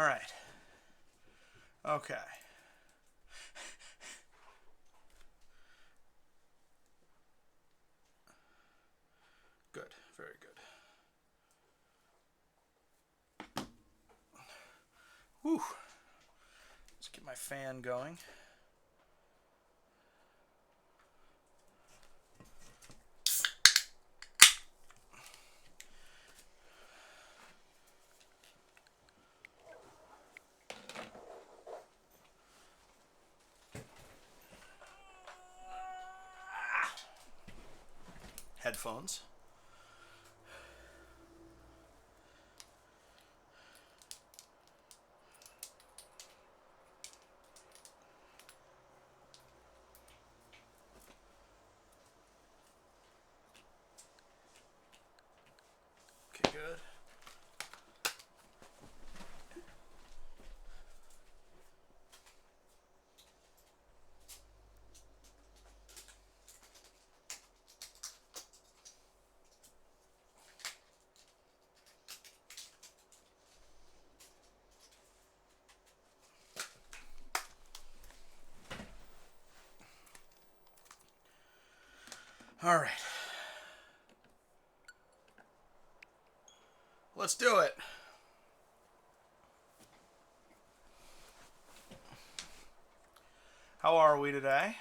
All right. Okay. Good. Very good. Whew. Let's get my fan going. Headphones. Okay, good. All right. Let's do it. How are we today?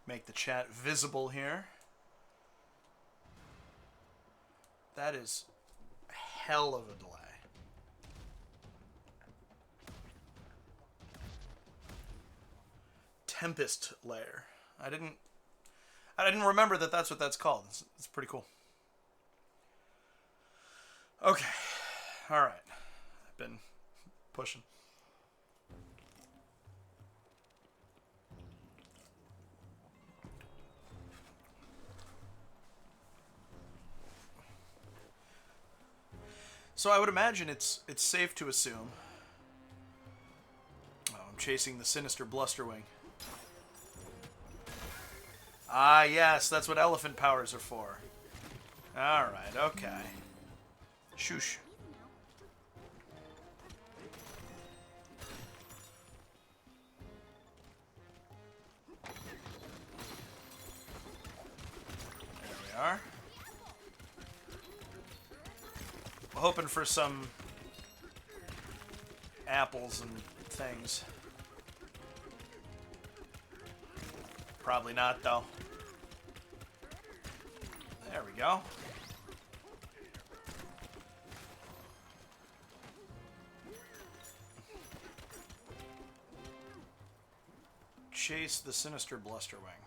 Make the chat visible here. That is a hell of a delay. Tempest layer. I didn't remember that that's what that's called. It's pretty cool. Okay. All right. I've been pushing. So I would imagine it's safe to assume. Oh, I'm chasing the sinister Blusterwing. Ah, yes, that's what elephant powers are for. All right, okay. Shoosh. There we are. Hoping for some apples and things. Probably not, though. There we go. Chase the sinister Blusterwing.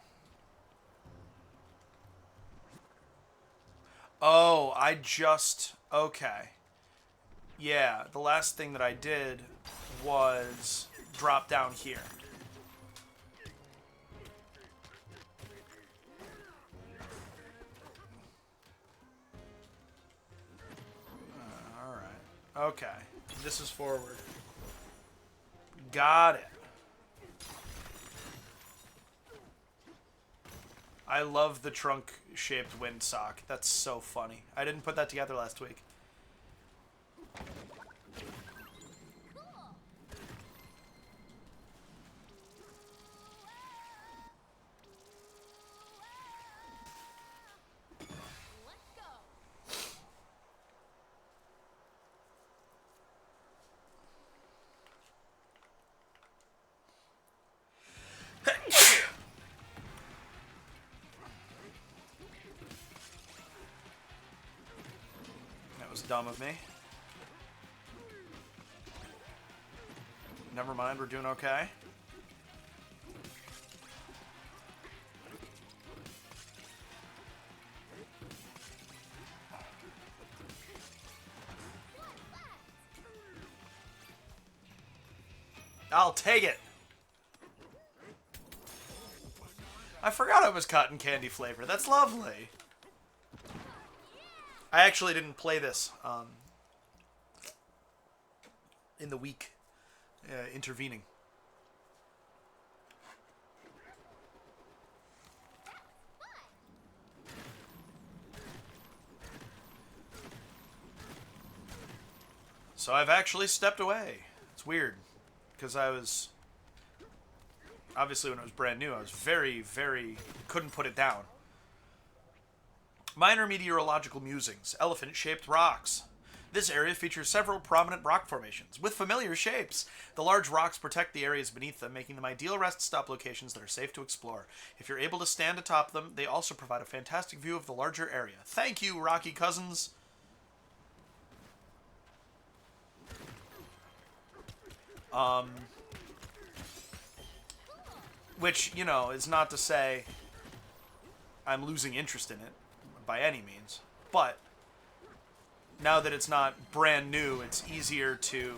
Oh, I just... Okay. Yeah, the last thing that I did was drop down here. Alright. Okay. This is forward. Got it. I love the trunk-shaped windsock. That's so funny. I didn't put that together last week. That was dumb of me. Never mind, we're doing okay. I'll take it. I forgot it was cotton candy flavor. That's lovely. I actually didn't play this in the week intervening. So I've actually stepped away. It's weird. Because I was... Obviously, when it was brand new, I was very, very... couldn't put it down. Minor meteorological musings. Elephant-shaped rocks. This area features several prominent rock formations, with familiar shapes. The large rocks protect the areas beneath them, making them ideal rest stop locations that are safe to explore. If you're able to stand atop them, they also provide a fantastic view of the larger area. Thank you, Rocky Cousins! Which, you know, is not to say I'm losing interest in it, by any means. But now that it's not brand new, it's easier to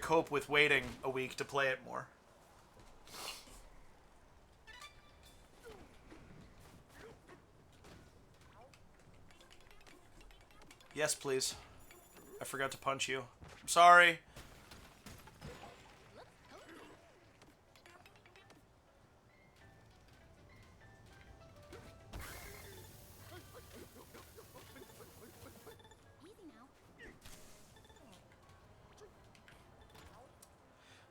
cope with waiting a week to play it more. Yes, please. I forgot to punch you. I'm sorry.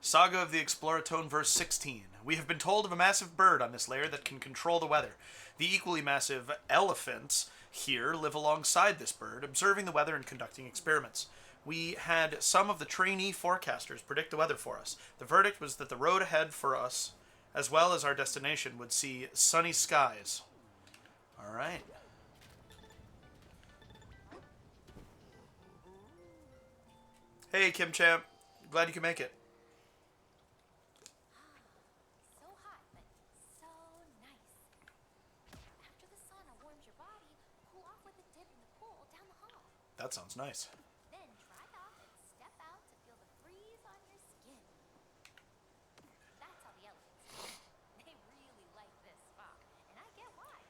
Saga of the Exploratone, verse 16. We have been told of a massive bird on this layer that can control the weather. The equally massive elephants here live alongside this bird, observing the weather and conducting experiments. We had some of the trainee forecasters predict the weather for us. The verdict was that the road ahead for us, as well as our destination, would see sunny skies. All right. Hey, Kim Champ. Glad you can make it. That sounds nice. Then dry off and step out to feel the breeze on your skin. That's how the elephants do. They really like this spot, and I get why.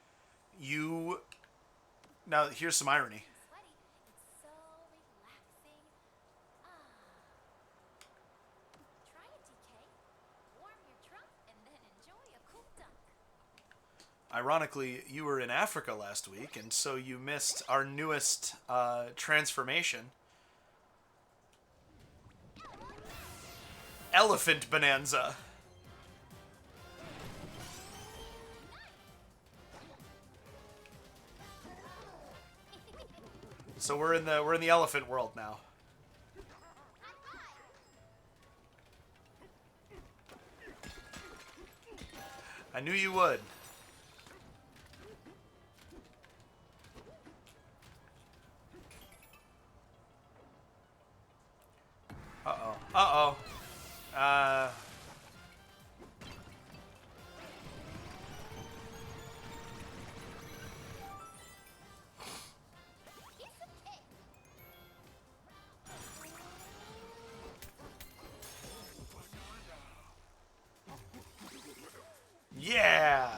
You... Now, here's some irony. Sweaty, it's so relaxing. Try it, DK. Warm your trunk and then enjoy a cool dunk. Ironically, you were in Africa last week, and so you missed our newest transformation. Elephant Bonanza. So we're in the elephant world now. I knew you would. Uh-oh. Uh-oh. Yeah!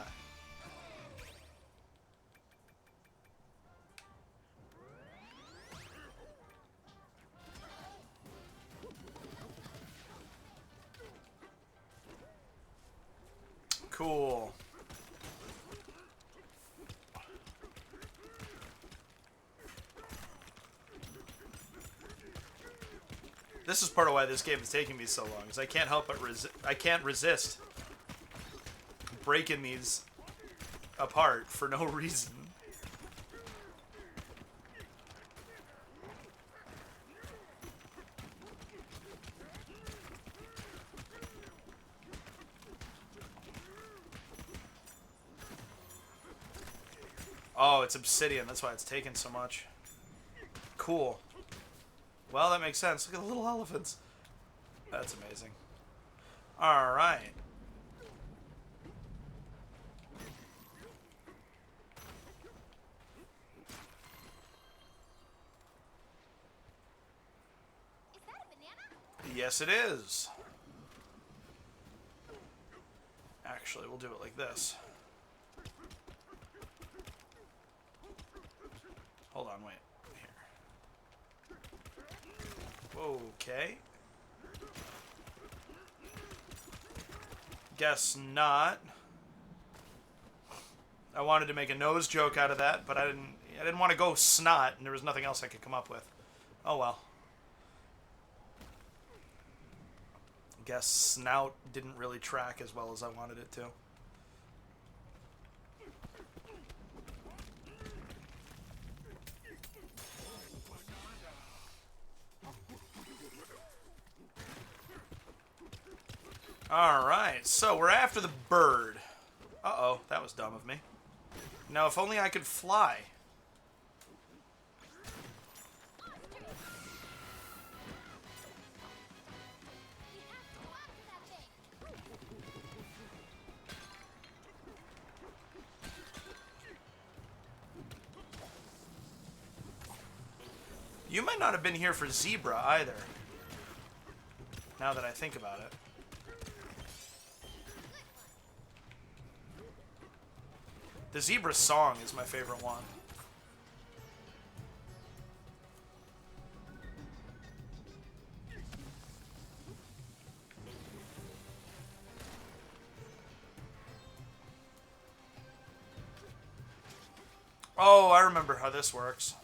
Cool. This is part of why this game is taking me so long, is I can't help but I can't resist breaking these apart for no reason. Oh, it's obsidian. That's why it's taking so much. Cool. Well, that makes sense. Look at the little elephants. That's amazing. All right. Is that a banana? Yes, it is. Actually, we'll do it like this. Hold on, wait. Here. Okay. Guess not. I wanted to make a nose joke out of that, but I didn't want to go snot, and there was nothing else I could come up with. Oh well. Guess snout didn't really track as well as I wanted it to. Alright, so we're after the bird. Uh-oh, that was dumb of me. Now, if only I could fly. You might not have been here for zebra either. Now that I think about it. The zebra song is my favorite one. Oh, I remember how this works.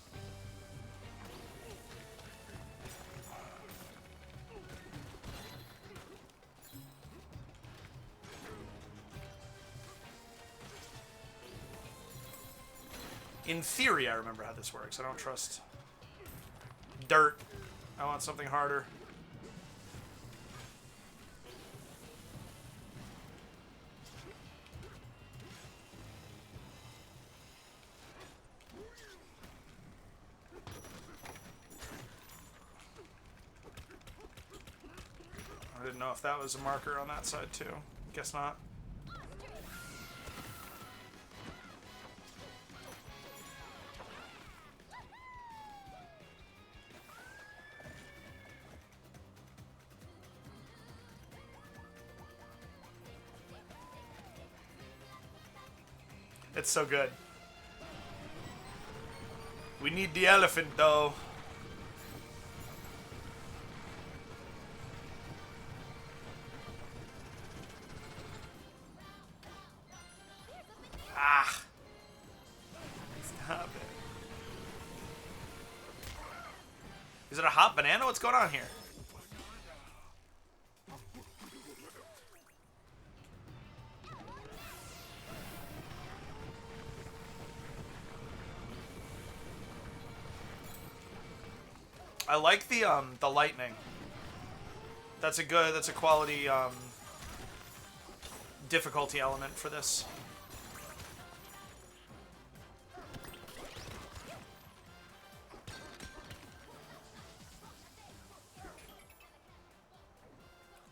In theory, I remember how this works. I don't trust dirt. I want something harder. I didn't know if that was a marker on that side too. Guess not. It's so good. We need the elephant, though. Ah. Stop it. Is it a hot banana? What's going on here? I like the lightning. That's a quality difficulty element for this.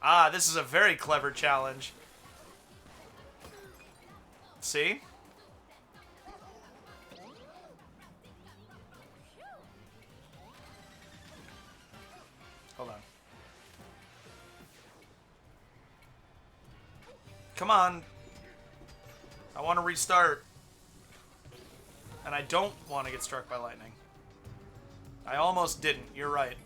Ah, this is a very clever challenge. See? Hold on. Come on. I want to restart. And I don't want to get struck by lightning. I almost didn't. You're right.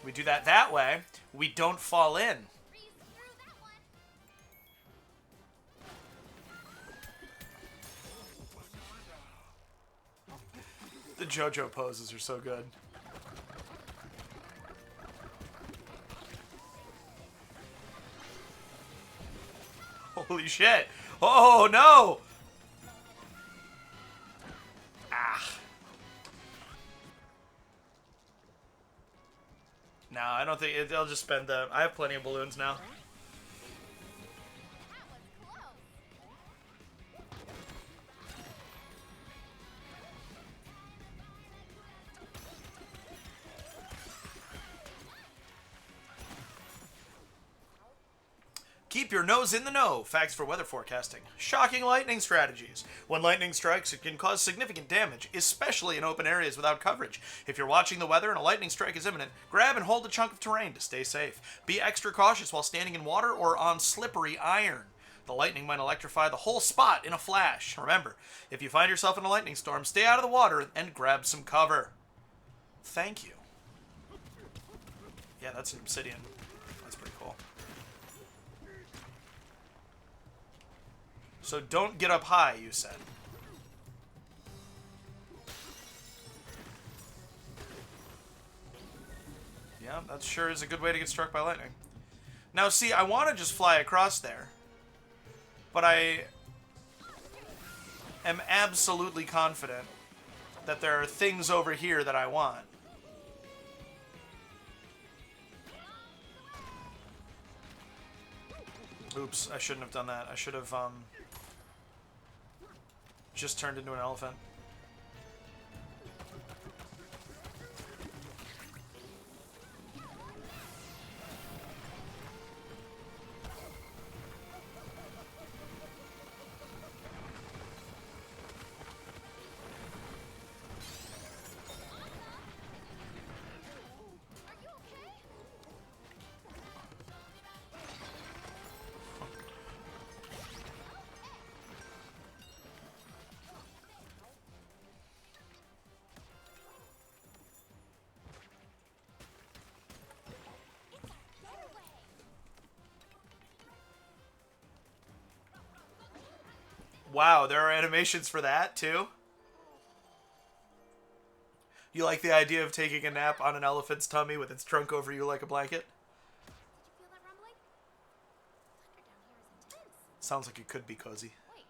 We do that way. We don't fall in. The JoJo poses are so good. Holy shit. Oh, no. Ah. No, I don't think they'll just spend the... I have plenty of balloons now. Keep your nose in the know. Facts for weather forecasting. Shocking lightning strategies. When lightning strikes, it can cause significant damage, especially in open areas without coverage. If you're watching the weather and a lightning strike is imminent, grab and hold a chunk of terrain to stay safe. Be extra cautious while standing in water or on slippery iron. The lightning might electrify the whole spot in a flash. Remember, if you find yourself in a lightning storm, stay out of the water and grab some cover. Thank you. Yeah, that's an obsidian. That's pretty cool. So don't get up high, you said. Yeah, that sure is a good way to get struck by lightning. Now, see, I want to just fly across there. But I am absolutely confident that there are things over here that I want. Oops, I shouldn't have done that. I should have, just turned into an elephant. Wow, there are animations for that, too? You like the idea of taking a nap on an elephant's tummy with its trunk over you like a blanket? Did you feel that rumbling? Thunder down here is intense. Sounds like it could be cozy. Wait,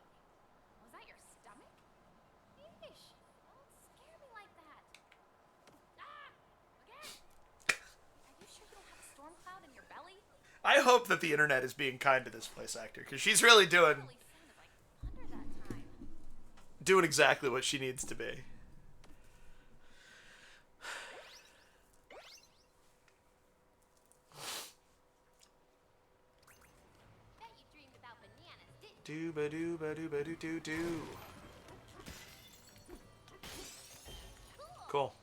was that your stomach? Yeesh, don't scare me like that. Ah! Again? Are you sure you don't have a storm cloud in your belly? I hope that the internet is being kind to this voice actor, because she's really doing Holy sounded like thunder that time. doing exactly what she needs to be. Bet you dreamed about bananas, didn't Do ba do ba do ba do do do. Cool.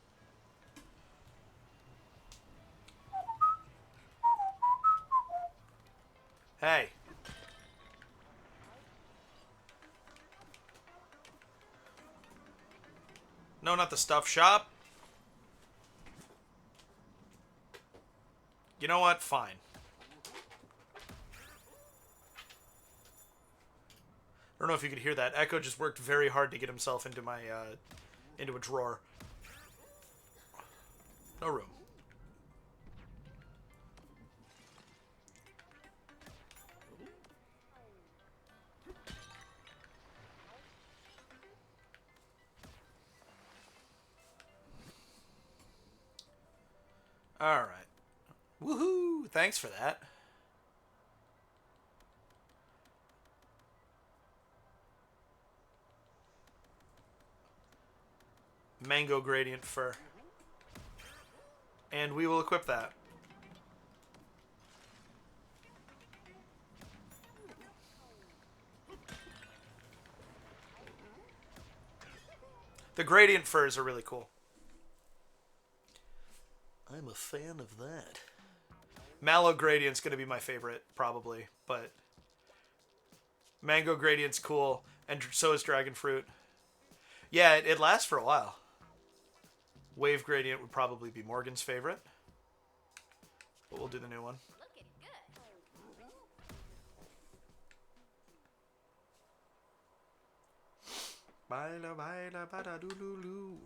Hey. No, not the stuff shop. You know what? Fine. I don't know if you could hear that. Echo just worked very hard to get himself into my, into a drawer. No room. Alright. Woohoo! Thanks for that. Mango gradient fur. And we will equip that. The gradient furs are really cool. I'm a fan of that. Mallow gradient's going to be my favorite, probably, but mango gradient's cool, and so is dragon fruit. Yeah, it lasts for a while. Wave gradient would probably be Morgan's favorite, but we'll do the new one. looking good. Baila, baila, bada, doo, doo, doo.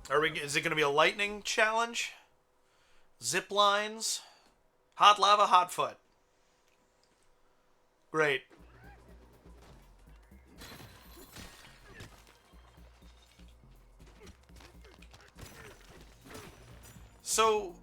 Are we? Is it going to be a lightning challenge? Zip lines? Hot lava, hot foot. Great. So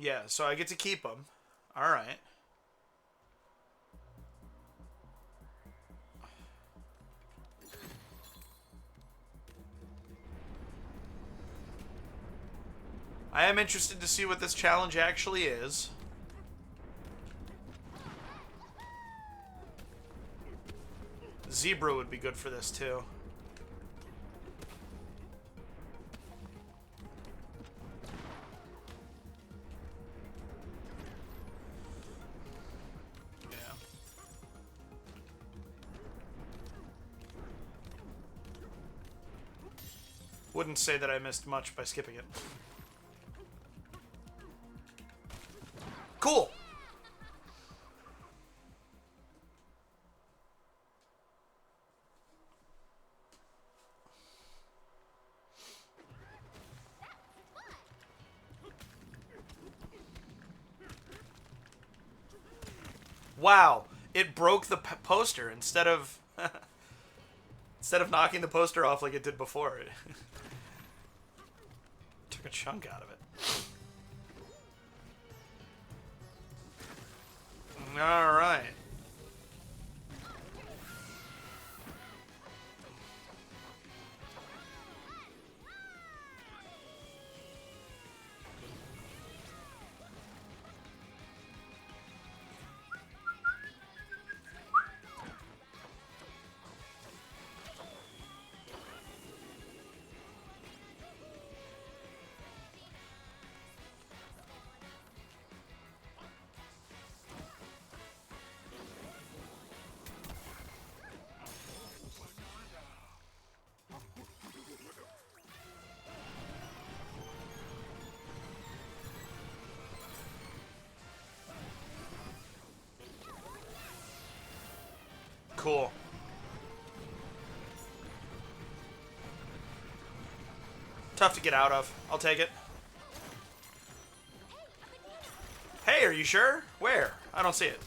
Yeah, so I get to keep them. All right. I am interested to see what this challenge actually is. Zebra would be good for this too. Yeah. Wouldn't say that I missed much by skipping it. Cool. Wow, it broke the poster instead of knocking the poster off like it did before. It took a chunk out of it. All right. Cool. Tough to get out of. I'll take it. Hey, are you sure? Where? I don't see it.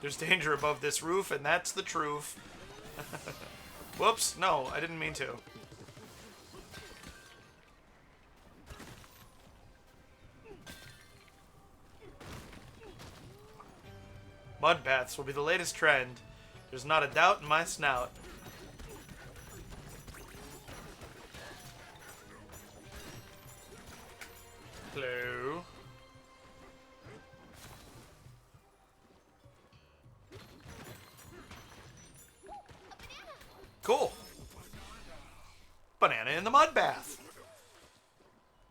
There's danger above this roof, and that's the truth. Whoops, no, I didn't mean to. Mud baths will be the latest trend. There's not a doubt in my snout. Hello. Cool. Banana in the mud bath.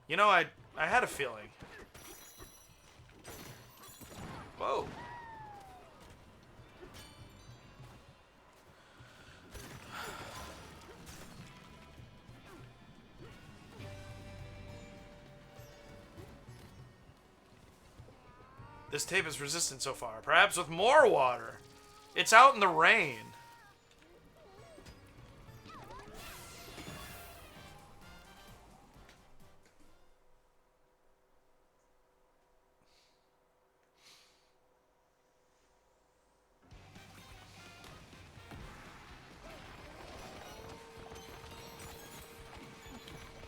You know, I had a feeling. Whoa. This tape is resistant so far. Perhaps with more water. It's out in the rain.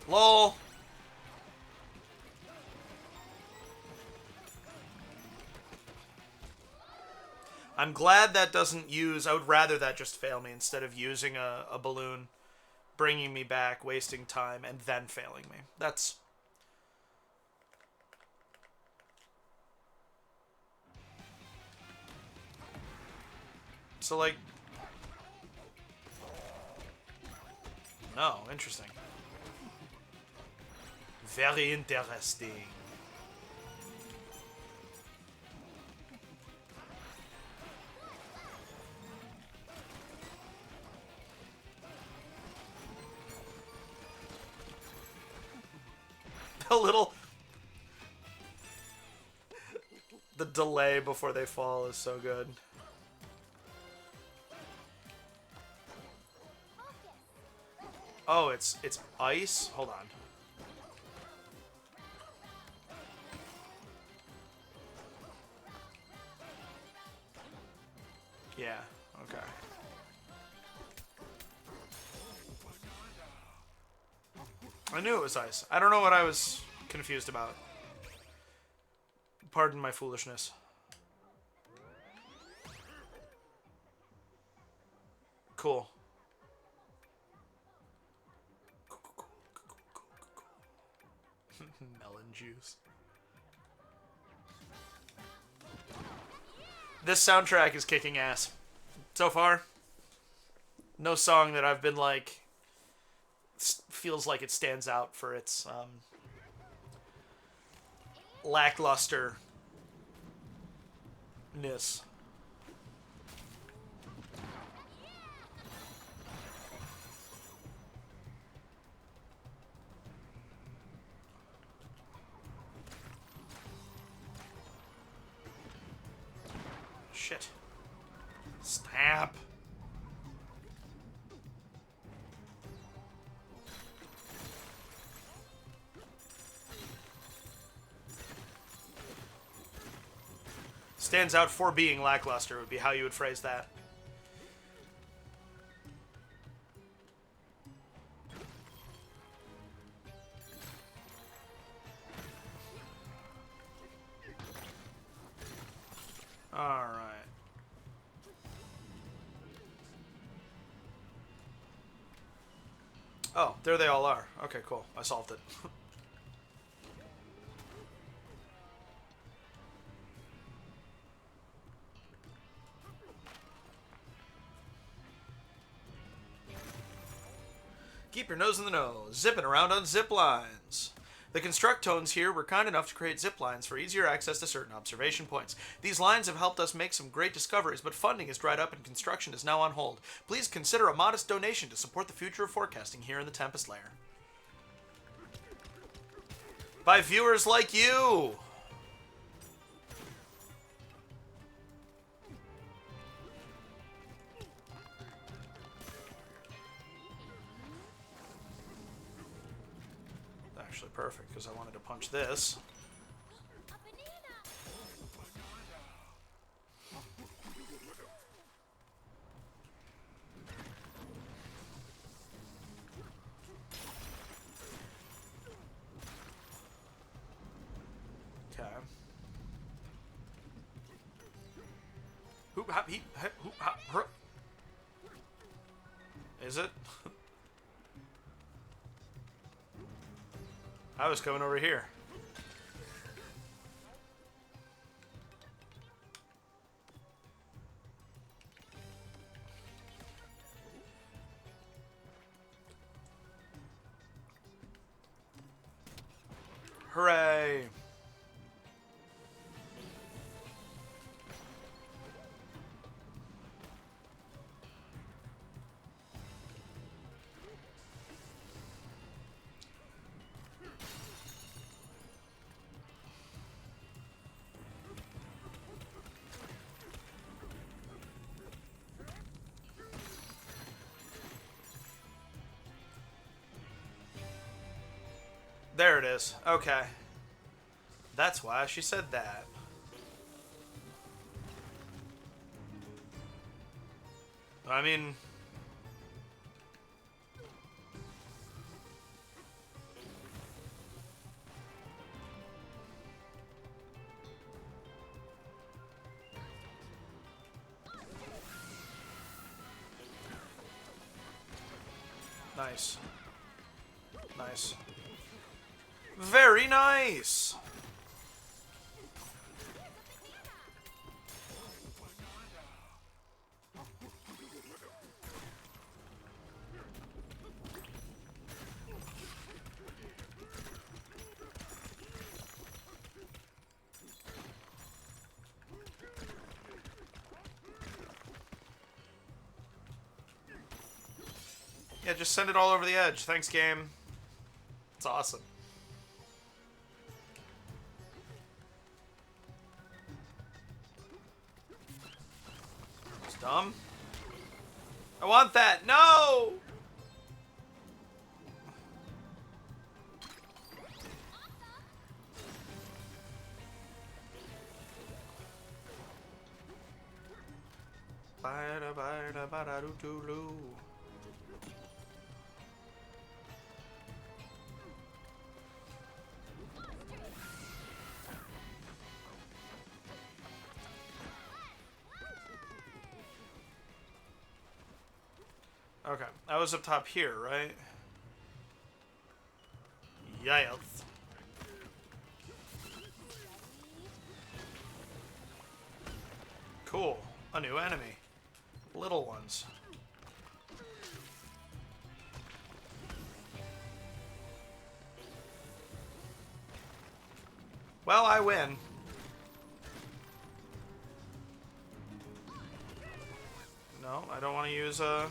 Lol. I'm glad that doesn't use... I would rather that just fail me instead of using a balloon, bringing me back, wasting time, and then failing me. That's... So, like... No, interesting. Very interesting. A little... The delay before they fall is so good. Oh, it's ice? Hold on. Yeah, okay. I knew it was ice. I don't know what I was confused about. Pardon my foolishness. Cool. Melon juice. This soundtrack is kicking ass. So far, no song that I've been like feels like it stands out for its lackluster-ness. Shit. Snap. Stands out for being lackluster would be how you would phrase that. Alright. Oh, there they all are. Okay, cool. I solved it. Keep your nose in the nose. Zipping around on zip lines. The Constructones here were kind enough to create zip lines for easier access to certain observation points. These lines have helped us make some great discoveries, but funding has dried up and construction is now on hold. Please consider a modest donation to support the future of forecasting here in the Tempest Lair. By viewers like you! Actually perfect, because I wanted to punch this. A banana. Okay. Hoop hop heap hoop hop hrup. Is it? I was coming over here. Hooray! There it is. Okay. That's why she said that. I mean... Nice. Nice. Very nice! Yeah, just send it all over the edge. Thanks, game. It's awesome. It's dumb. I want that. No! Okay, I was up top here, right? Yes. Cool. A new enemy. Little ones. Well, I win. No, I don't want to use a...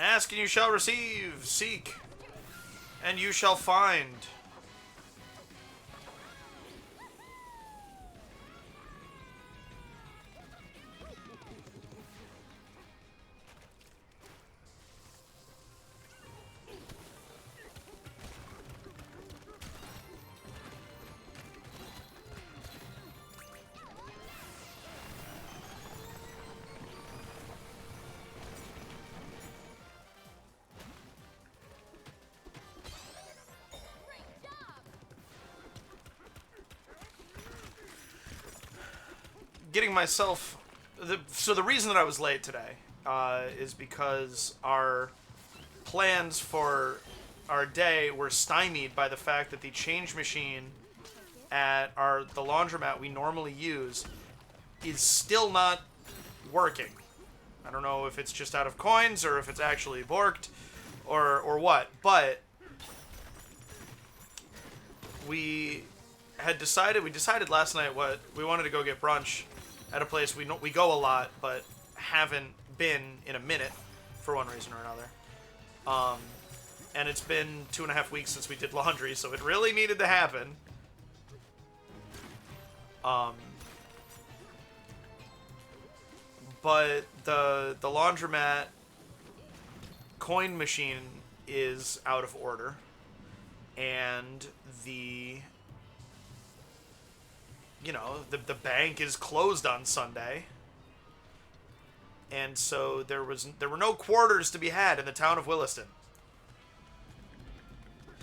Ask and you shall receive. Seek and you shall find. Getting myself... So the reason that I was late today is because our plans for our day were stymied by the fact that the change machine at the laundromat we normally use is still not working. I don't know if it's just out of coins or if it's actually borked or what, but we decided last night what we wanted to go get brunch at a place we go a lot but haven't been in a minute for one reason or another. And it's been 2.5 weeks since we did laundry, so it really needed to happen. But the laundromat coin machine is out of order, and the bank is closed on Sunday, and so there were no quarters to be had in the town of Williston.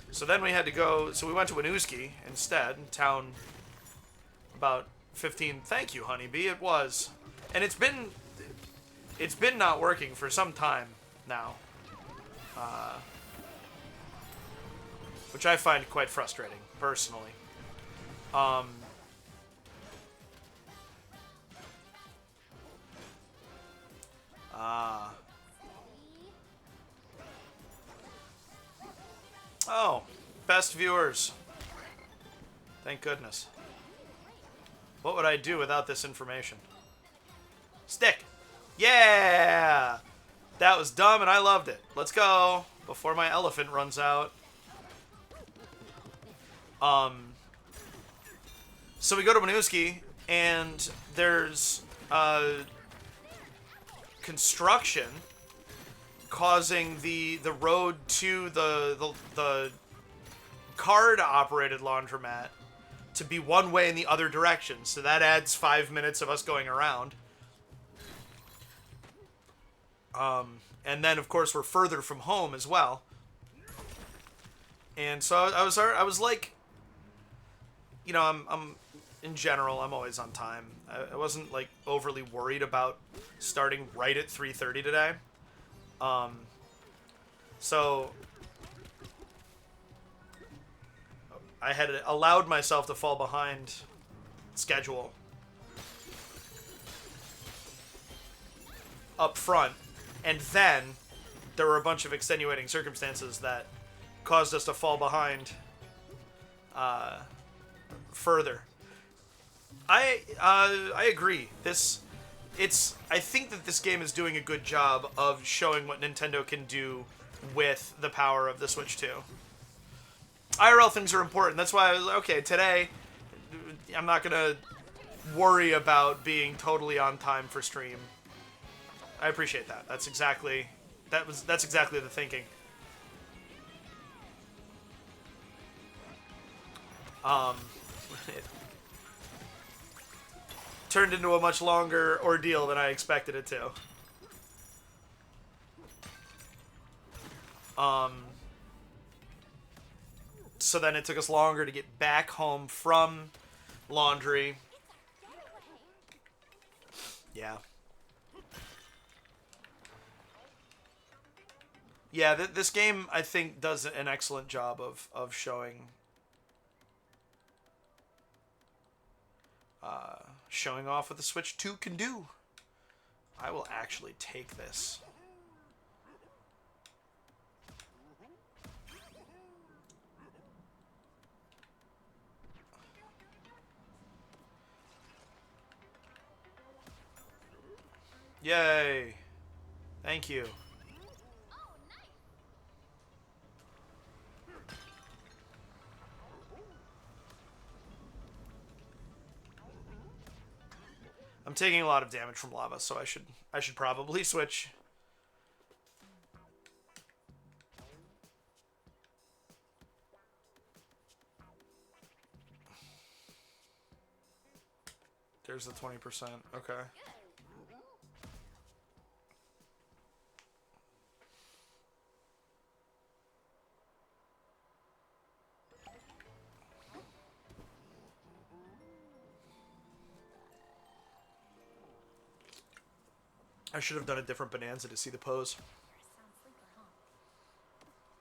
So then we had to go. So we went to Winooski instead, town about 15. Thank you, Honeybee. It was, and it's been not working for some time now, which I find quite frustrating personally. Oh, best viewers. Thank goodness. What would I do without this information? Stick. Yeah! That was dumb and I loved it. Let's go before my elephant runs out. So we go to Winooski and there's construction causing the road to the card-operated laundromat to be one way in the other direction. So that adds 5 minutes of us going around. And then, of course, we're further from home as well. And so I was like, I'm in general, I'm always on time. I wasn't, like, overly worried about starting right at 3:30 today. So I had allowed myself to fall behind schedule up front, and then there were a bunch of extenuating circumstances that caused us to fall behind further. I agree. I think that this game is doing a good job of showing what Nintendo can do with the power of the Switch 2. IRL things are important. That's why I was like, okay, today I'm not gonna worry about being totally on time for stream. I appreciate that. That's exactly the thinking. turned into a much longer ordeal than I expected it to. So then it took us longer to get back home from laundry. Yeah. Yeah, this game, I think, does an excellent job of showing showing off what the Switch 2 can do. I will actually take this. Yay. Thank you. I'm taking a lot of damage from lava, so I should probably switch. There's the 20%. Okay. I should have done a different bonanza to see the pose. You're a sound sleeper, huh?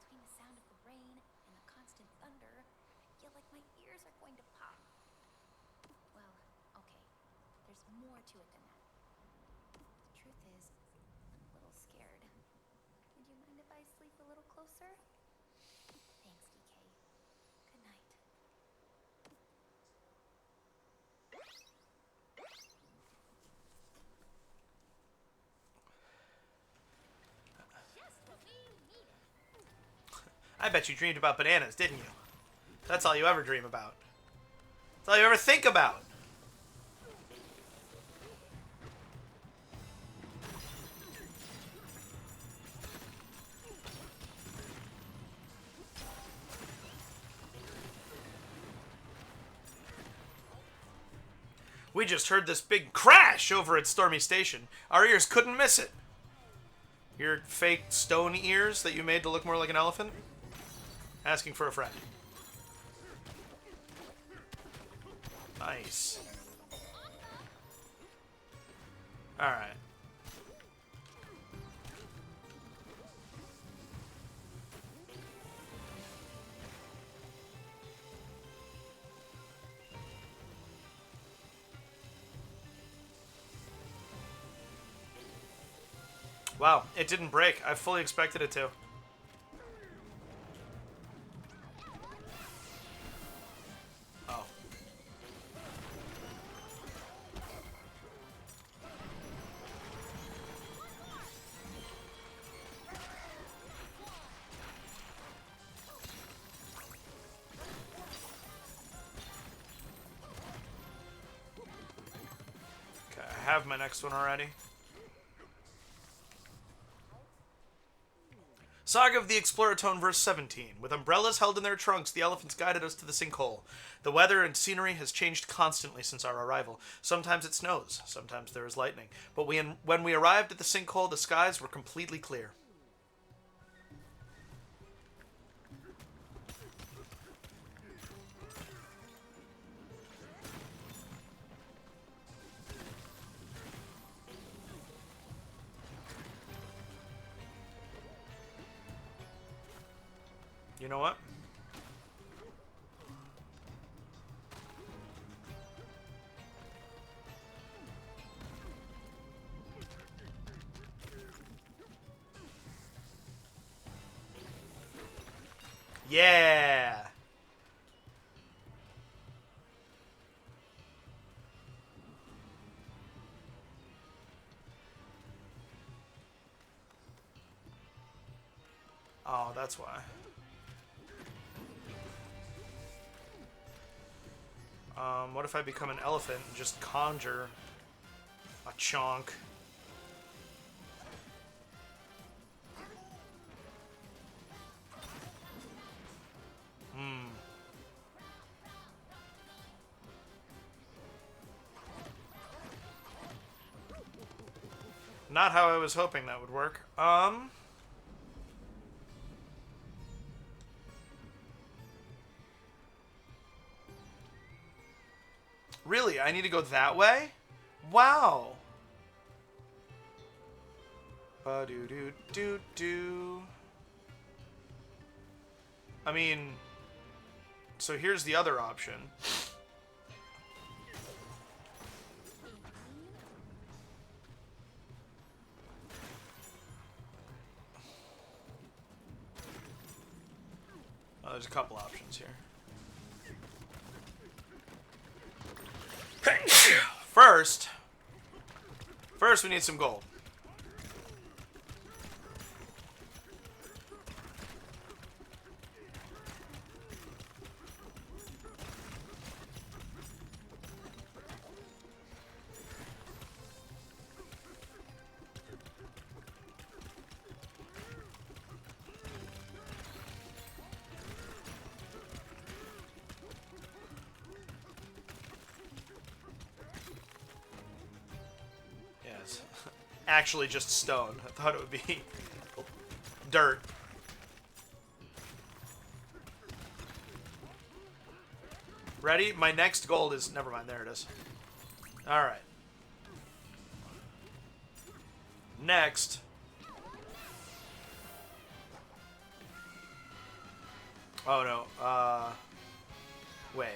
Between the sound of the rain and the constant thunder, I feel like my ears are going to pop. Well, okay. There's more to it than that. The truth is, I'm a little scared. Would you mind if I sleep a little closer? Thanks, DK. Good night. Just what we needed. I bet you dreamed about bananas, didn't you? That's all you ever dream about. That's all you ever think about. We just heard this big crash over at Stormy Station. Our ears couldn't miss it. Your fake stone ears that you made to look more like an elephant? Asking for a friend. Nice. Alright. Wow, it didn't break. I fully expected it to. Oh. Okay, I have my next one already. Saga of the Exploratone verse 17. With umbrellas held in their trunks, the elephants guided us to the sinkhole. The weather and scenery has changed constantly since our arrival. Sometimes it snows, sometimes there is lightning. But when we arrived at the sinkhole, the skies were completely clear. You know what? Yeah! Oh, that's why. What if I become an elephant and just conjure a chonk? Not how I was hoping that would work. Really? I need to go that way? Wow. Ba-do-do-do-do. I mean, so here's the other option. Oh, there's a couple options here. First we need some gold. Yes. Actually just stone. I thought it would be dirt. Ready? My next gold is... Never mind, there it is. Alright. Next. Oh no. Wait.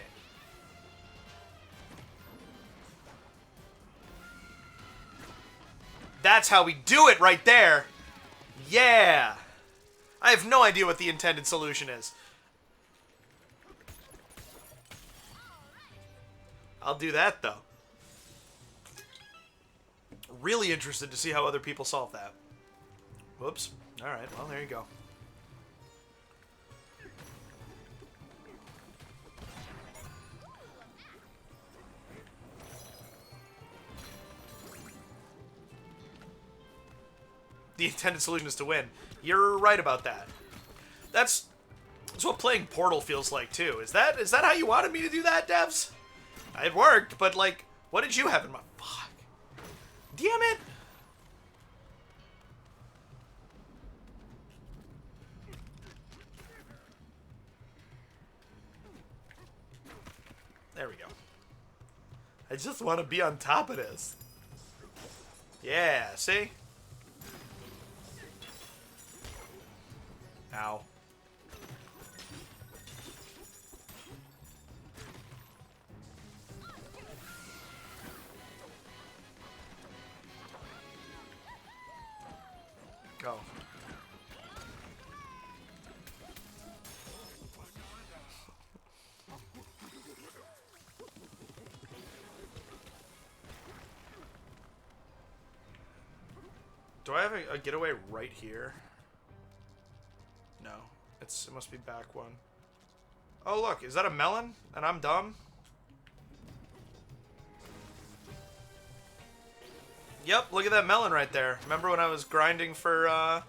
That's how we do it right there. Yeah. I have no idea what the intended solution is. I'll do that, though. Really interested to see how other people solve that. Whoops. Alright, well, there you go. The intended solution is to win. You're right about that. That's what playing Portal feels like, too. Is that how you wanted me to do that, devs? It worked, but, like, what did you have in mind? Fuck. Damn it! There we go. I just want to be on top of this. Yeah, see? Ow. Go. Do I have a getaway right here? No. It must be back one. Oh, look. Is that a melon? And I'm dumb? Yep, look at that melon right there. Remember when I was grinding for,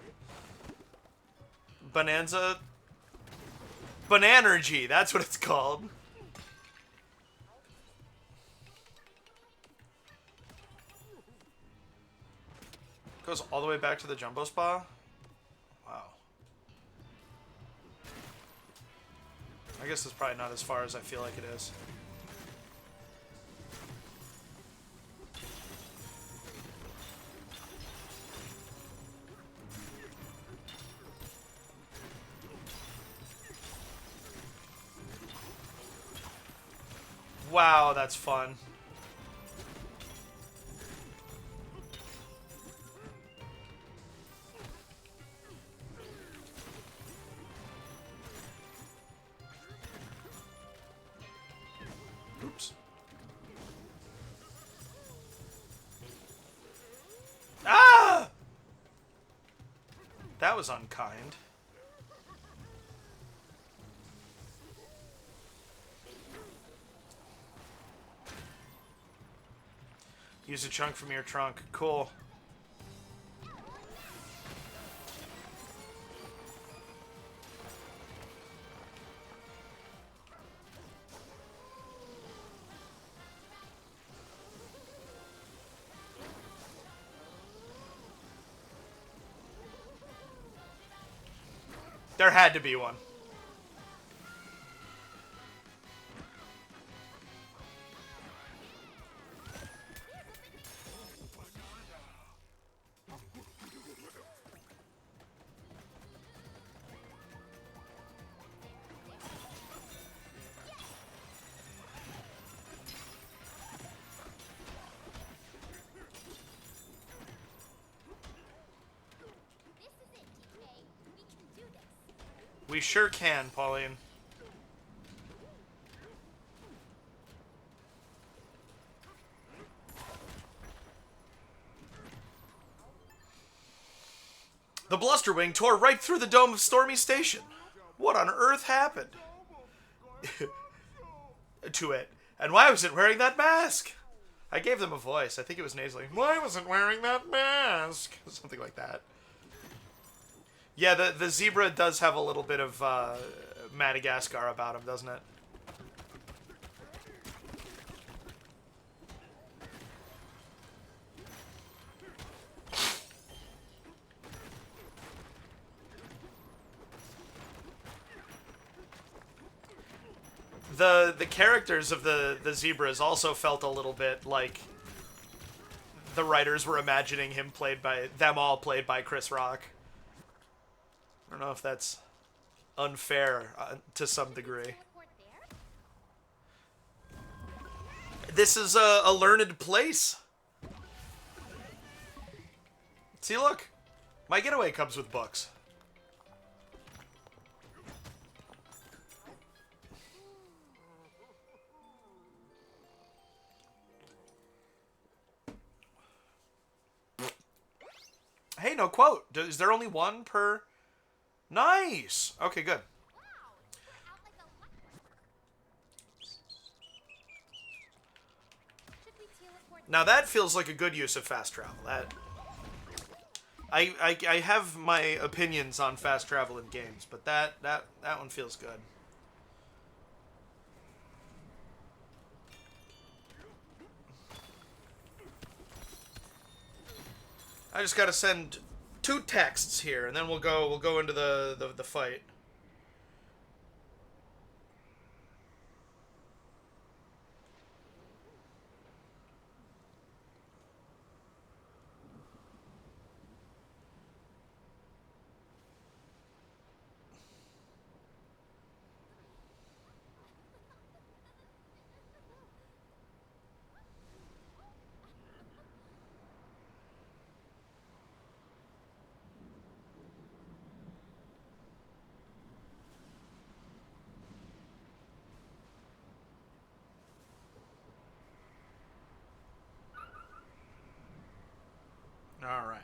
Bonanza? Bananergy, that's what it's called. Goes all the way back to the Jumbo Spa? Wow. I guess it's probably not as far as I feel like it is. Wow, that's fun. Oops. Ah! That was unkind. Use a chunk from your trunk. Cool. There had to be one. This is it, DK. We can do this. We sure can, Pauline. The Blusterwing tore right through the dome of Stormy Station. What on earth happened to it? And why was it wearing that mask? I gave them a voice. I think it was nasally. Why was it wearing that mask? Something like that. Yeah, the zebra does have a little bit of Madagascar about him, doesn't it? The characters of the zebras also felt a little bit like the writers were imagining them all played by Chris Rock. I don't know if that's unfair to some degree. Teleport there? This is a learned place. See, look. My getaway comes with books. Hey, no quote. Is there only one per... Nice! Okay, good. Wow, you're out like a Should we teleport? Now that feels like a good use of fast travel. I have my opinions on fast travel in games, but that one feels good. I just gotta send 2 texts here, and then we'll go into the fight. All right.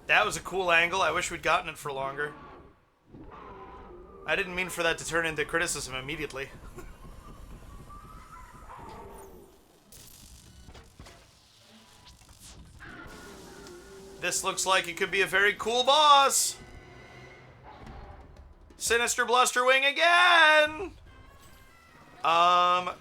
That was a cool angle. I wish we'd gotten it for longer. I didn't mean for that to turn into criticism immediately. This looks like it could be a very cool boss. Sinister Blusterwing again. Ah.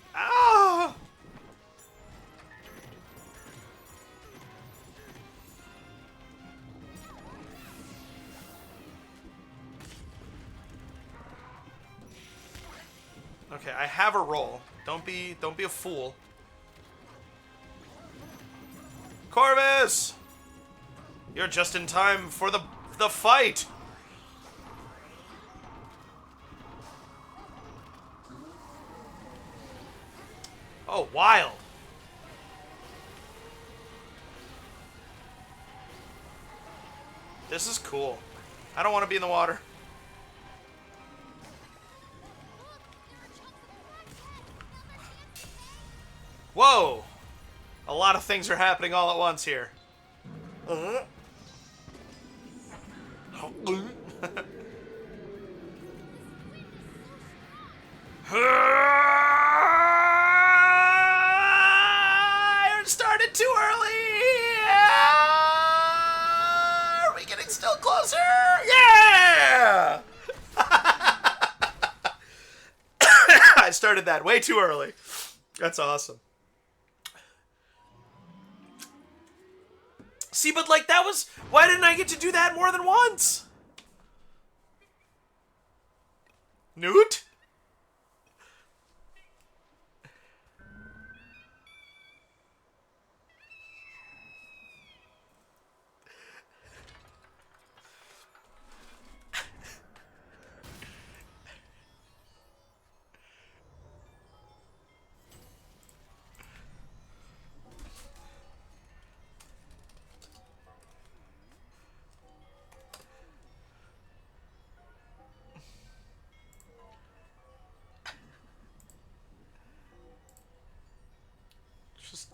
Okay, I have a roll. Don't be a fool. Corvus! You're just in time for the fight. Oh, wild. This is cool. I don't want to be in the water. Whoa! A lot of things are happening all at once here. started that way too early. That's awesome. See, but like that was... Why didn't I get to do that more than once? Newt?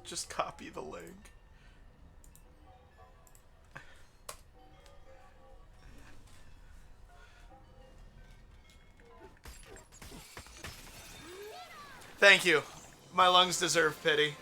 Just copy the link. Thank you. My lungs deserve pity.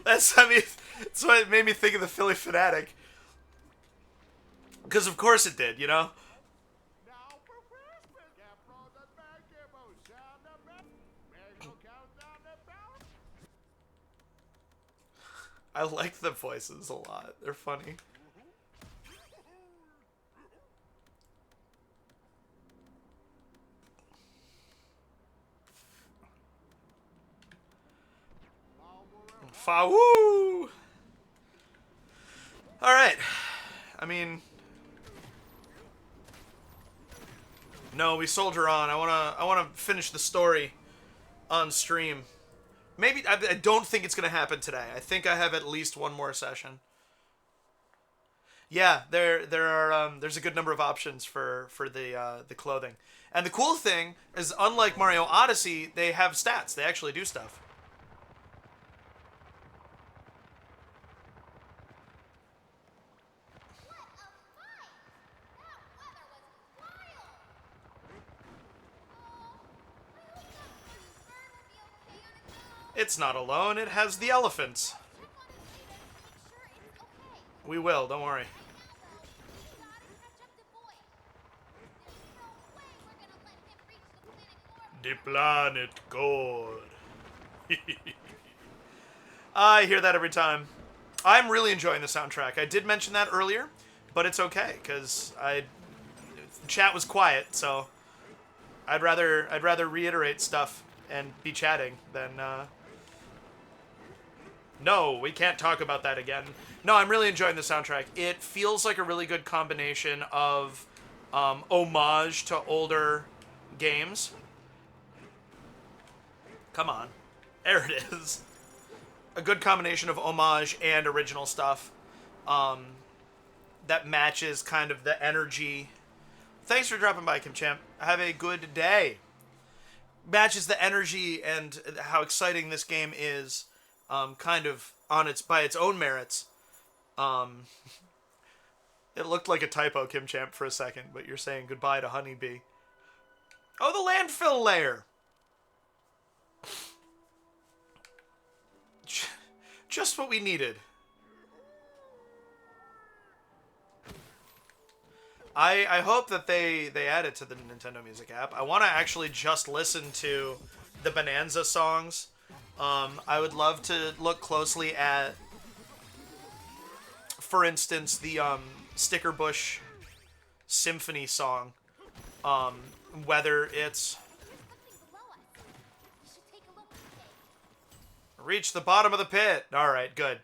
That's what it made me think of the Philly Fanatic. Because of course it did, you know? I like the voices a lot. They're funny. Fa-woo! Alright. I mean... No, we soldier on. I wanna finish the story on stream. Maybe... I don't think it's gonna happen today. I think I have at least one more session. Yeah, there's a good number of options for the clothing. And the cool thing is, unlike Mario Odyssey, they have stats. They actually do stuff. It's not alone, it has the elephants. We will, don't worry. The planet God. I hear that every time. I'm really enjoying the soundtrack. I did mention that earlier, but it's okay, because chat was quiet, so I'd rather reiterate stuff and be chatting than No, we can't talk about that again. No, I'm really enjoying the soundtrack. It feels like a really good combination of homage to older games. Come on. There it is. A good combination of homage and original stuff that matches kind of the energy. Thanks for dropping by, Kim Champ. Have a good day. Matches the energy and how exciting this game is. Kind of by its own merits. It looked like a typo, Kim Champ, for a second, but you're saying goodbye to Honeybee. Oh, the landfill layer! Just what we needed. I hope that they add it to the Nintendo Music app. I want to actually just listen to the Bonanza songs. I would love to look closely at, for instance, the Sticker Bush Symphony song. Whether it's... Reach the bottom of the pit. Alright, good.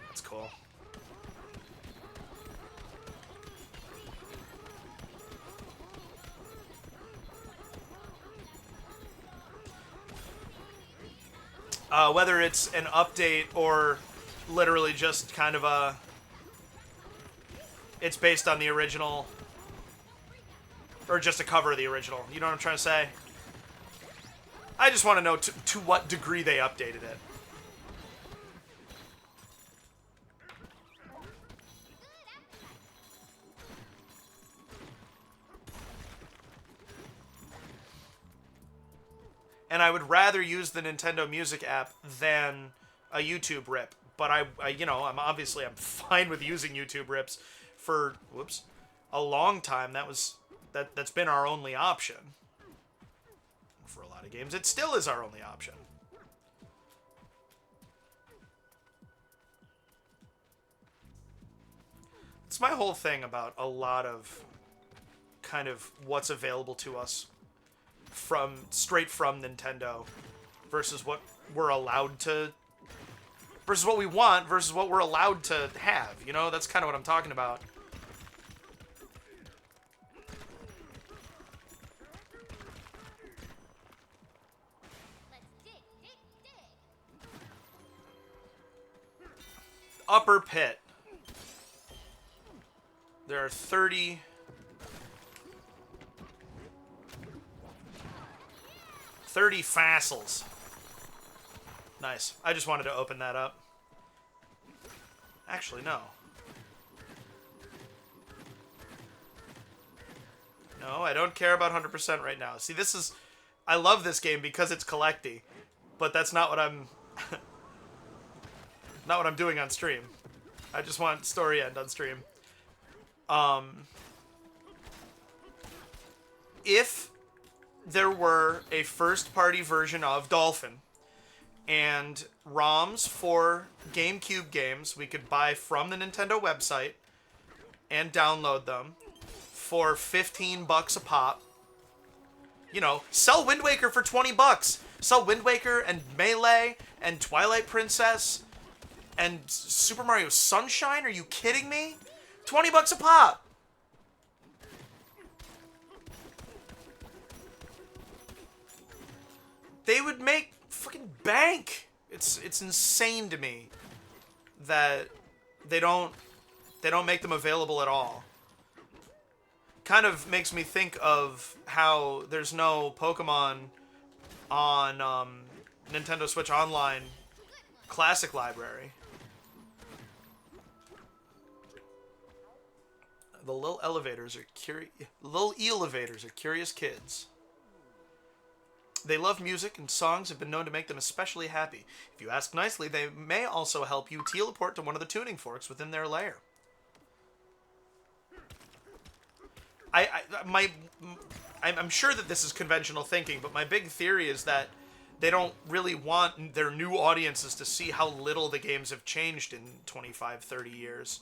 That's cool. Whether it's an update or literally just kind of a it's based on the original, or just a cover of the original. You know what I'm trying to say? I just want to know to what degree they updated it. And I would rather use the Nintendo Music app than a YouTube rip. But I'm fine with using YouTube rips for a long time. That's been our only option for a lot of games. It still is our only option. It's my whole thing about a lot of kind of what's available to us straight from Nintendo versus what we're allowed to, versus what we want versus what we're allowed to have. You know, that's kind of what I'm talking about. Upper pit. There are 30 fossils. Nice. I just wanted to open that up. Actually, no. No, I don't care about 100% right now. See, I love this game because it's collecty, but that's not what I'm not what I'm doing on stream. I just want story end on stream. If there were a first-party version of Dolphin and ROMs for GameCube games we could buy from the Nintendo website and download them for $15 a pop, you know, sell Wind Waker for $20. Sell Wind Waker and Melee and Twilight Princess and Super Mario Sunshine? Are you kidding me? $20 a pop. They would make fucking bank. It's insane to me that they don't make them available at all. Kind of makes me think of how there's no Pokemon on Nintendo Switch Online Classic Library. The little elevators are little elevators are curious kids. They love music, and songs have been known to make them especially happy. If you ask nicely, they may also help you teleport to one of the tuning forks within their lair. I'm sure that this is conventional thinking, but my big theory is that they don't really want their new audiences to see how little the games have changed in 25, 30 years.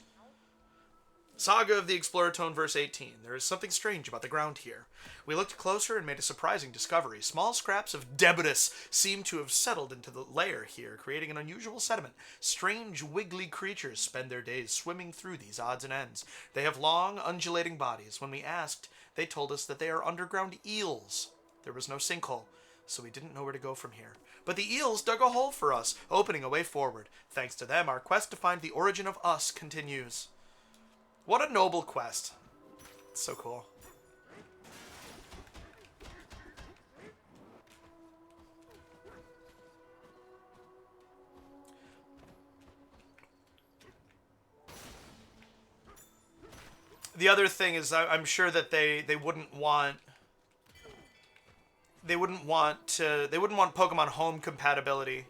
Saga of the Exploratone, verse 18. There is something strange about the ground here. We looked closer and made a surprising discovery. Small scraps of detritus seem to have settled into the layer here, creating an unusual sediment. Strange, wiggly creatures spend their days swimming through these odds and ends. They have long, undulating bodies. When we asked, they told us that they are underground eels. There was no sinkhole, so we didn't know where to go from here. But the eels dug a hole for us, opening a way forward. Thanks to them, our quest to find the origin of us continues. What a noble quest. It's so cool. The other thing is I'm sure that they wouldn't want Pokemon Home compatibility.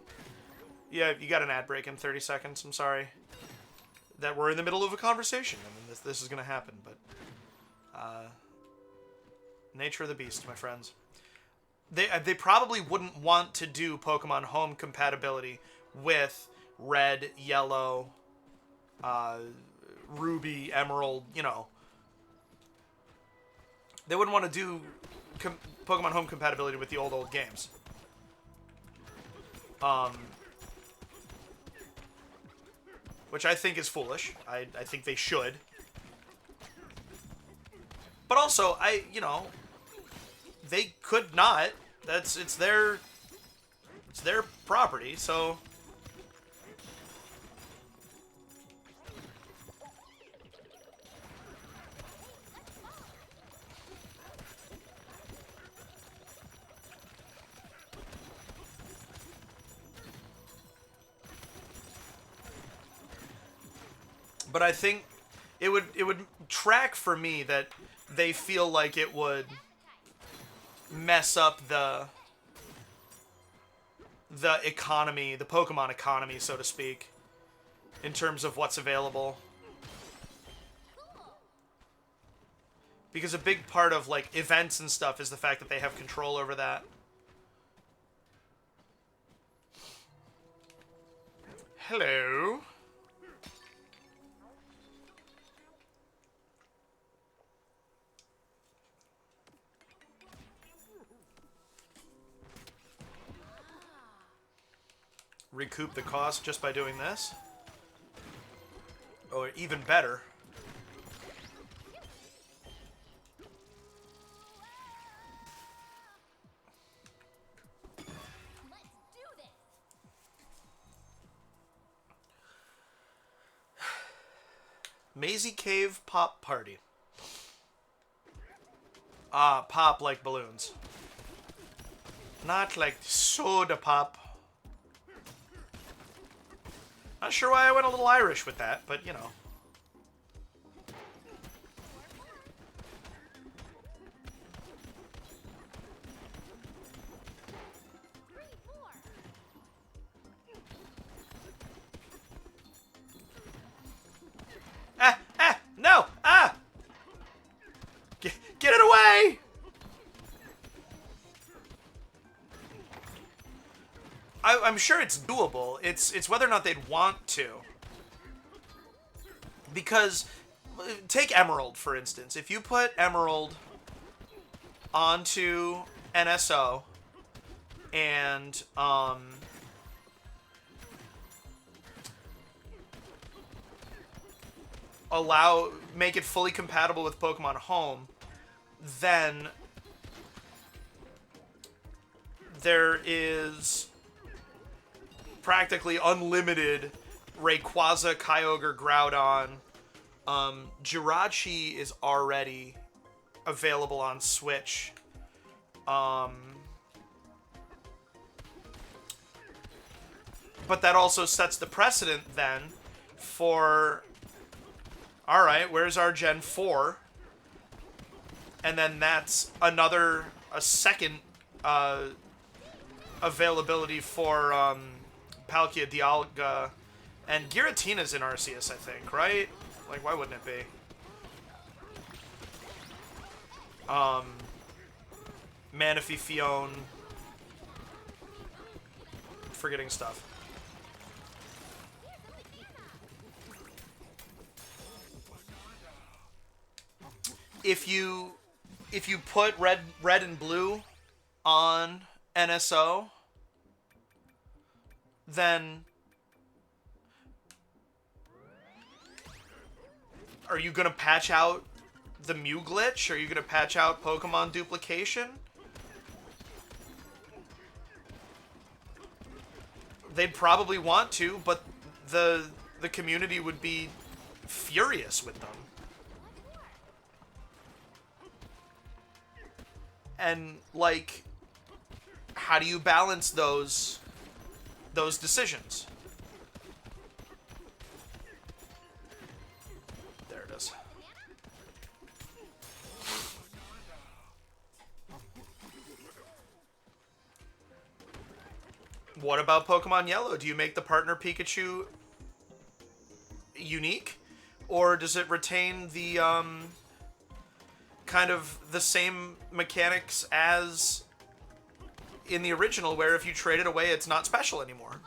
Yeah, you got an ad break in 30 seconds. I'm sorry. That we're in the middle of a conversation. I mean, this is going to happen, but nature of the beast, my friends. They probably wouldn't want to do Pokemon Home compatibility with Red, Yellow, Ruby, Emerald, you know. They wouldn't want to do Pokemon Home compatibility with the old games. Which I think is foolish. I think they should. But also, they could not. It's their property, so But I think it would track for me that they feel like it would mess up the economy, the Pokemon economy, so to speak, in terms of what's available. Because a big part of, like, events and stuff is the fact that they have control over that. Hello. Recoup the cost just by doing this. Or even better. Mazy Cave Pop Party. Ah, pop like balloons. Not like soda pop. Not sure why I went a little Irish with that, but you know. No! Get it away! I'm sure it's doable. It's whether or not they'd want to. Because, take Emerald, for instance. If you put Emerald onto NSO and, make it fully compatible with Pokemon Home, then there is practically unlimited Rayquaza, Kyogre, Groudon. Jirachi is already available on Switch. But that also sets the precedent then for, alright, where's our Gen 4? And then that's a second availability for Palkia, Dialga, and Giratina's in Arceus, I think, right? Like, why wouldn't it be? Manaphy, Fion. Forgetting stuff. If you put red and blue on NSO, then are you going to patch out the Mew glitch? Are you going to patch out Pokemon duplication? They'd probably want to, but the community would be furious with them. And, like, how do you balance those decisions? There it is. What about Pokemon Yellow? Do you make the partner Pikachu unique? Or does it retain the, kind of the same mechanics as in the original, where if you trade it away, it's not special anymore?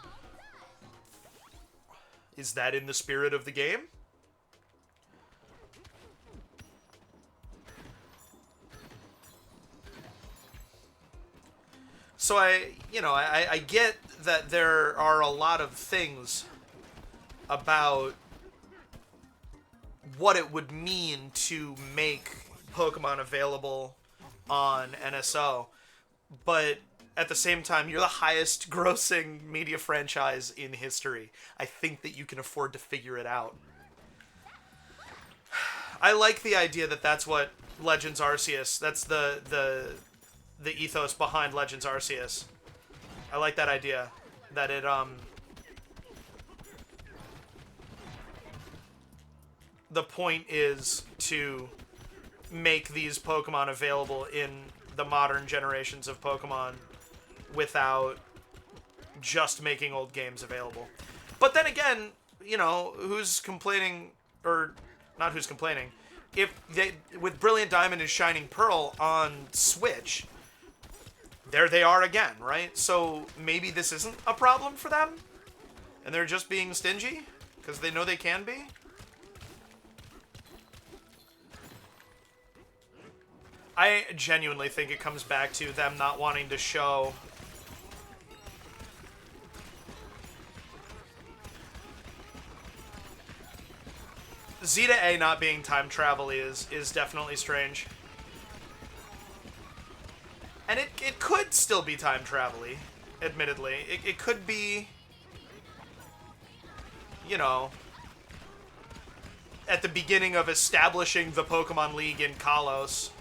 Is that in the spirit of the game? So I get that there are a lot of things about what it would mean to make Pokemon available on NSO, but at the same time, you're the highest grossing media franchise in history. I think that you can afford to figure it out. I like the idea that that's what Legends Arceus, that's the ethos behind Legends Arceus. I like that idea. That it, the point is to make these Pokemon available in the modern generations of Pokemon without just making old games available. But then again, you know, who's complaining, or not who's complaining, if they, with Brilliant Diamond and Shining Pearl on Switch, there they are again, right? So maybe this isn't a problem for them, and they're just being stingy because they know they can be. I genuinely think it comes back to them not wanting to show Zeta A not being time travel is definitely strange. And it could still be time travel-y, admittedly. It could be, you know, at the beginning of establishing the Pokemon League in Kalos.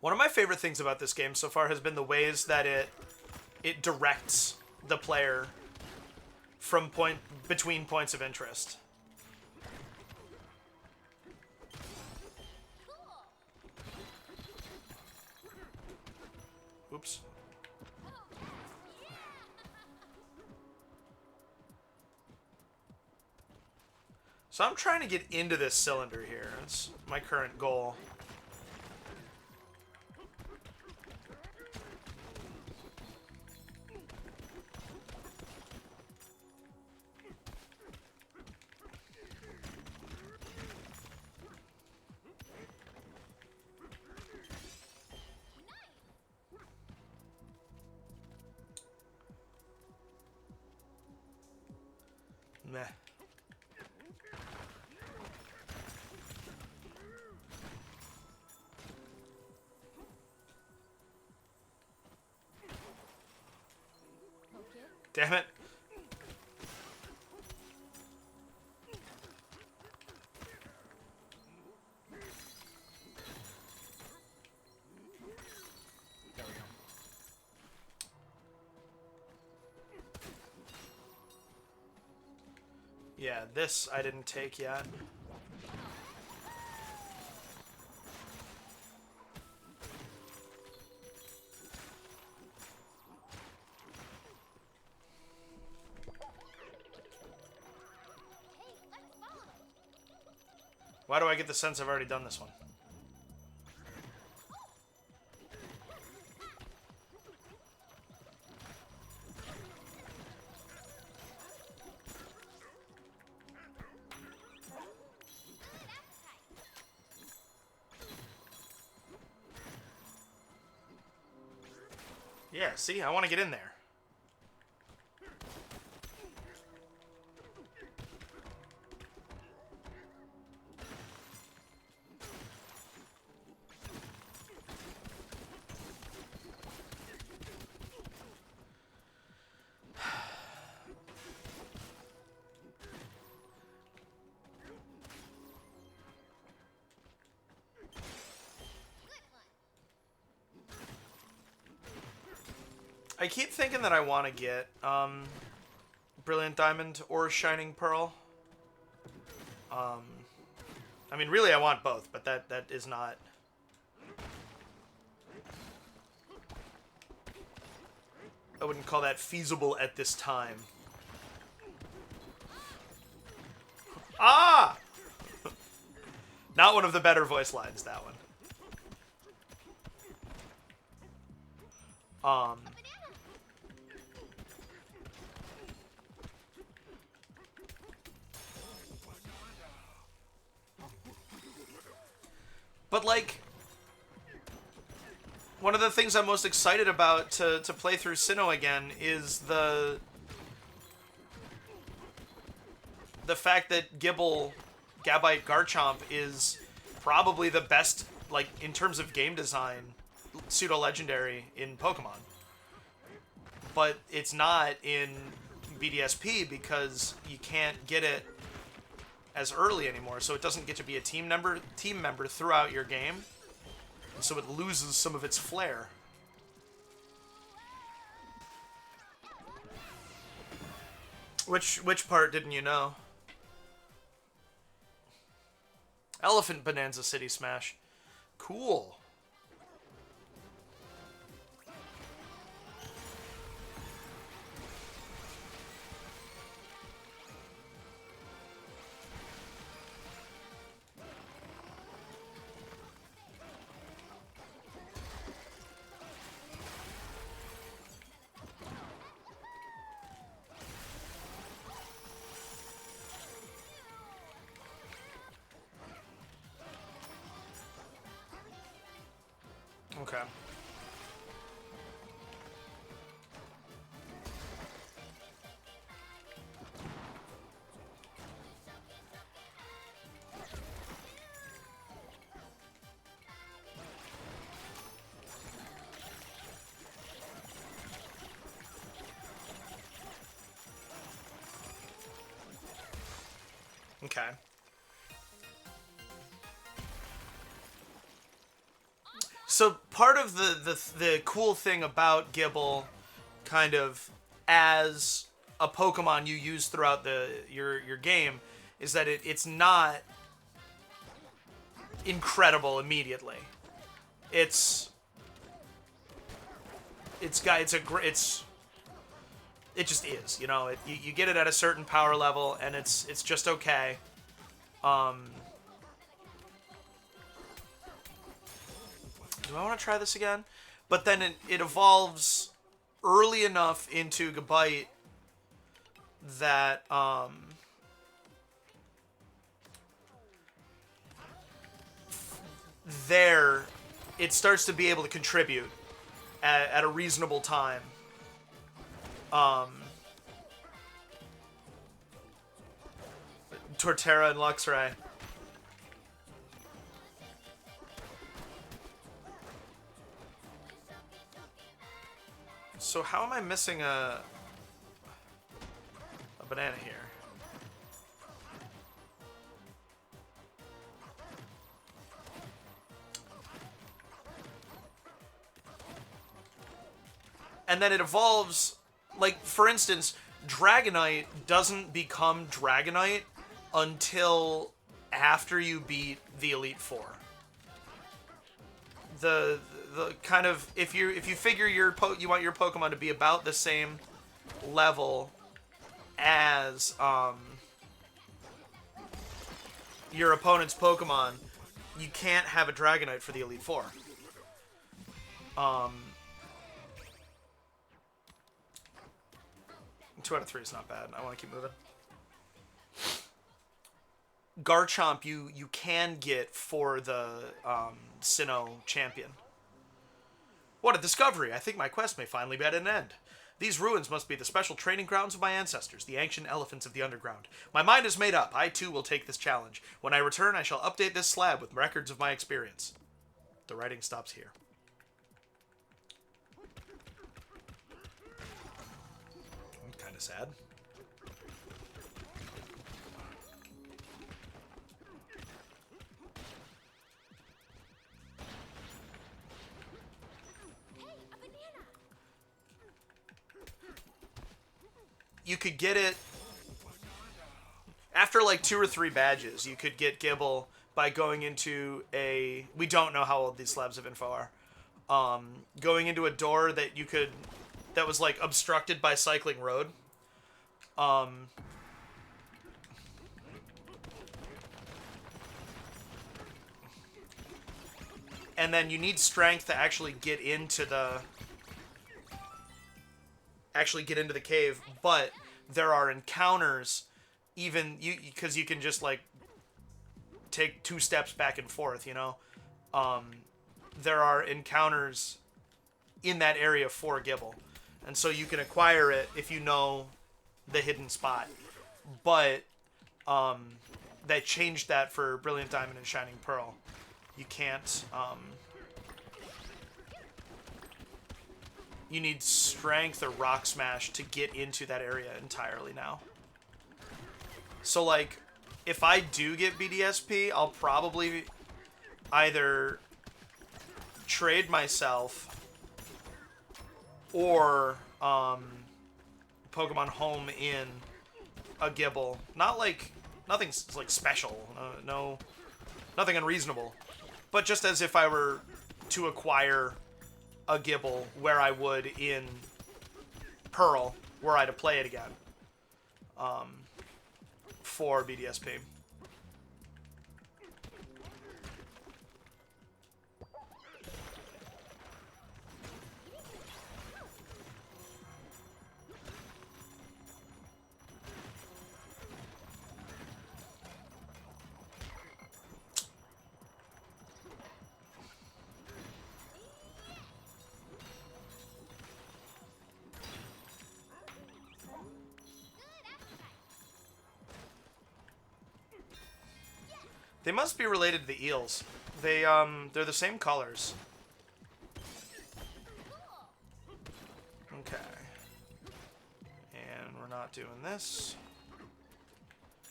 One of my favorite things about this game so far has been the ways that it directs the player from between points of interest. Oops. So I'm trying to get into this cylinder here. That's my current goal. Meh. Damn it. There we go. Yeah, this I didn't take yet. Why do I get the sense I've already done this one? Yeah, see, I want to get in there. I keep thinking that I want to get Brilliant Diamond or Shining Pearl. I mean, really, I want both, but that is not. I wouldn't call that feasible at this time. Ah! Not one of the better voice lines, that one. But, like, one of the things I'm most excited about to play through Sinnoh again is the fact that Gabite Garchomp is probably the best like in terms of game design, pseudo legendary in Pokemon, but it's not in BDSP because you can't get it as early anymore, so it doesn't get to be a team member throughout your game, so it loses some of its flair. Which part didn't you know? Elephant Bonanza City Smash. Cool. Okay. Okay. So part of the cool thing about Gible, kind of as a Pokemon you use throughout your game, is that it's not incredible immediately. It just is, you know. You get it at a certain power level, and it's just okay. Do I want to try this again? But then it evolves early enough into Gabite that there it starts to be able to contribute at a reasonable time. Torterra and Luxray. So how am I missing a banana here? And then it evolves, like, for instance, Dragonite doesn't become Dragonite until after you beat the Elite Four. The kind of, if you figure you want your Pokemon to be about the same level as your opponent's Pokemon, you can't have a Dragonite for the Elite Four. 2 out of 3 is not bad. I want to keep moving. Garchomp you can get for the Sinnoh champion. What a discovery! I think my quest may finally be at an end. These ruins must be the special training grounds of my ancestors, the ancient elephants of the underground. My mind is made up. I too will take this challenge. When I return, I shall update this slab with records of my experience. The writing stops here. I'm kind of sad. You could get it after like 2 or 3 badges. You could get Gible by going into a, we don't know how old these slabs of info are, going into a door that that was like obstructed by cycling road, and then you need strength to actually get into the cave, but there are encounters, even because you can just like take 2 steps back and forth, you know. There are encounters in that area for Gible, and so you can acquire it if you know the hidden spot. But they changed that for Brilliant Diamond and Shining Pearl. You can't, you need strength or rock smash to get into that area entirely now. So, like, if I do get BDSP, I'll probably either trade myself or Pokemon Home in a Gible. Not like, nothing's like special, no, nothing unreasonable, but just as if I were to acquire a Gible where I would in Pearl, were I to play it again, for BDSP. They must be related to the eels. They're the same colors. Okay. And we're not doing this.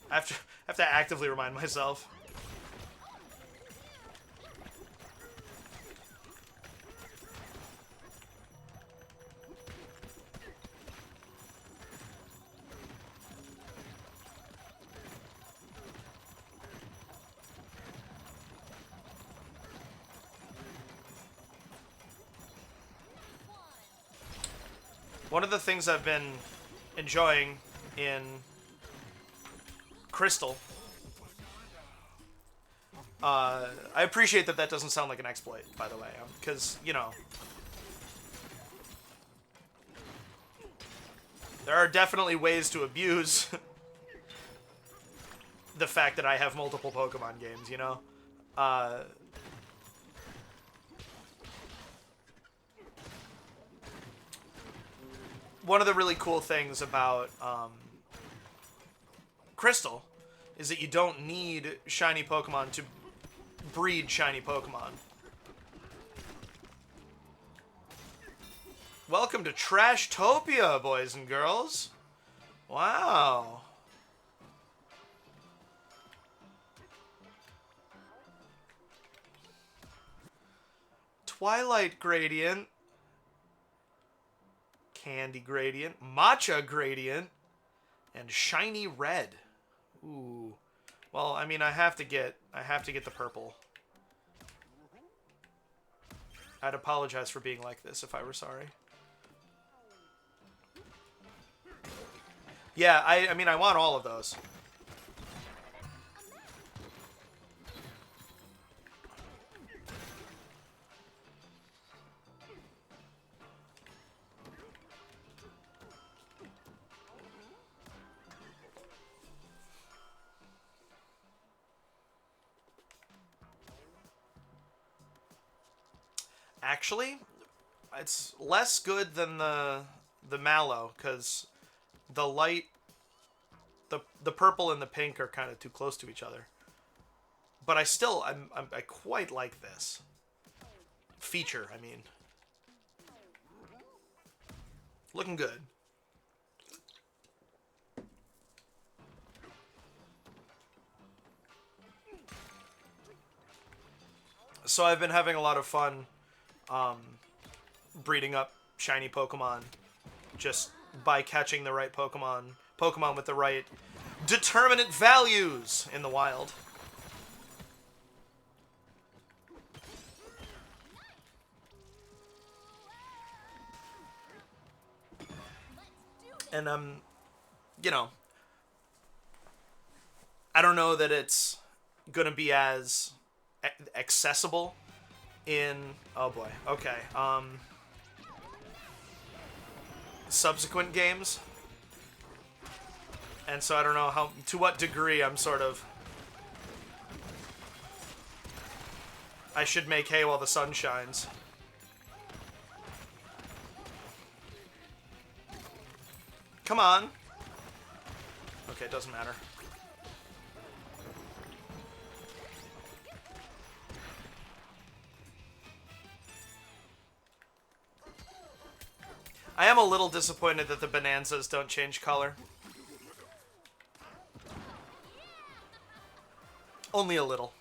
I have to actively remind myself. One of the things I've been enjoying in Crystal, I appreciate that doesn't sound like an exploit, by the way, because, you know, there are definitely ways to abuse the fact that I have multiple Pokemon games, you know? One of the really cool things about Crystal is that you don't need shiny Pokemon to breed shiny Pokemon. Welcome to Trashtopia, boys and girls. Wow. Twilight Gradient. Candy Gradient, Matcha Gradient, and Shiny Red. Ooh. Well, I mean, I have to get the purple. I'd apologize for being like this if I were sorry. Yeah, I mean, I want all of those. Actually, it's less good than the Mallow, because the light, the purple and the pink are kind of too close to each other. But I quite like this feature. I mean, looking good. So I've been having a lot of fun breeding up shiny Pokemon just by catching the right Pokemon with the right determinate values in the wild. And you know, I don't know that it's gonna be as accessible in, oh boy, okay, subsequent games, and so I don't know to what degree I'm sort of, I should make hay while the sun shines. Come on. Okay, it doesn't matter. I am a little disappointed that the bonanzas don't change color. Only a little.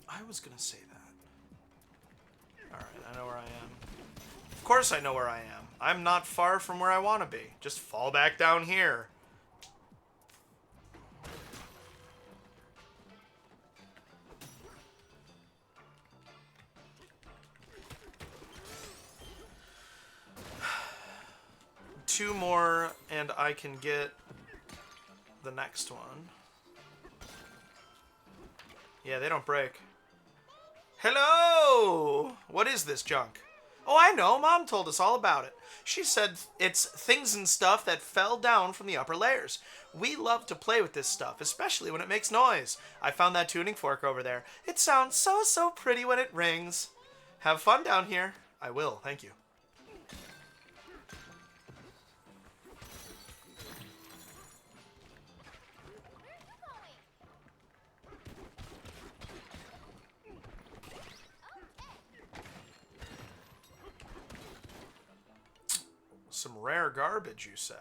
I was gonna say that. Alright, I know where I am. Of course I know where I am. I'm not far from where I want to be. Just fall back down here. Two more, and I can get the next one. Yeah, they don't break. Hello! What is this junk? Oh, I know. Mom told us all about it. She said it's things and stuff that fell down from the upper layers. We love to play with this stuff, especially when it makes noise. I found that tuning fork over there. It sounds so pretty when it rings. Have fun down here. I will, thank you. Some rare garbage, you say?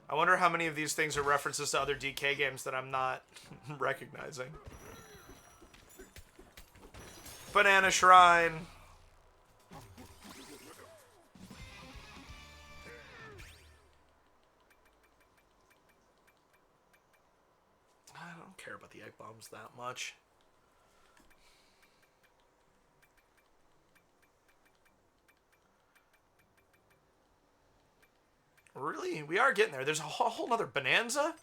I wonder how many of these things are references to other DK games that I'm not recognizing. Banana Shrine. I don't care about the egg bombs that much. Really? We are getting there. There's a whole nother bonanza?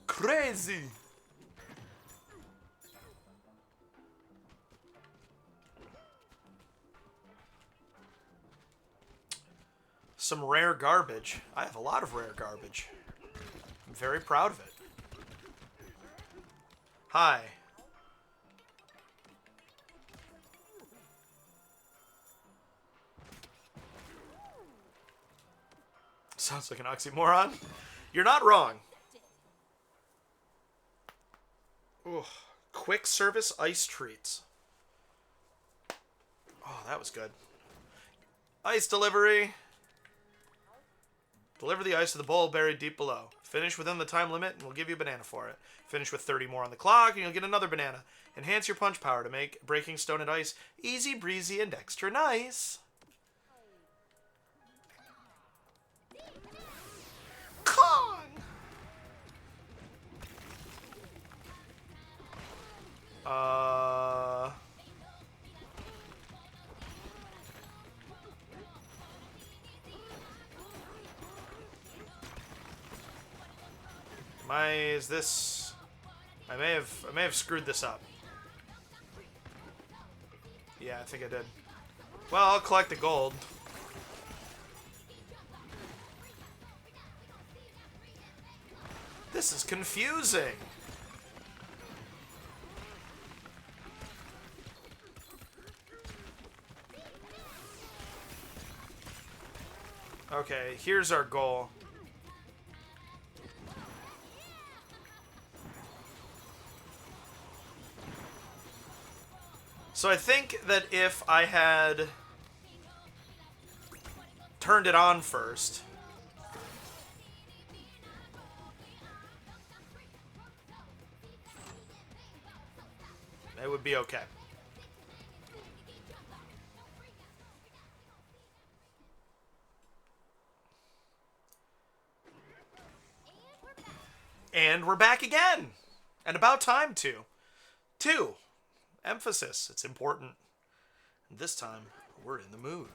Crazy! Some rare garbage. I have a lot of rare garbage. I'm very proud of it. Hi. Sounds like an oxymoron. You're not wrong. Ooh, quick service ice treats. Oh, that was good. Ice delivery. Deliver the ice to the bowl buried deep below. Finish within the time limit and we'll give you a banana for it. Finish with 30 more on the clock and you'll get another banana. Enhance your punch power to make breaking stone and ice easy breezy and extra nice. Kong! Is this... I may have screwed this up. Yeah, I think I did. Well, I'll collect the gold. This is confusing. Okay, here's our goal. So I think that if I had turned it on first, it would be okay. And we're back again. And about time, too. 2. Emphasis. It's important. And this time, we're in the mood.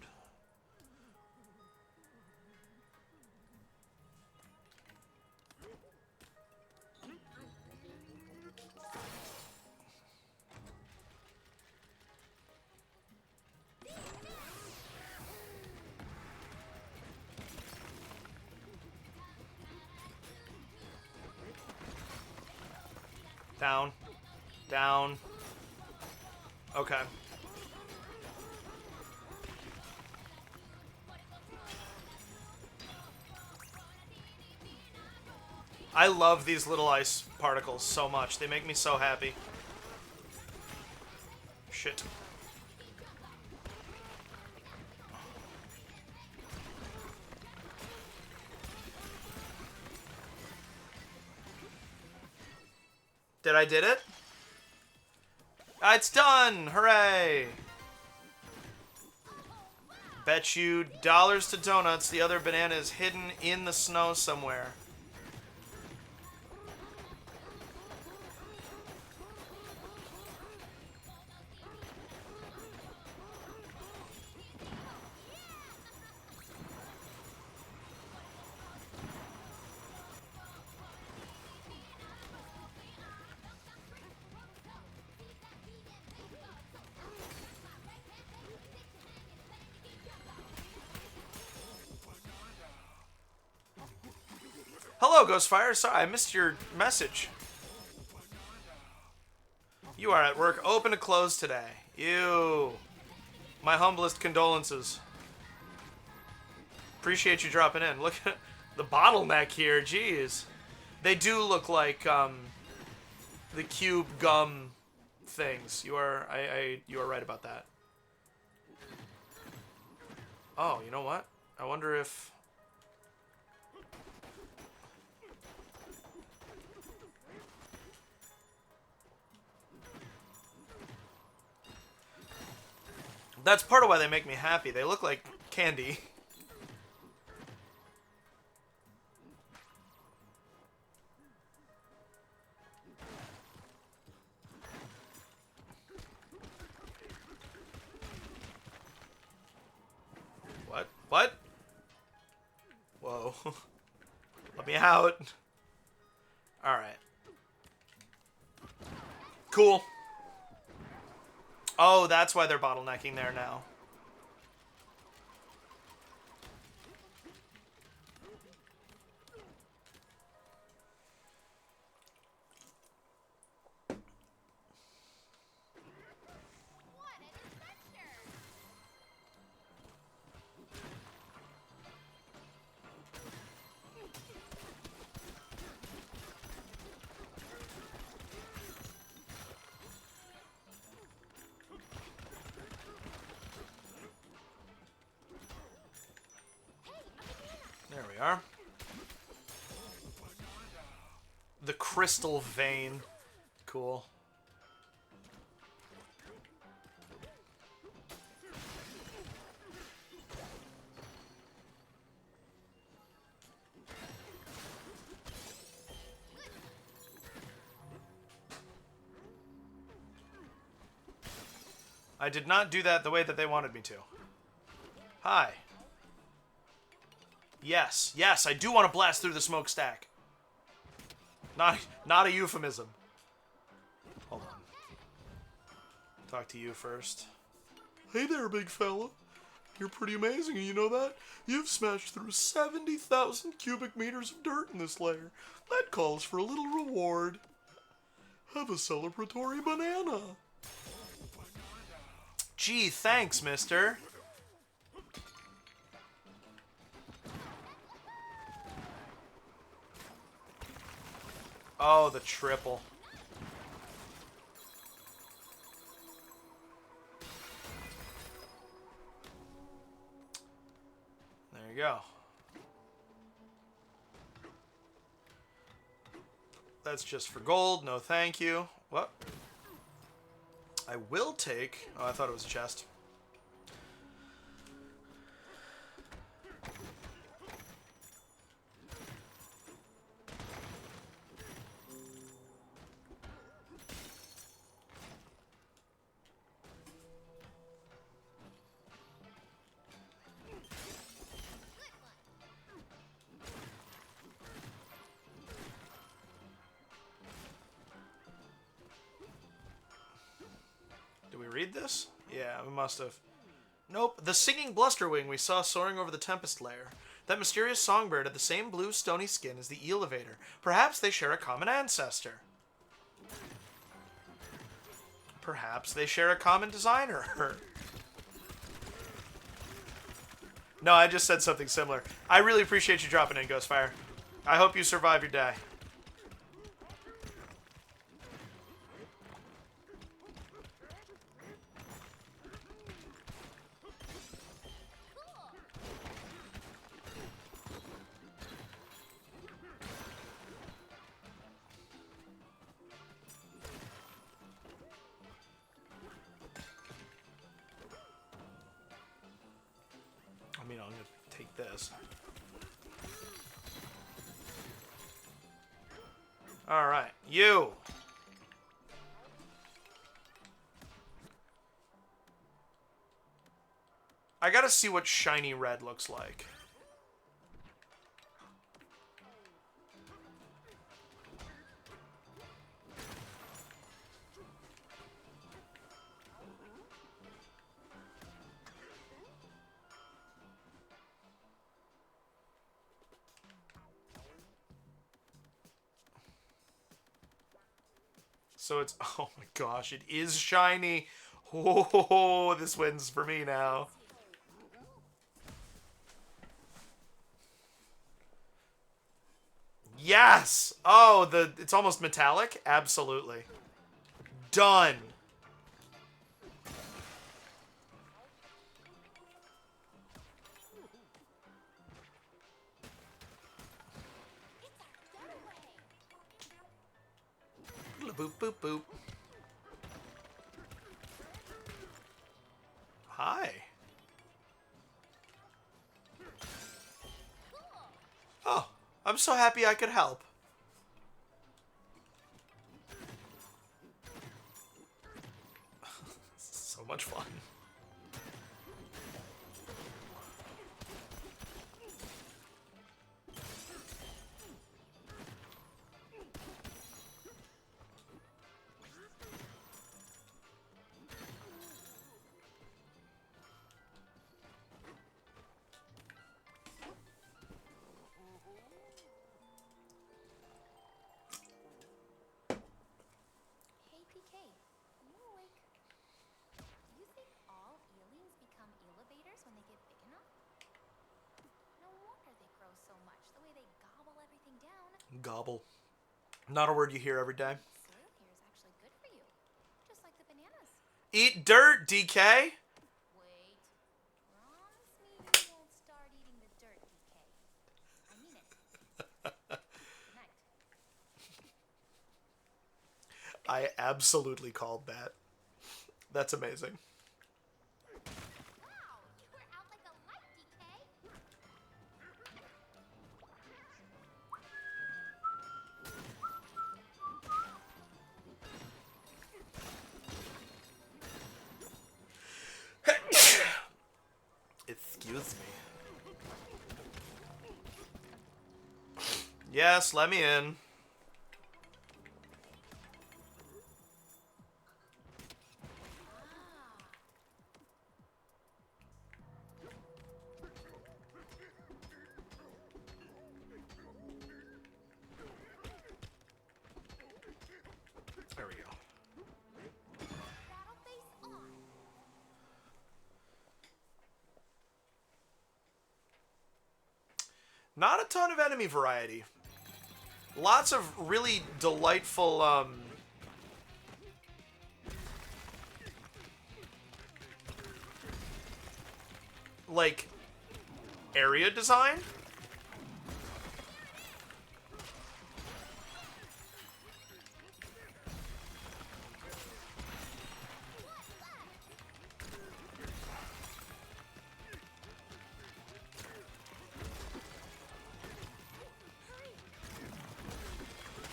Down. Down. Okay. I love these little ice particles so much. They make me so happy. Shit. I did it? It's done! Hooray! Bet you dollars to donuts the other banana is hidden in the snow somewhere. Hello, Ghostfire. Sorry, I missed your message. You are at work open to close today. Ew. My humblest condolences. Appreciate you dropping in. Look at the bottleneck here. Jeez. They do look like the cube gum things. You are you are right about that. Oh, you know what? I wonder if that's part of why they make me happy. They look like candy. What? What? Whoa. Let me out. Alright. Cool. Oh, that's why they're bottlenecking there now. There we are. The crystal vein. Cool. I did not do that the way that they wanted me to. Hi. Yes, yes, I do want to blast through the smokestack. Not a euphemism. Hold on. Talk to you first. Hey there, big fella. You're pretty amazing, you know that? You've smashed through 70,000 cubic meters of dirt in this layer. That calls for a little reward. Have a celebratory banana. Gee, thanks, mister. Oh, the triple. There you go. That's just for gold. No, thank you. What? I will take... Oh, I thought it was a chest. Read this? Yeah, we must have. Nope. The singing blusterwing we saw soaring over the Tempest layer. That mysterious songbird had the same blue stony skin as the elevator. Perhaps they share a common ancestor. Perhaps they share a common designer. No, I just said something similar. I really appreciate you dropping in, Ghostfire. I hope you survive your day. I mean, I'm gonna take this. Alright, you! I gotta see what shiny red looks like. So it's, oh my gosh, it is shiny. Oh, this wins for me now. Yes! Oh, it's almost metallic? Absolutely. Done. Boop, boop, boop. Hi. Oh, I'm so happy I could help. So much fun. Hey PK, you awake? Do you think all eelings become elevators when they get big enough? No wonder they grow so much, the way they gobble everything down. Gobble. Not a word you hear every day. The soil here is actually good for you, just like the bananas. Eat dirt, DK. Wait, promise me you won't start eating the dirt, DK. I mean it. Good night. I absolutely called that. That's amazing. Wow, you were out like a light, DK. Excuse me. Yes, let me in. There we go. Battle face on. Not a ton of enemy variety. Lots of really delightful, like, area design.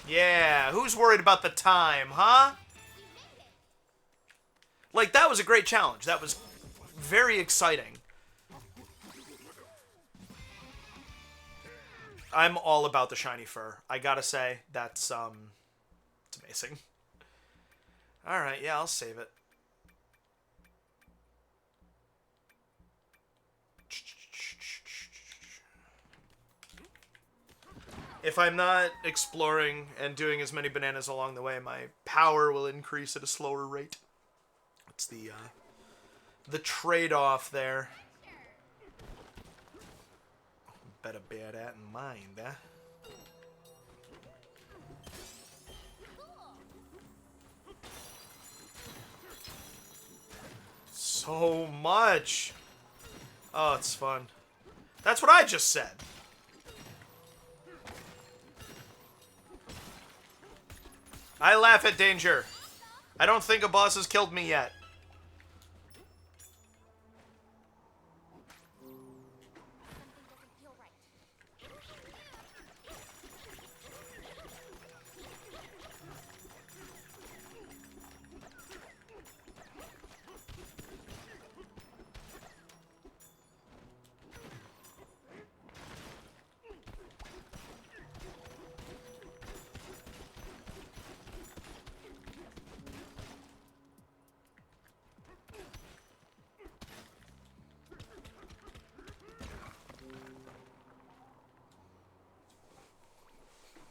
Yeah, who's worried about the time, huh? Like, that was a great challenge. That was very exciting. I'm all about the shiny fur. I gotta say, that's, it's amazing. Alright, yeah, I'll save it. If I'm not exploring and doing as many bananas along the way, my power will increase at a slower rate. That's the trade-off there. Better bear that in mind, eh? So much. Oh, it's fun. That's what I just said. I laugh at danger. I don't think a boss has killed me yet. Something doesn't feel right.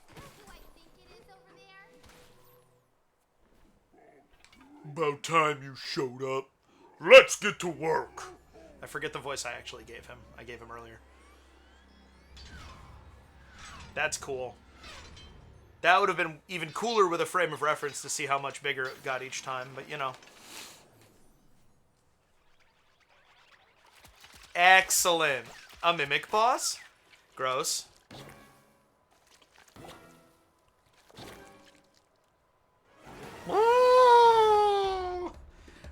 What do I think it is over there? About time you showed up. Let's get to work. I forget the voice I actually gave him. I gave him earlier. That's cool. That would have been even cooler with a frame of reference to see how much bigger it got each time, but you know. Excellent. A mimic boss? Gross.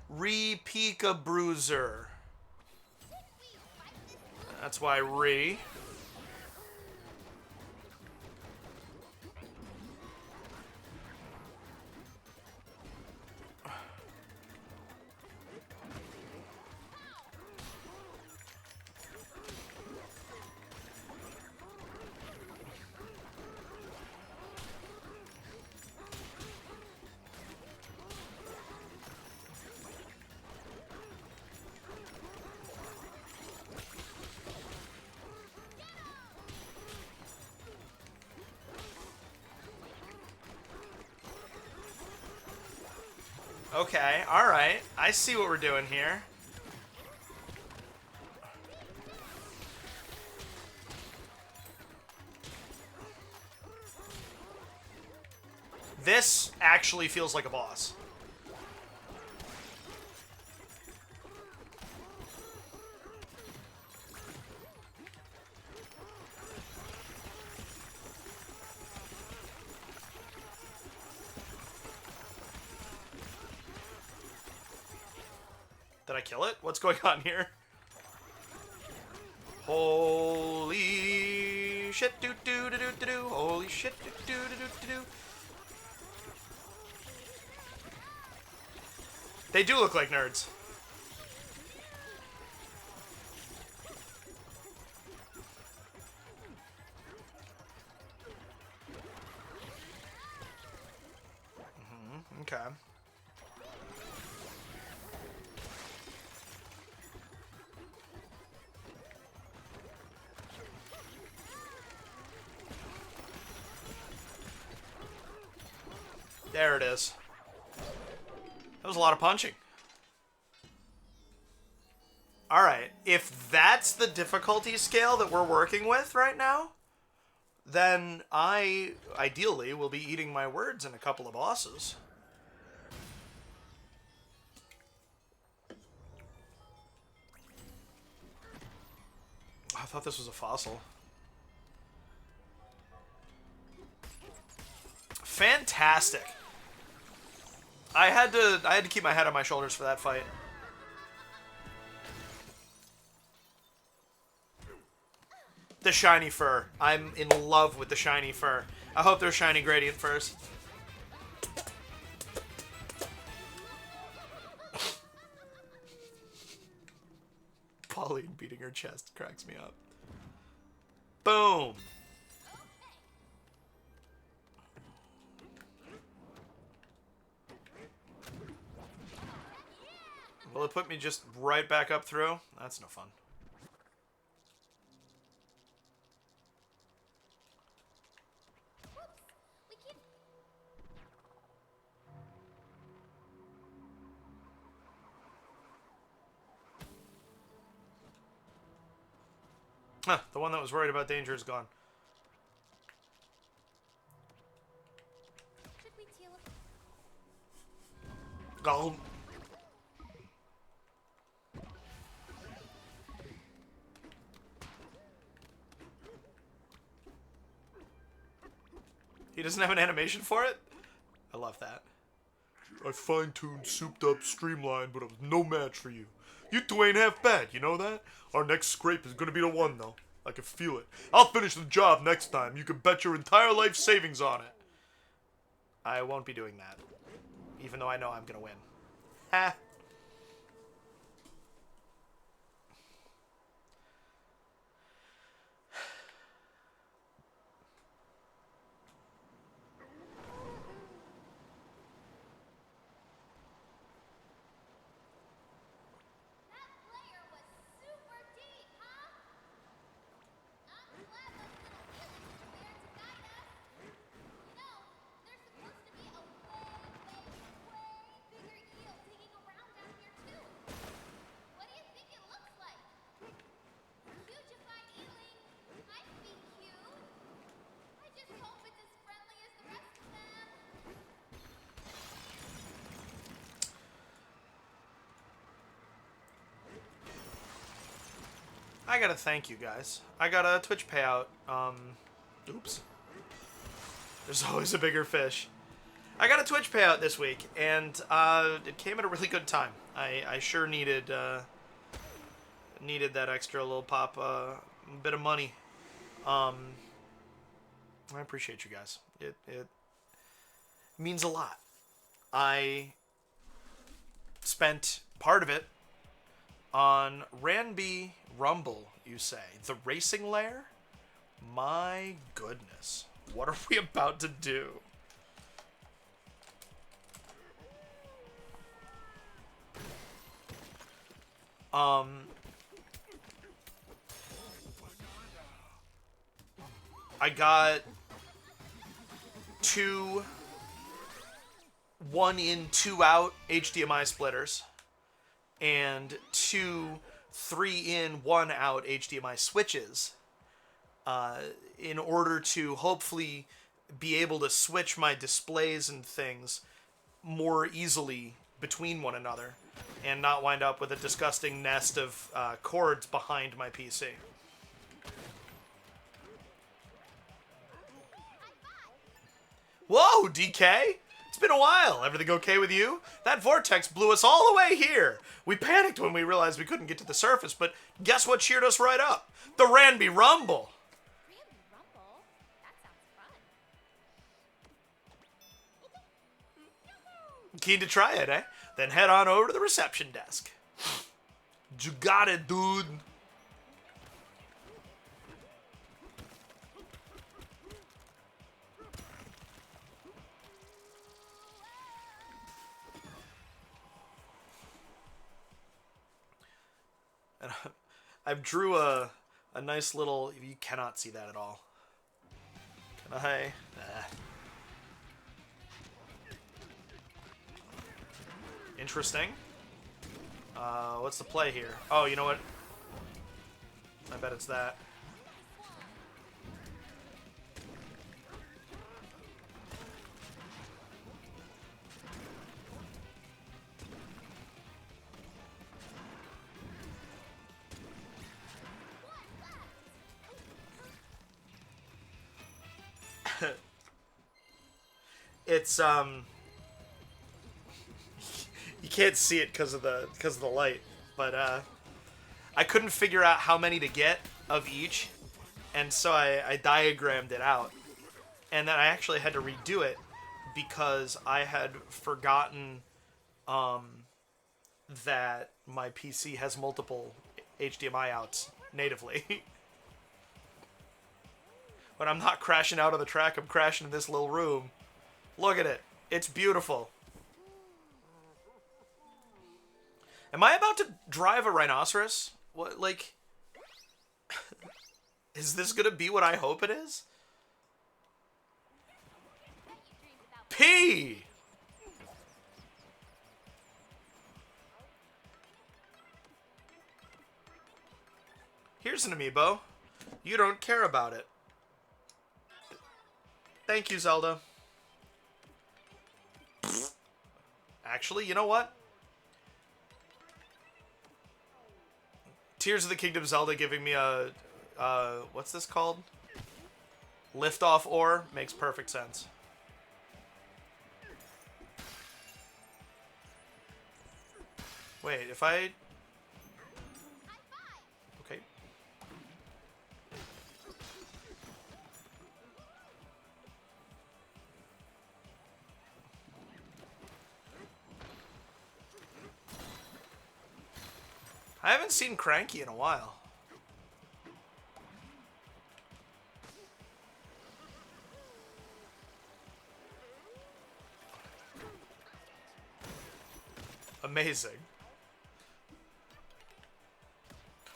Re-Pika Bruiser. That's why Re. Okay, alright. I see what we're doing here. This actually feels like a boss. Did I kill it? What's going on here? Holy shit, do do do do do do. Holy shit, do do do do do do. They do look like nerds. Okay. There it is. That was a lot of punching. Alright, if that's the difficulty scale that we're working with right now, then I, ideally, will be eating my words in a couple of bosses. I thought this was a fossil. Fantastic. I had to keep my head on my shoulders for that fight. The shiny fur. I'm in love with the shiny fur. I hope they're shiny gradient furs. Pauline beating her chest cracks me up. Boom. Will it put me just right back up through? That's no fun. We can't. Huh, the one that was worried about danger is gone. Should we deal with Oh. He doesn't have an animation for it? I love that. I fine-tuned, souped-up, streamlined, but it was no match for you. You two ain't half bad, you know that? Our next scrape is gonna be the one, though. I can feel it. I'll finish the job next time. You can bet your entire life savings on it. I won't be doing that. Even though I know I'm gonna win. Ha! that layer was super deep, huh? I'm glad those little feelings were there to guide us. You know, there's supposed to be a way, way, way bigger eel digging around down here too. What do you think it looks like? Hugified eeling might be cute. I just hope it's as friendly as the rest of them. I gotta thank you guys. I got a Twitch payout. Oops. There's always a bigger fish. I got a Twitch payout this week, and it came at a really good time. I sure needed that extra little pop bit of money. I appreciate you guys. It means a lot. I spent part of it on Ranby Rumble, you say. The racing lair? My goodness. What are we about to do? I got 2 1 in 2 out HDMI splitters and 2 3 in 1 out HDMI switches in order to hopefully be able to switch my displays and things more easily between one another and not wind up with a disgusting nest of cords behind my PC. Whoa, DK! It's been a while. Everything okay with you? That vortex blew us all the way here. We panicked when we realized we couldn't get to the surface, but guess what cheered us right up? The Ranby Rumble. Ranby Rumble? That sounds fun. Keen to try it, eh? Then head on over to the reception desk. You got it, dude. And I drew a nice little. You cannot see that at all. Can I? Nah. Interesting. What's the play here? Oh, you know what? I bet it's that. It's you can't see it because of the light, but I couldn't figure out how many to get of each, and so I diagrammed it out, and then I actually had to redo it because I had forgotten that my PC has multiple HDMI outs natively. When I'm not crashing out of the track, I'm crashing in this little room. Look at it. It's beautiful. Am I about to drive a rhinoceros? What, like... Is this gonna be what I hope it is? P! Here's an amiibo. You don't care about it. Thank you, Zelda. Actually, you know what? Tears of the Kingdom Zelda giving me a... what's this called? Liftoff ore makes perfect sense. Wait, if I... Okay. I haven't seen Cranky in a while. Amazing.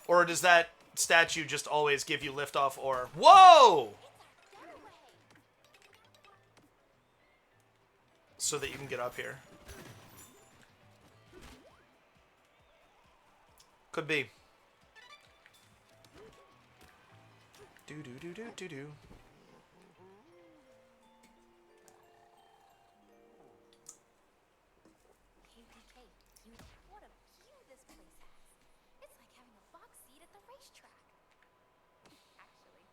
Or does that statue just always give you liftoff or... Whoa! So that you can get up here. Could be. Do. Hey, what a view this place has. It's like having a box seat at the racetrack. Actually,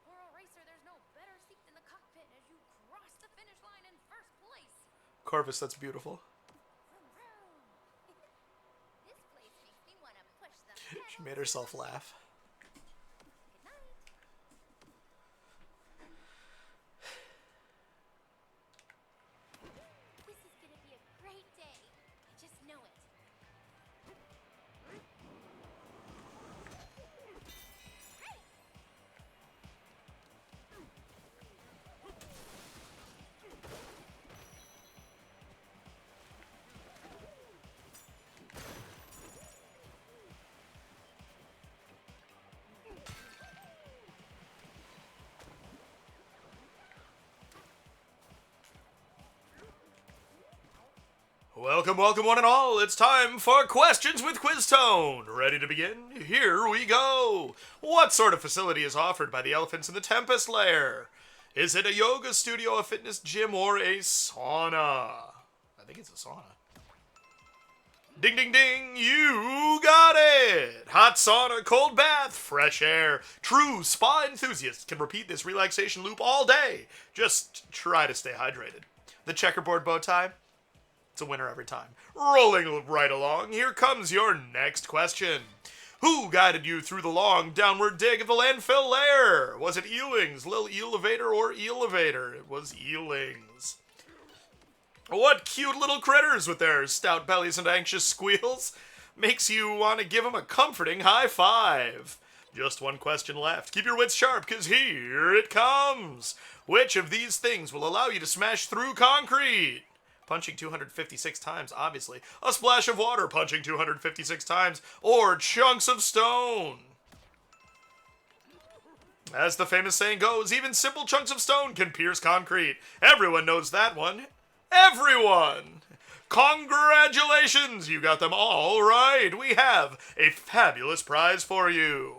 for a racer, there's no better seat than the cockpit as you cross the finish line in first place. Corvus, that's beautiful. Vroom, vroom. This place makes me want to push the She made herself laugh. Good night. This is gonna be a great day. I just know it. Welcome, welcome one and all. It's time for Questions with QuizTone. Ready to begin? Here we go. What sort of facility is offered by the elephants in the Tempest Lair? Is it a yoga studio, a fitness gym, or a sauna? I think it's a sauna. Ding, ding, ding. You got it. Hot sauna, cold bath, fresh air. True spa enthusiasts can repeat this relaxation loop all day. Just try to stay hydrated. The checkerboard bow tie? It's a winner every time. Rolling right along, here comes your next question. Who guided you through the long downward dig of the landfill lair? Was it Eelings, Lil Elevator, or Elevator? It was Eelings. What cute little critters with their stout bellies and anxious squeals makes you want to give them a comforting high five? Just one question left. Keep your wits sharp, because here it comes. Which of these things will allow you to smash through concrete? Punching 256 times, obviously. A splash of water, punching 256 times. Or chunks of stone. As the famous saying goes, even simple chunks of stone can pierce concrete. Everyone knows that one. Everyone! Congratulations! You got them all right. We have a fabulous prize for you.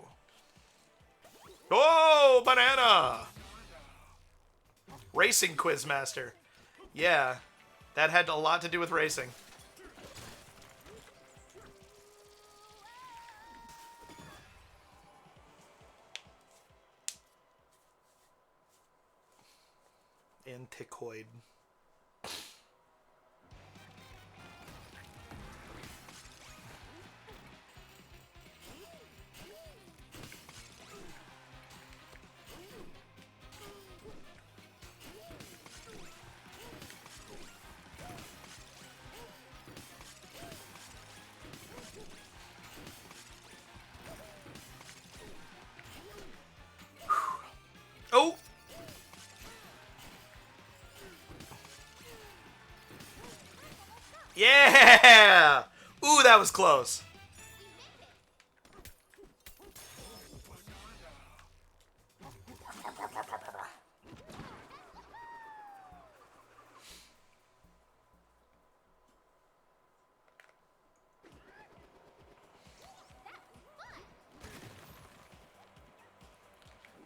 Oh, banana! Racing Quizmaster. Yeah. That had a lot to do with racing. Antiquoid. Oh! Yeah! Ooh, that was close.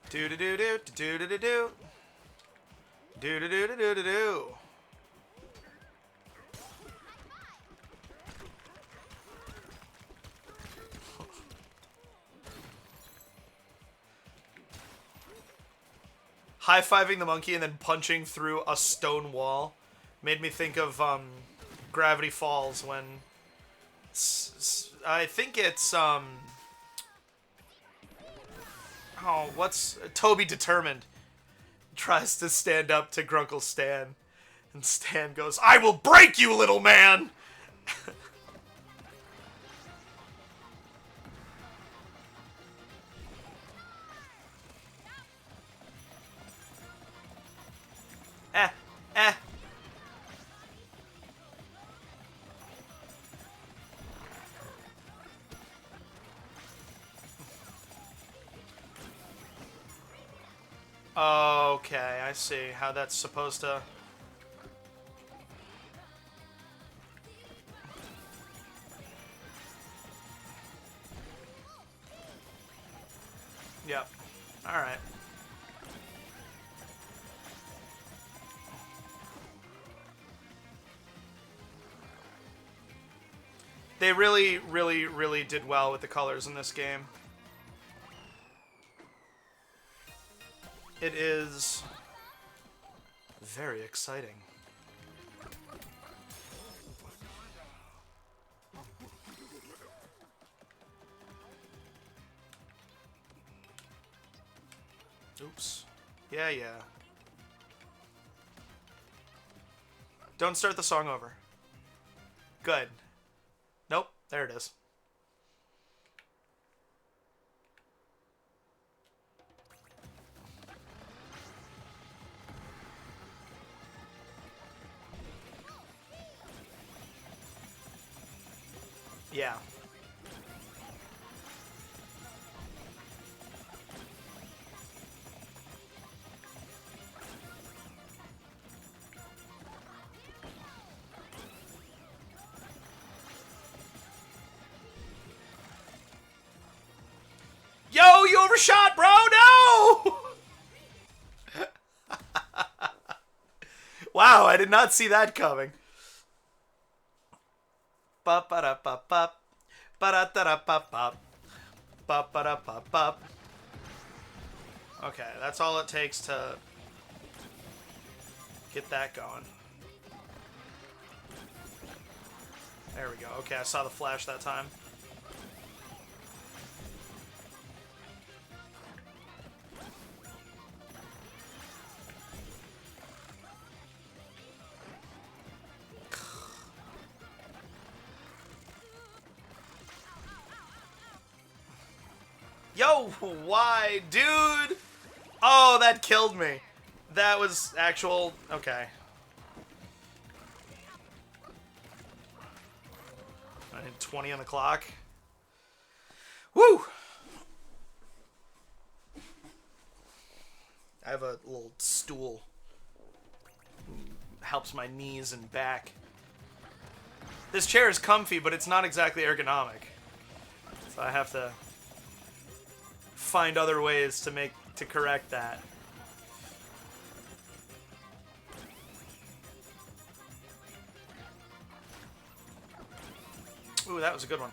Do do do do do do do do. Do do do do do do do. High-fiving the monkey and then punching through a stone wall made me think of Gravity Falls when I think it's oh, what's Toby Determined tries to stand up to Grunkle Stan, and Stan goes, "I will break you, little man." eh, eh. Okay, I see how that's supposed to... Yep. Alright. They really, really, really did well with the colors in this game. It is very exciting. Oops. Yeah, yeah. Don't start the song over. Good. Nope, there it is. Yeah. Yo, you overshot, bro! No! Wow, I did not see that coming. Ba-ba-da-ba-bop. Ba-da-da-da-ba-bop. Ba-ba-da-ba-bop. Okay, that's all it takes to get that going. There we go. Okay, I saw the flash that time. Yo, why, dude? Oh, that killed me. That was actual... Okay. I had 20 on the clock. Woo! I have a little stool. Helps my knees and back. This chair is comfy, but it's not exactly ergonomic. So I have to find other ways to correct that. Ooh, that was a good one.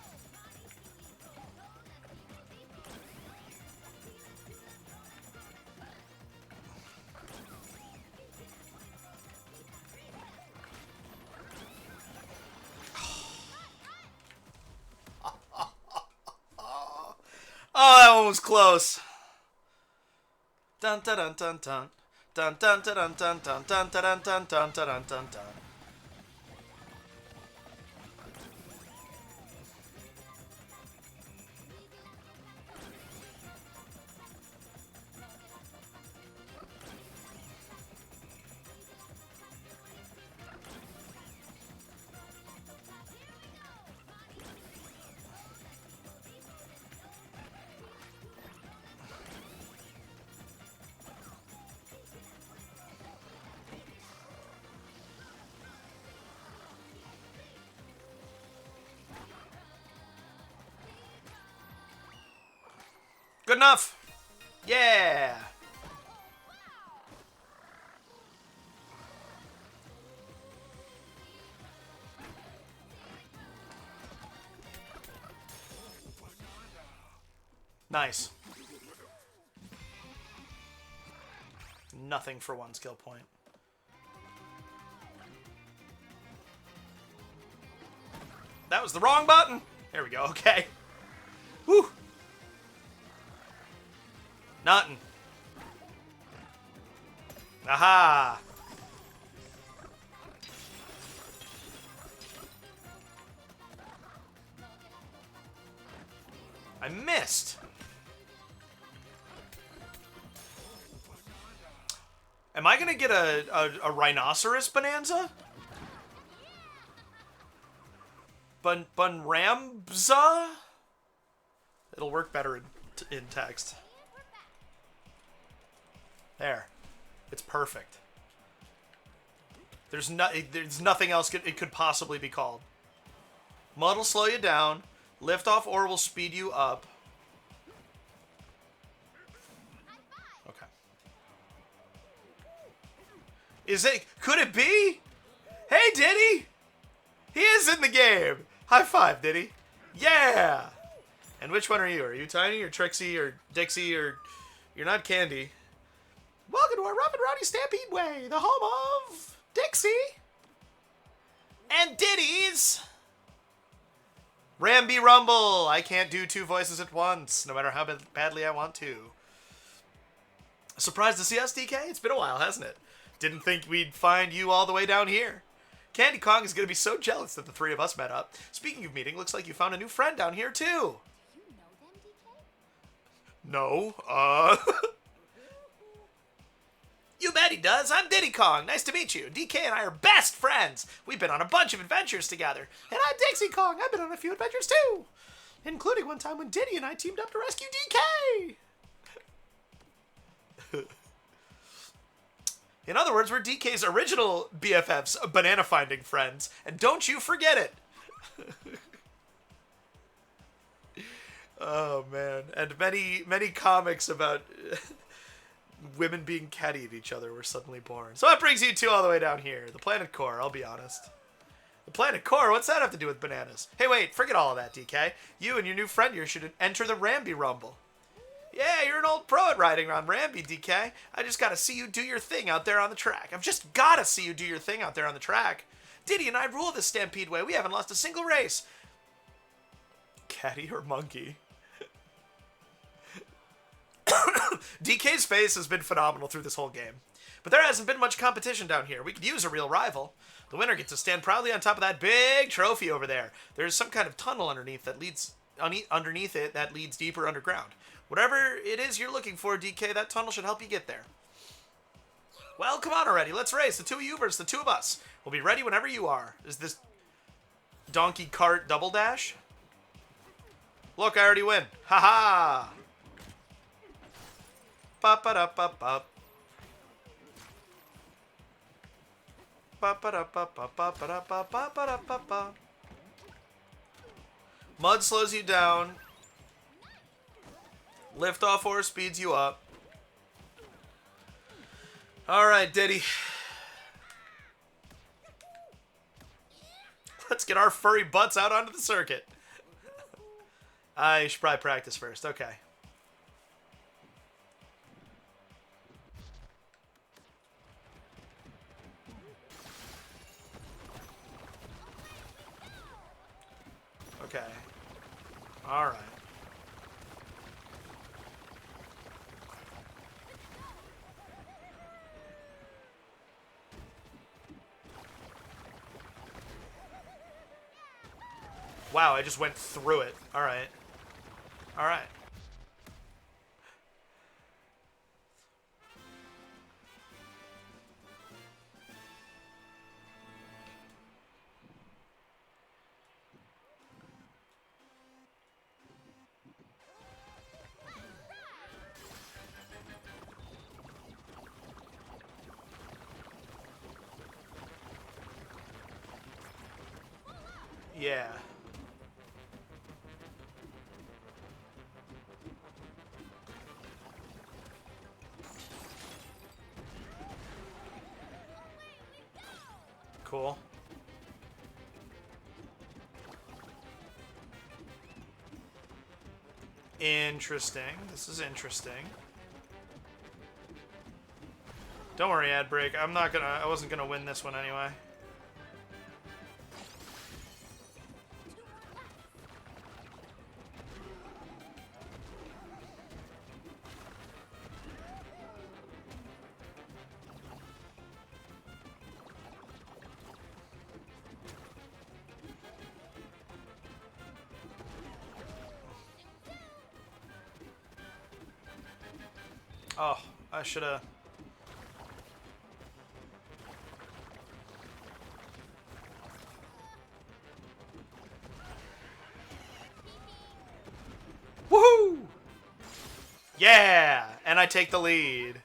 Oh, that one was close. Dun dun dun dun dun dun dun dun dun dun dun dun dun dun dun dun dun dun. Good enough. Yeah. Nice. Nothing for 1 skill point. That was the wrong button. There we go. Okay. Whew. Nothing. Aha. I missed. Am I gonna get a rhinoceros bonanza? Bunramza? It'll work better in text. There. It's perfect. There's nothing else it could possibly be called. Mud will slow you down. Lift off ore will speed you up. Okay. Could it be? Hey, Diddy! He is in the game! High five, Diddy. Yeah! And which one are you? Are you Tiny or Trixie or Dixie or... You're not Candy. Welcome to our Rough and Rowdy Stampede Way, the home of Dixie and Diddy's Ramby Rumble. I can't do 2 voices at once, no matter how badly I want to. Surprised to see us, DK? It's been a while, hasn't it? Didn't think we'd find you all the way down here. Candy Kong is going to be so jealous that the 3 of us met up. Speaking of meeting, looks like you found a new friend down here, too. Do you know them, DK? No, You bet he does. I'm Diddy Kong. Nice to meet you. DK and I are best friends. We've been on a bunch of adventures together. And I'm Dixie Kong. I've been on a few adventures too. Including one time when Diddy and I teamed up to rescue DK. In other words, we're DK's original BFFs, banana finding friends. And don't you forget it. Oh, man. And many comics about... women being catty at each other were suddenly born. So that brings you two all the way down here. The Planet Core, I'll be honest. The Planet Core? What's that have to do with bananas? Hey, wait, forget all of that, DK. You and your new friend here should enter the Ramby Rumble. Yeah, you're an old pro at riding around Ramby, DK. I just gotta see you do your thing out there on the track. I've just gotta see you do your thing out there on the track. Diddy and I rule this Stampede Way. We haven't lost a single race. Catty or monkey? DK's face has been phenomenal through this whole game. But there hasn't been much competition down here. We could use a real rival. The winner gets to stand proudly on top of that big trophy over there. There's some kind of tunnel underneath that leads deeper underground. Whatever it is you're looking for, DK, that tunnel should help you get there. Well, come on already. Let's race. The 2 of you versus the 2 of us. We'll be ready whenever you are. Is this donkey cart double dash? Look, I already win. Ha-ha! Ba-ba-da-ba-ba. Ba-ba-da-ba-ba-ba-ba-da-ba-ba-ba-ba-ba. Mud slows you down. Lift off ore speeds you up. Alright, Diddy. Let's get our furry butts out onto the circuit. I should probably practice first. Okay. Okay. All right. Wow, I just went through it. All right. All right. Yeah. Cool. Interesting. This is interesting. Don't worry, ad break. I wasn't gonna win this one anyway. Oh, I should've... Woohoo! Yeah! And I take the lead.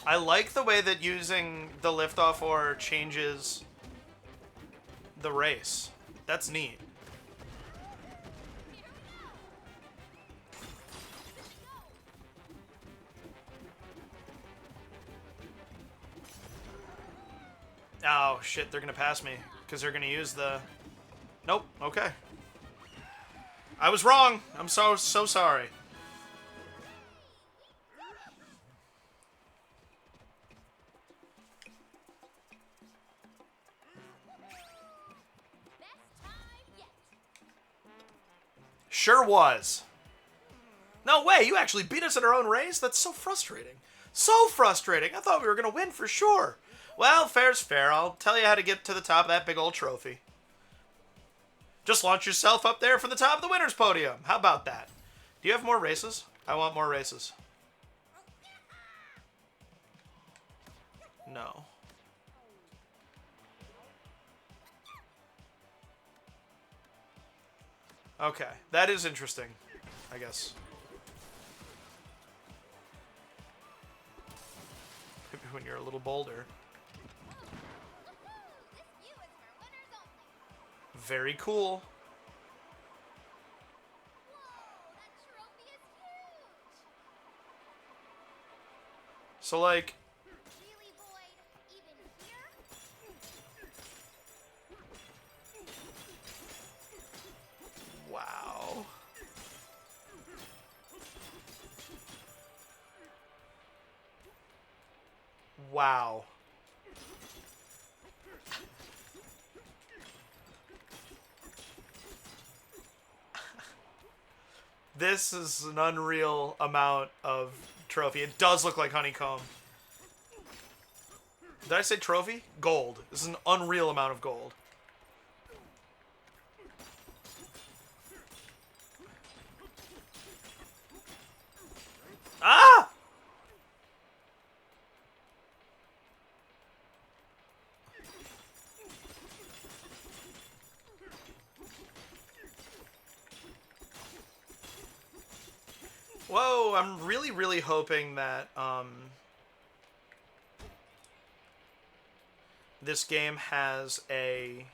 I like the way that using the liftoff ore changes the race. That's neat. Oh, shit, they're gonna pass me. Because they're gonna use the... Nope, okay. I was wrong! I'm so sorry. Sure was. No way, you actually beat us in our own race? That's so frustrating. So frustrating. I thought we were gonna win for sure. Well, fair's fair. I'll tell you how to get to the top of that big old trophy. Just launch yourself up there from the top of the winner's podium. How about that? Do you have more races? I want more races. No. Okay, that is interesting, I guess. Maybe when you're a little bolder. Very cool. So, like... Wow. Wow. This is an unreal amount of trophy. It does look like honeycomb. Did I say trophy? Gold. This is an unreal amount of gold. Ah! Whoa, I'm really, really hoping that, this game has a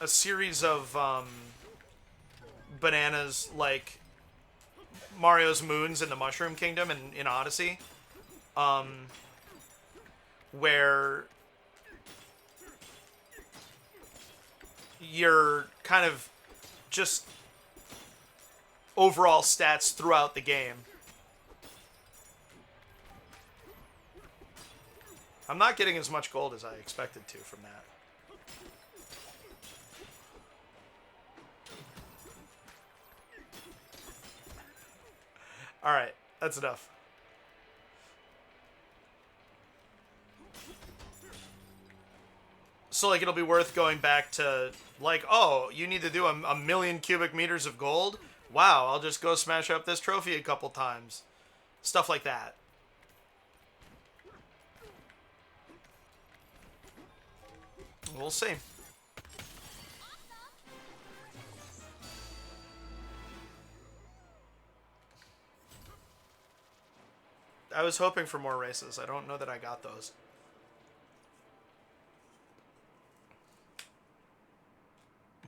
series of, bananas like Mario's Moons in the Mushroom Kingdom and in Odyssey, where you're kind of just overall stats throughout the game. I'm not getting as much gold as I expected to from that. Alright, that's enough. So, like, it'll be worth going back to, like, oh, you need to do a million cubic meters of gold? Wow, I'll just go smash up this trophy a couple times. Stuff like that. We'll see. I was hoping for more races. I don't know that I got those.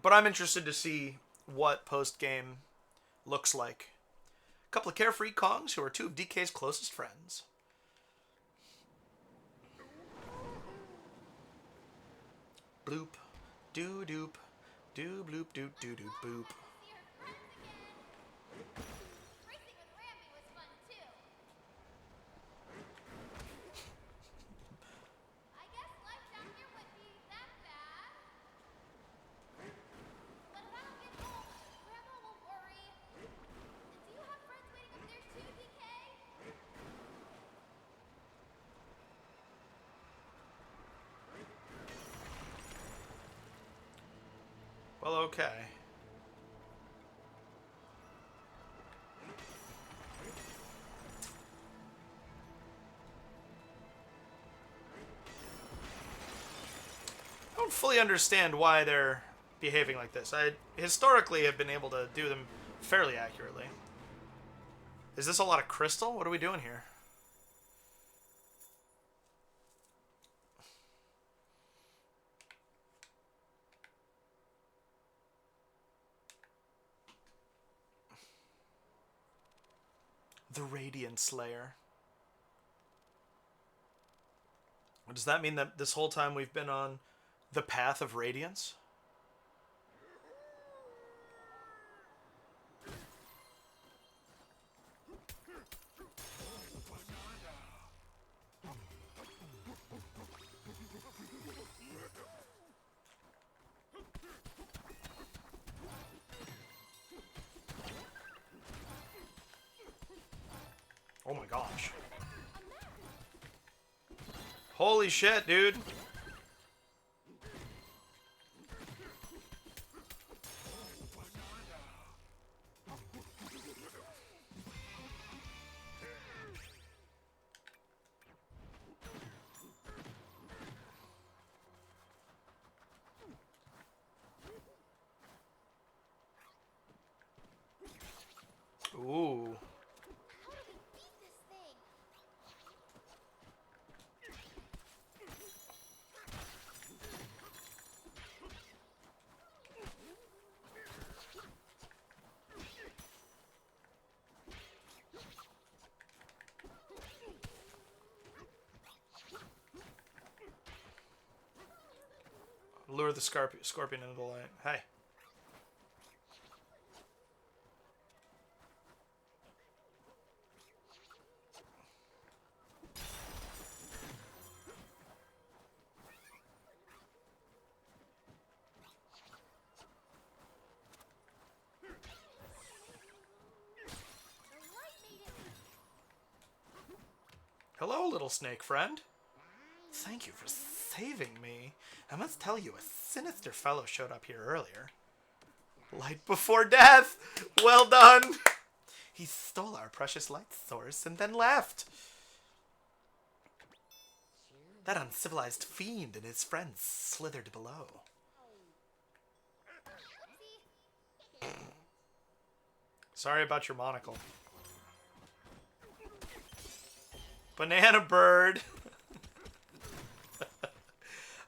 But I'm interested to see what post-game looks like. A couple of carefree Kongs who are two of DK's closest friends. Bloop. Doo-doop. Doo-bloop. Doo-doo-doop. Boop. Racing with Rambi was fun too. I guess life down here wouldn't be that bad. But when I get home, Grandma will worry. Do you have friends waiting up there too, DK? Well, okay. I don't fully understand why they're behaving like this. I historically have been able to do them fairly accurately. Is this a lot of crystal? What are we doing here? The Radiant Slayer. Does that mean that this whole time we've been on the path of radiance? Oh my gosh. Holy shit, dude. Ooh. How do we beat this thing? Lure the scorpion into the light. Hey. The light made it. Hello, little snake friend. Thank you for saving me. I must tell you, a sinister fellow showed up here earlier. Light before death! Well done! He stole our precious light source and then left. That uncivilized fiend and his friends slithered below. Sorry about your monocle. Banana bird!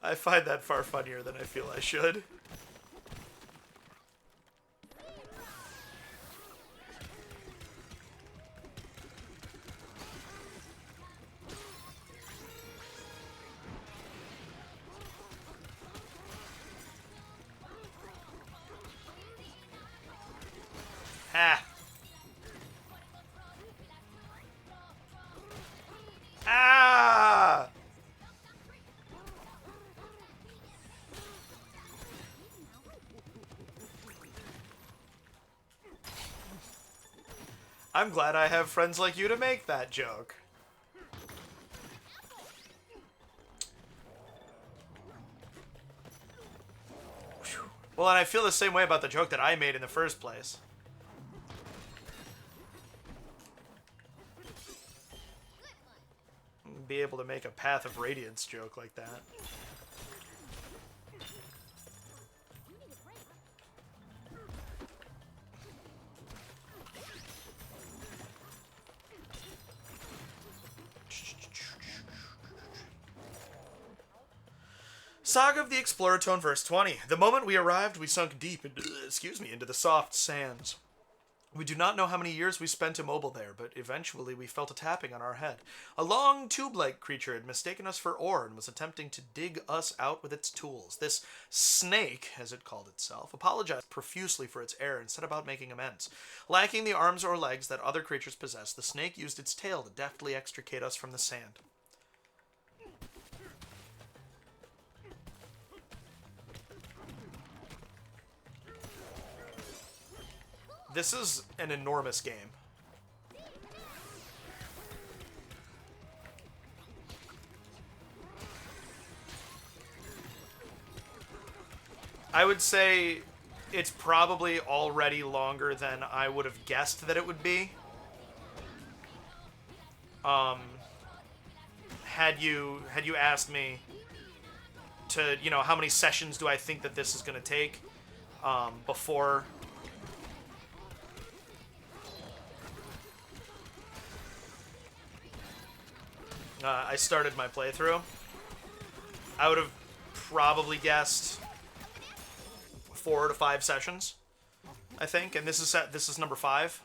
I find that far funnier than I feel I should. Ha! Ah! I'm glad I have friends like you to make that joke. Well, and I feel the same way about the joke that I made in the first place. Be able to make a Path of Radiance joke like that. Saga of the Exploratone, verse 20. The moment we arrived, we sunk deep into, into the soft sands. We do not know how many years we spent immobile there, but eventually we felt a tapping on our head. A long, tube-like creature had mistaken us for ore and was attempting to dig us out with its tools. This snake, as it called itself, apologized profusely for its error and set about making amends. Lacking the arms or legs that other creatures possess, the snake used its tail to deftly extricate us from the sand. This is an enormous game. I would say it's probably already longer than I would have guessed that it would be. Had you asked me to, how many sessions do I think that this is going to take before I started my playthrough, I would have probably guessed 4 to 5 sessions, I think, and this is number 5.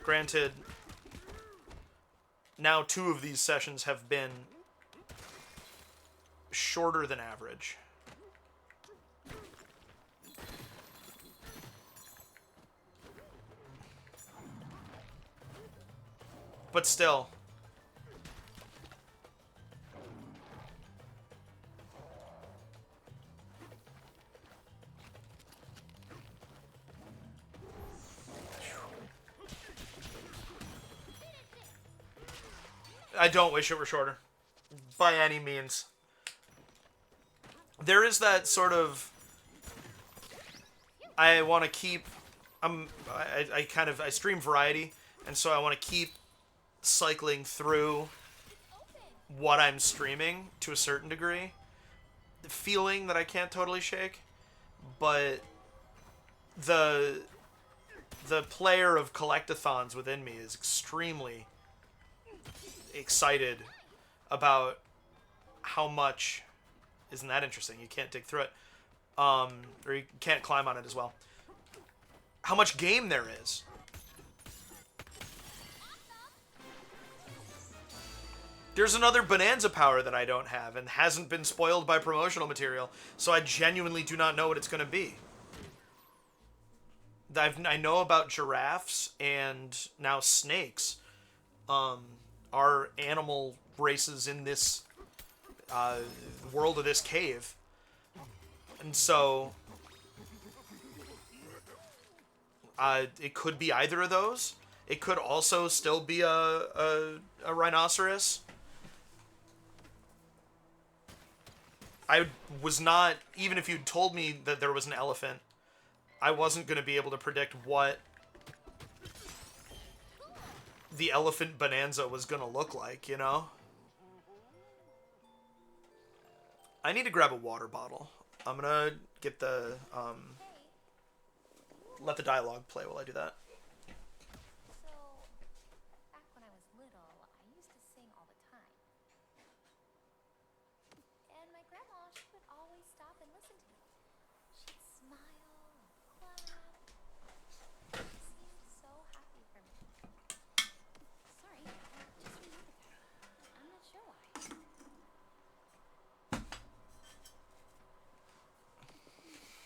Granted, now 2 of these sessions have been shorter than average. But still. I don't wish it were shorter. By any means. There is that sort of... I want to keep... I stream variety, and so I want to keep cycling through what I'm streaming to a certain degree. The feeling that I can't totally shake, but the player of collectathons within me is extremely excited about how much... Isn't that interesting? You can't dig through it. Or you can't climb on it as well. How much game there is. There's another Bonanza power that I don't have and hasn't been spoiled by promotional material, so I genuinely do not know what it's going to be. I know about giraffes and now snakes are animal races in this world of this cave. And so it could be either of those. It could also still be a rhinoceros. I was not, even if you'd told me that there was an elephant, I wasn't going to be able to predict what the elephant bonanza was going to look like, you know? I need to grab a water bottle. I'm going to get the, let the dialogue play while I do that. So, back when I was little, I used to sing all the time. And my grandma, she would always stop and listen to me. She'd smile and clap. She seemed so happy for me. Sorry, I just remembered that. I'm not sure why.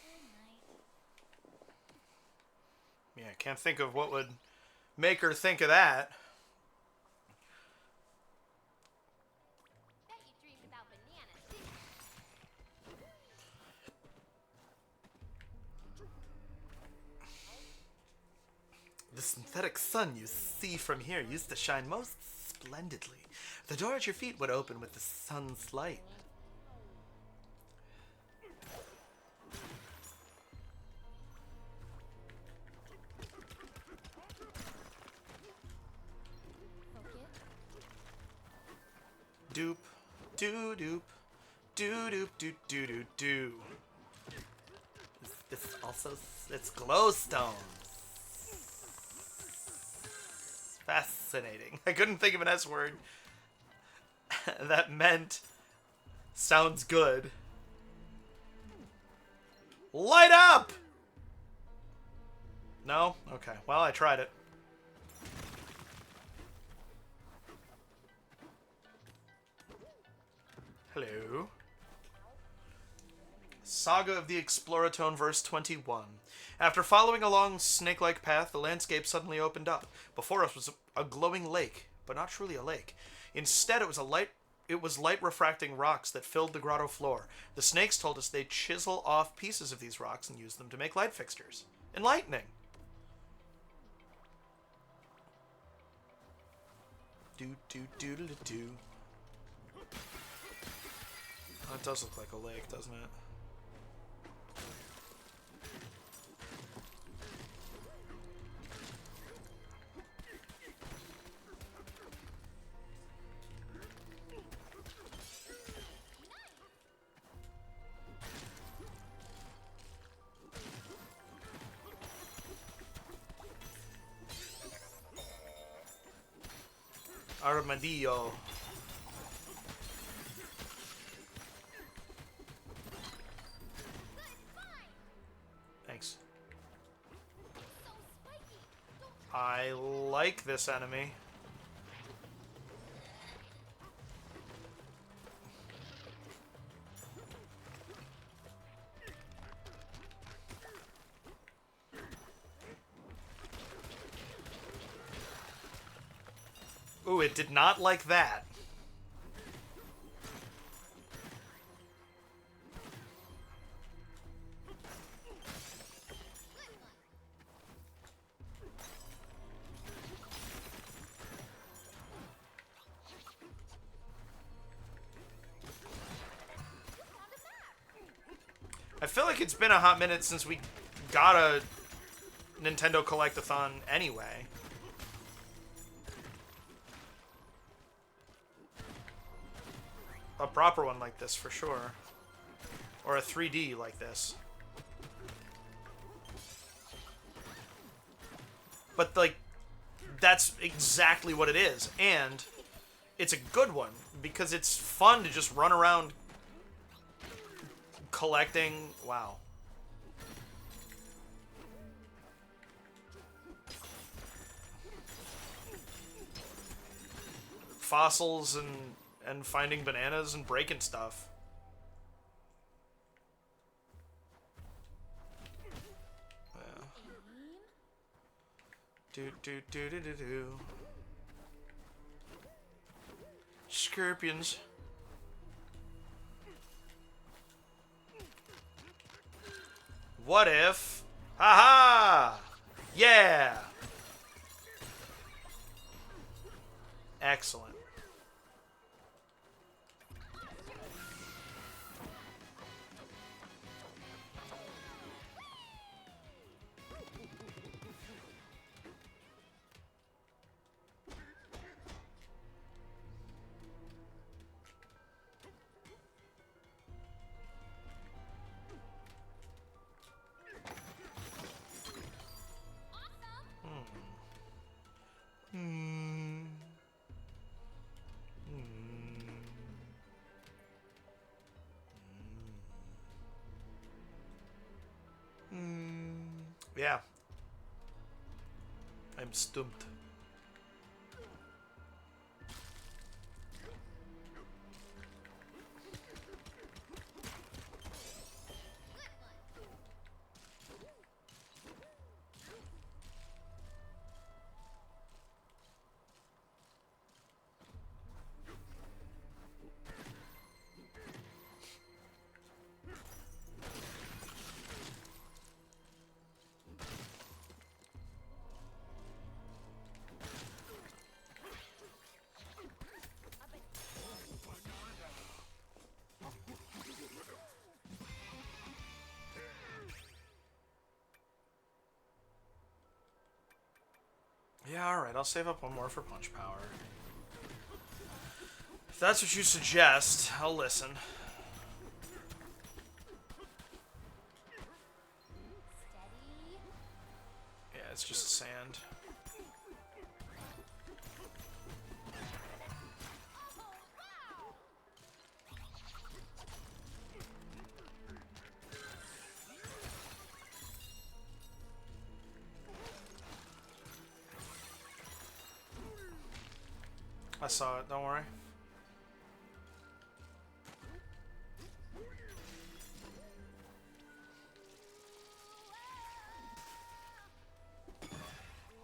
Good night. Yeah, I can't think of what would make her think of that. Bet you dreamed about bananas, didn't you? The synthetic sun you see from here used to shine most splendidly. The door at your feet would open with the sun's light. Doop, doo doop, doo doop, doo doo doo doo. It's also, it's glowstone. Fascinating. I couldn't think of an S word that meant sounds good. Light up! No? Okay. Well, I tried it. Hello. Saga of the Exploratone, verse 21. After following a long snake-like path, the landscape suddenly opened up. Before us was a glowing lake, but not truly a lake. Instead, it was light refracting rocks that filled the grotto floor. The snakes told us they'd chisel off pieces of these rocks and use them to make light fixtures. Enlightening. Do. Oh, it does look like a lake, doesn't it? Armadillo. Thanks. I like this enemy. Ooh, it did not like that. I feel like it's been a hot minute since we got a Nintendo Collect-a-thon anyway. A proper one like this, for sure. Or a 3D like this. But, like, that's exactly what it is. And it's a good one, because it's fun to just run around collecting. Wow. Fossils and finding bananas and breaking stuff. Do. Scorpions. What if? Haha! Yeah! Excellent. Yeah. I'm stumped. Yeah, alright, I'll save up one more for punch power. If that's what you suggest, I'll listen. Yeah, it's just sand. I saw it, don't worry.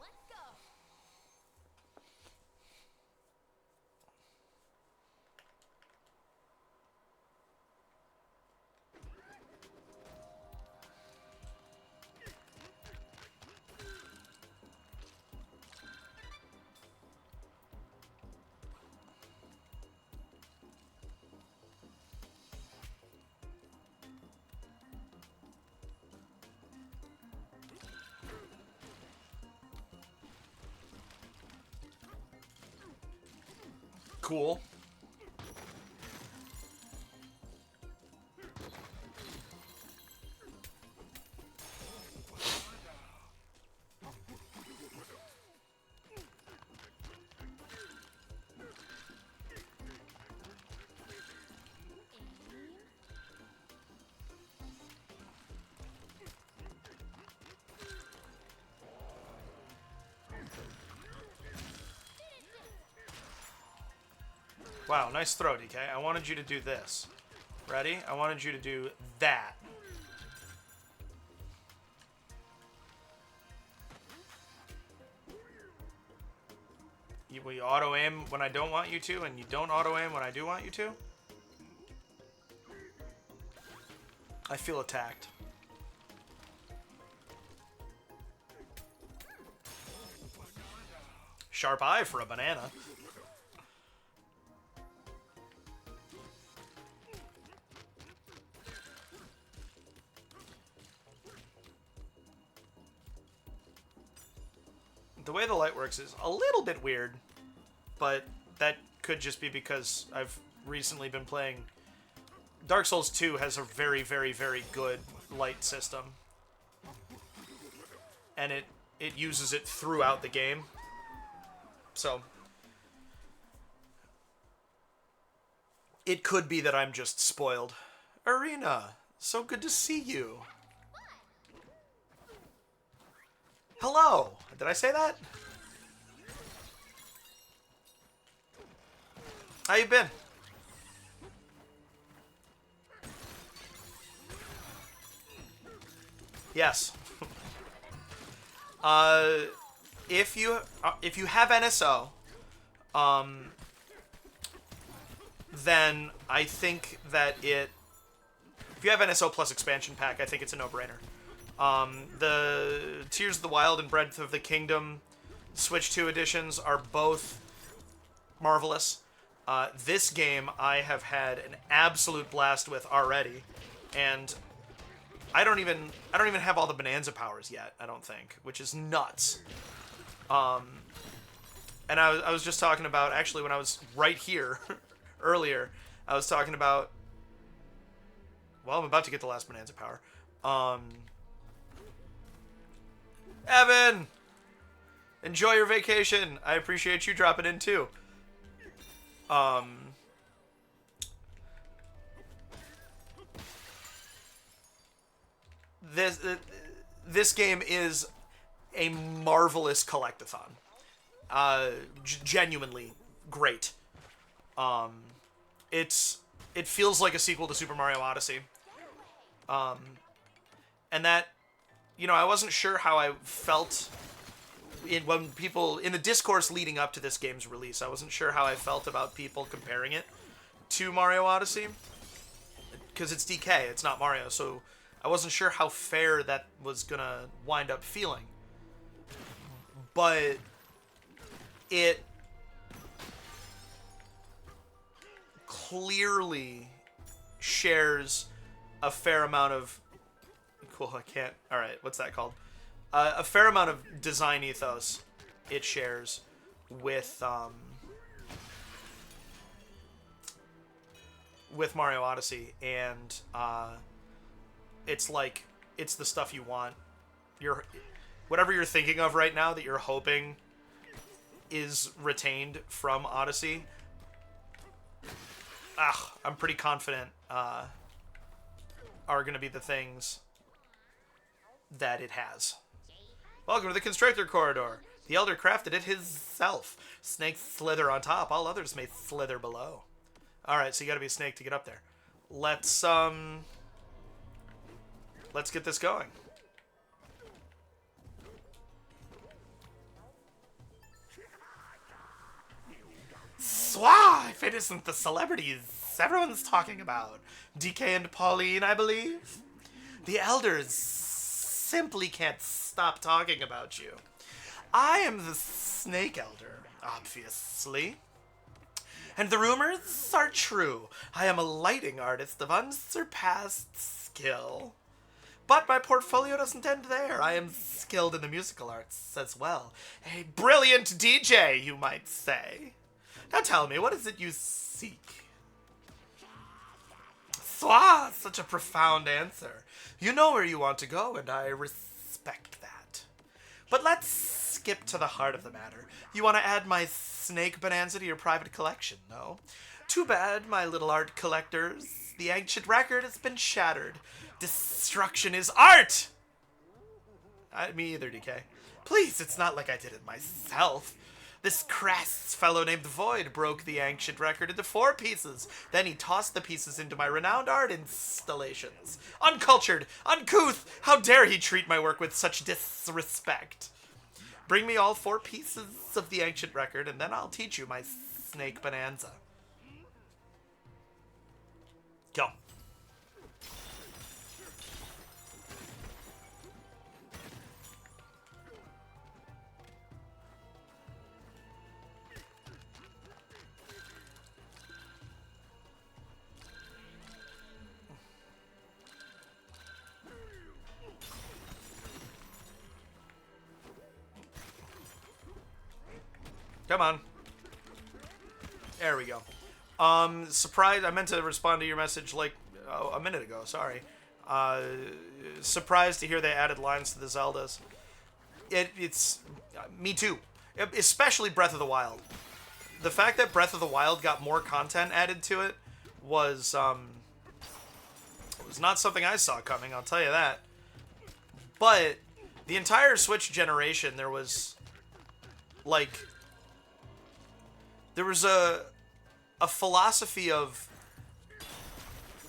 Let's go. Cool. Wow, nice throw, DK. I wanted you to do this. Ready? I wanted you to do that. We auto-aim when I don't want you to, and you don't auto-aim when I do want you to? I feel attacked. Sharp eye for a banana. The way the light works is a little bit weird, but that could just be because I've recently been playing... Dark Souls 2 has a very, very, very good light system. And it uses it throughout the game. So... it could be that I'm just spoiled. Arena, so good to see you. Hello! Did I say that? How you been? Yes. If you have NSO, then I think that if you have NSO plus expansion pack, I think it's a no-brainer. The Tears of the Wild and Breath of the Kingdom Switch 2 editions are both marvelous. This game I have had an absolute blast with already, and I don't even have all the Bonanza powers yet, I don't think, which is nuts. And I was just talking about, actually, when I was right here earlier, I was talking about, well, I'm about to get the last Bonanza power. Evan! Enjoy your vacation. I appreciate you dropping in, too. This game is a marvelous collectathon. Genuinely great. It feels like a sequel to Super Mario Odyssey. And that, you know, I wasn't sure how I felt when people, in the discourse leading up to this game's release, I wasn't sure how I felt about people comparing it to Mario Odyssey. Because it's DK, it's not Mario, so I wasn't sure how fair that was gonna wind up feeling. But it clearly shares a fair amount of... Cool, I can't... Alright, what's that called? A fair amount of design ethos it shares with Mario Odyssey, and it's like, it's the stuff you want. Whatever you're thinking of right now that you're hoping is retained from Odyssey, I'm pretty confident are going to be the things that it has. Welcome to the Constrictor Corridor. The Elder crafted it himself. Snakes slither on top, all others may slither below. Alright, so you gotta be a snake to get up there. Let's get this going. Swah! If it isn't the celebrities everyone's talking about. DK and Pauline, I believe. The elders simply can't stop talking about you. I am the Snake Elder, obviously. And the rumors are true. I am a lighting artist of unsurpassed skill. But my portfolio doesn't end there. I am skilled in the musical arts as well. A brilliant DJ, you might say. Now tell me, what is it you seek? Swah! Such a profound answer. You know where you want to go, and I respect that. But let's skip to the heart of the matter. You want to add my Snake Bonanza to your private collection, no? Too bad, my little art collectors. The ancient record has been shattered. Destruction is art! Me either, DK. Please, it's not like I did it myself. This crass fellow named Void broke the ancient record into 4 pieces. Then he tossed the pieces into my renowned art installations. Uncultured! Uncouth! How dare he treat my work with such disrespect? Bring me all 4 pieces of the ancient record, and then I'll teach you my Snake Bonanza. Go. Come on. There we go. Surprised. I meant to respond to your message like a minute ago. Sorry. Surprised to hear they added lines to the Zeldas. It's me too. Especially Breath of the Wild. The fact that Breath of the Wild got more content added to it was not something I saw coming. I'll tell you that. But the entire Switch generation, there was a philosophy of,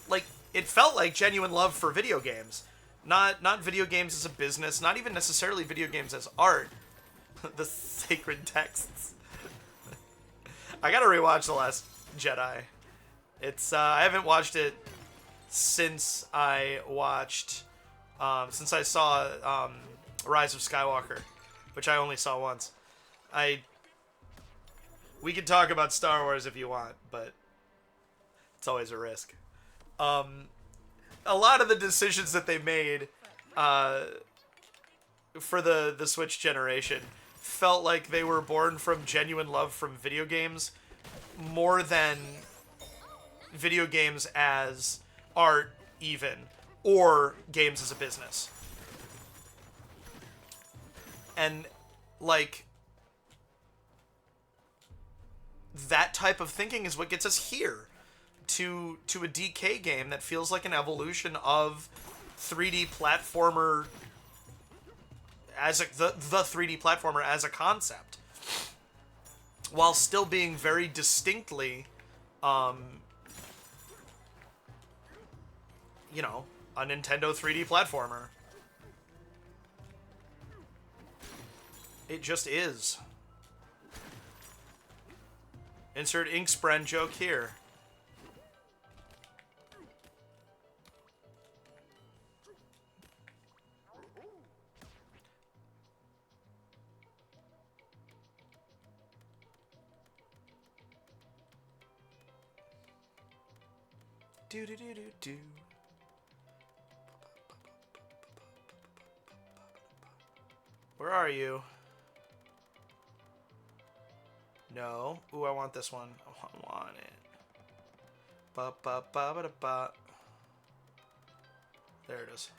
like, it felt like genuine love for video games. Not video games as a business, not even necessarily video games as art. The sacred texts. I gotta rewatch The Last Jedi. It's, I haven't watched it since I saw, Rise of Skywalker, which I only saw once. We can talk about Star Wars if you want, but it's always a risk. A lot of the decisions that they made for the Switch generation felt like they were born from genuine love from video games more than video games as art even, or games as a business. And, like, that type of thinking is what gets us here to a DK game that feels like an evolution of 3D platformer as the 3D platformer as a concept, while still being very distinctly you know, a Nintendo 3D platformer. It just is. Insert Inkspren joke here. Do do do do do. Where are you? No. Ooh, I want this one. I want it. Ba ba ba ba da ba. There it is.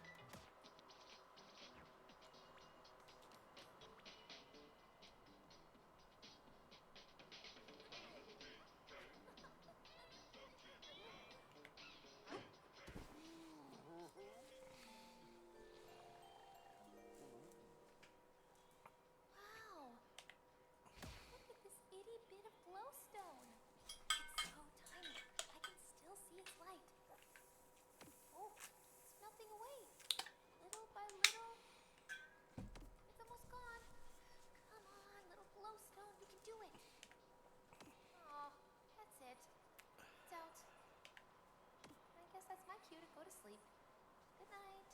cue to go to sleep. Good night.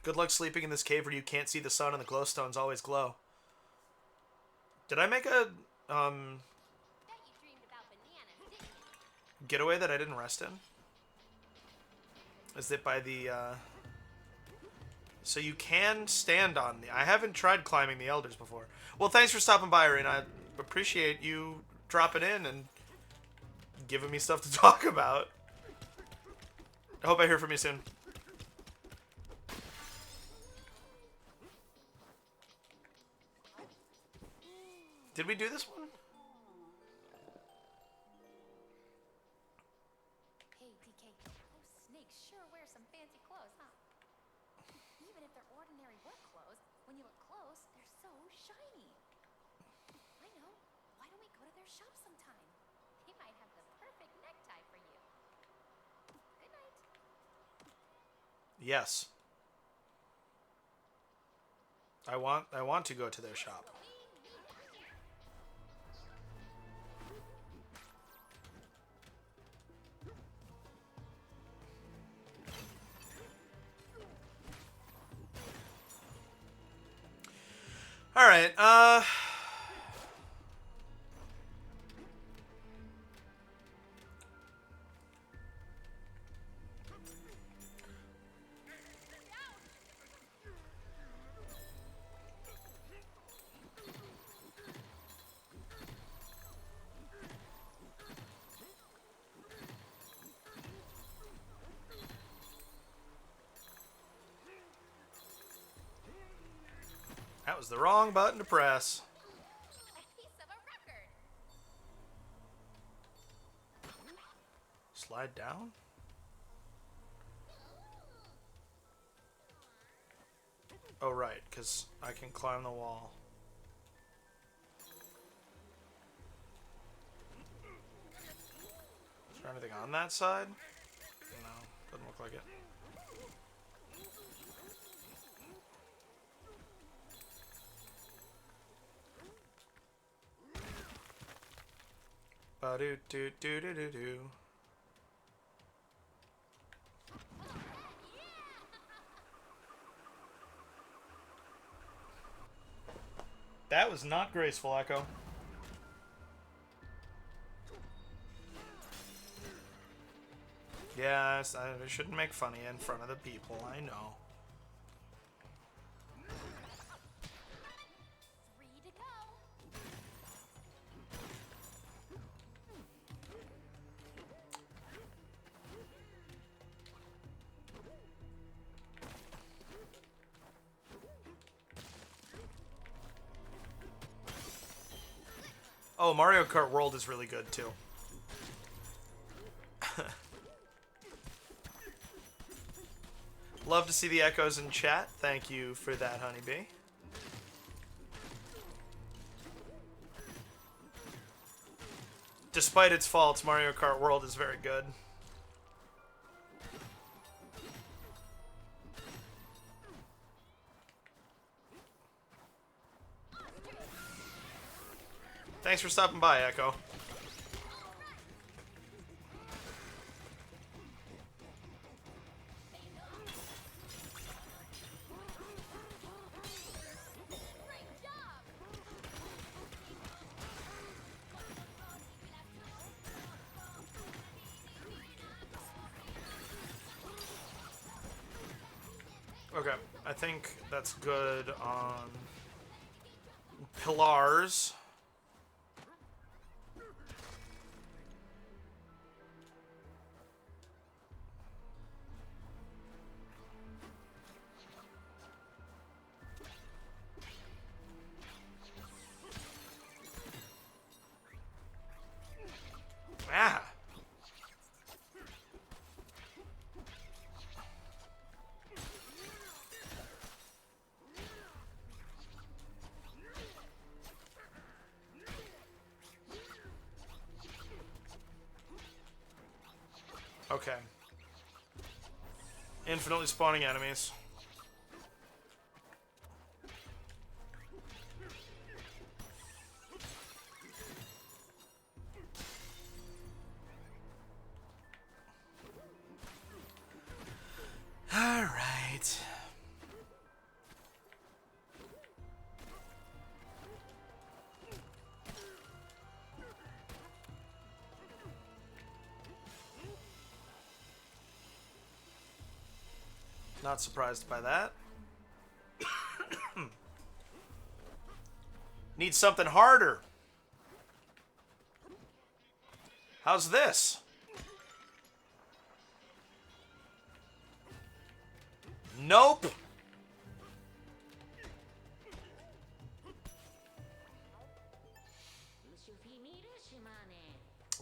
Good luck sleeping in this cave where you can't see the sun and the glowstones always glow. Did I make a, Bet you dreamed about bananas, didn't you? getaway that I didn't rest in? Is it by the, So you can stand on the... I haven't tried climbing the elders before. Well, thanks for stopping by, Irene. I appreciate you dropping in and giving me stuff to talk about. I hope I hear from you soon. Did we do this one? Hey, DK, those snakes sure wear some fancy clothes, huh? Even if they're ordinary work clothes, when you look close, they're so shiny. I know. Why don't we go to their shop sometime? They might have the perfect necktie for you. Good night. Yes. I want to go to their shop. All right. That was the wrong button to press. A piece of a record. Slide down? Oh, right, because I can climb the wall. Is there anything on that side? No, doesn't look like it. Ba-do-do-do-do-do-do. That was not graceful, Echo. Yes, I shouldn't make funny in front of the people, I know. 3 to go. Oh, Mario Kart World is really good, too. Love to see the echoes in chat. Thank you for that, Honeybee. Despite its faults, Mario Kart World is very good. Thanks for stopping by, Echo. Great job. Okay, I think that's good on pillars. Ah! Okay. Infinitely spawning enemies. Not surprised by that. Need something harder. How's this? Nope.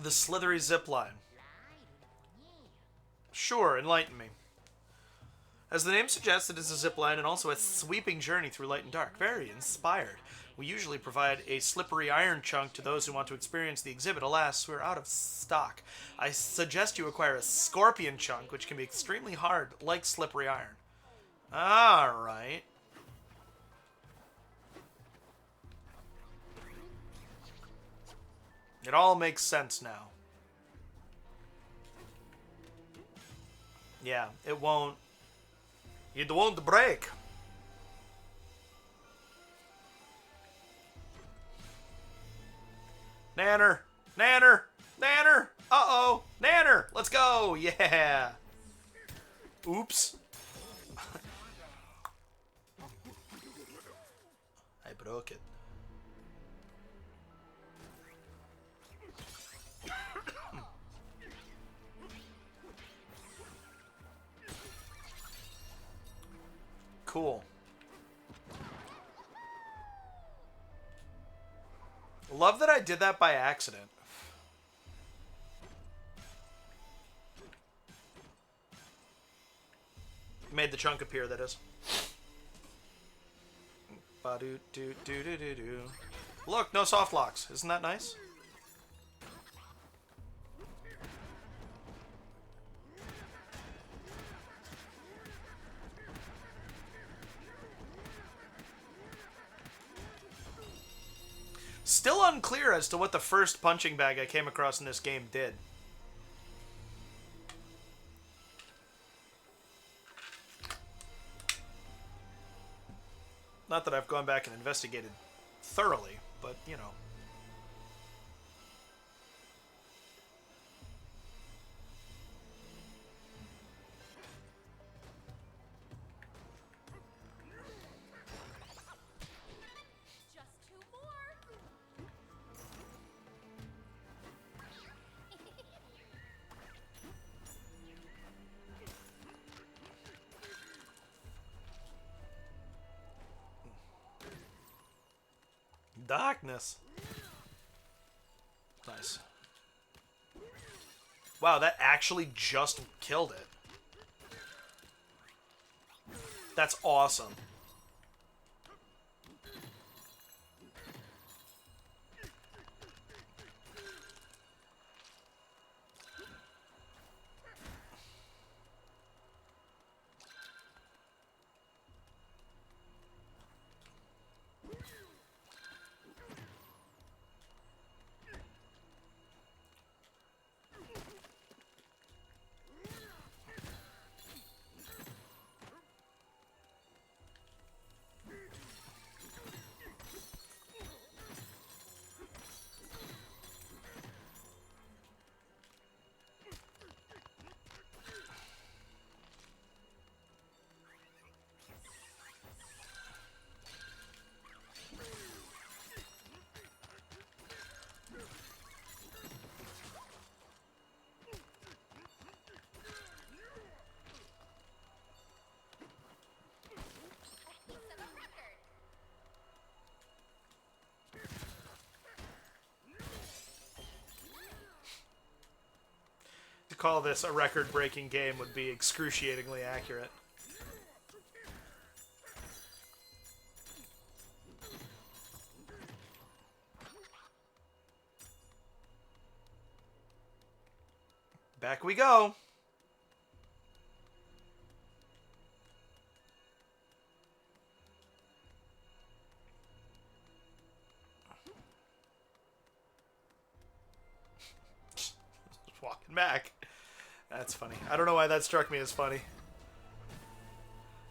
The slithery zipline. Sure, enlighten me. As the name suggests, it is a zipline and also a sweeping journey through light and dark. Very inspired. We usually provide a slippery iron chunk to those who want to experience the exhibit. Alas, we're out of stock. I suggest you acquire a scorpion chunk, which can be extremely hard, like slippery iron. Alright. It all makes sense now. Yeah, it won't. It won't break. Nanner! Nanner! Nanner! Uh-oh! Nanner! Let's go! Yeah! Oops. I broke it. Cool. Love that I did that by accident. Made the chunk appear, that is. Ba-do-do-do-do-do-do. Look, no soft locks. Isn't that nice? Still unclear as to what the first punching bag I came across in this game did. Not that I've gone back and investigated thoroughly, but, you know. Darkness. Nice. Wow, that actually just killed it. That's awesome. To call this a record-breaking game would be excruciatingly accurate. Back we go. Walking back. That's funny. I don't know why that struck me as funny.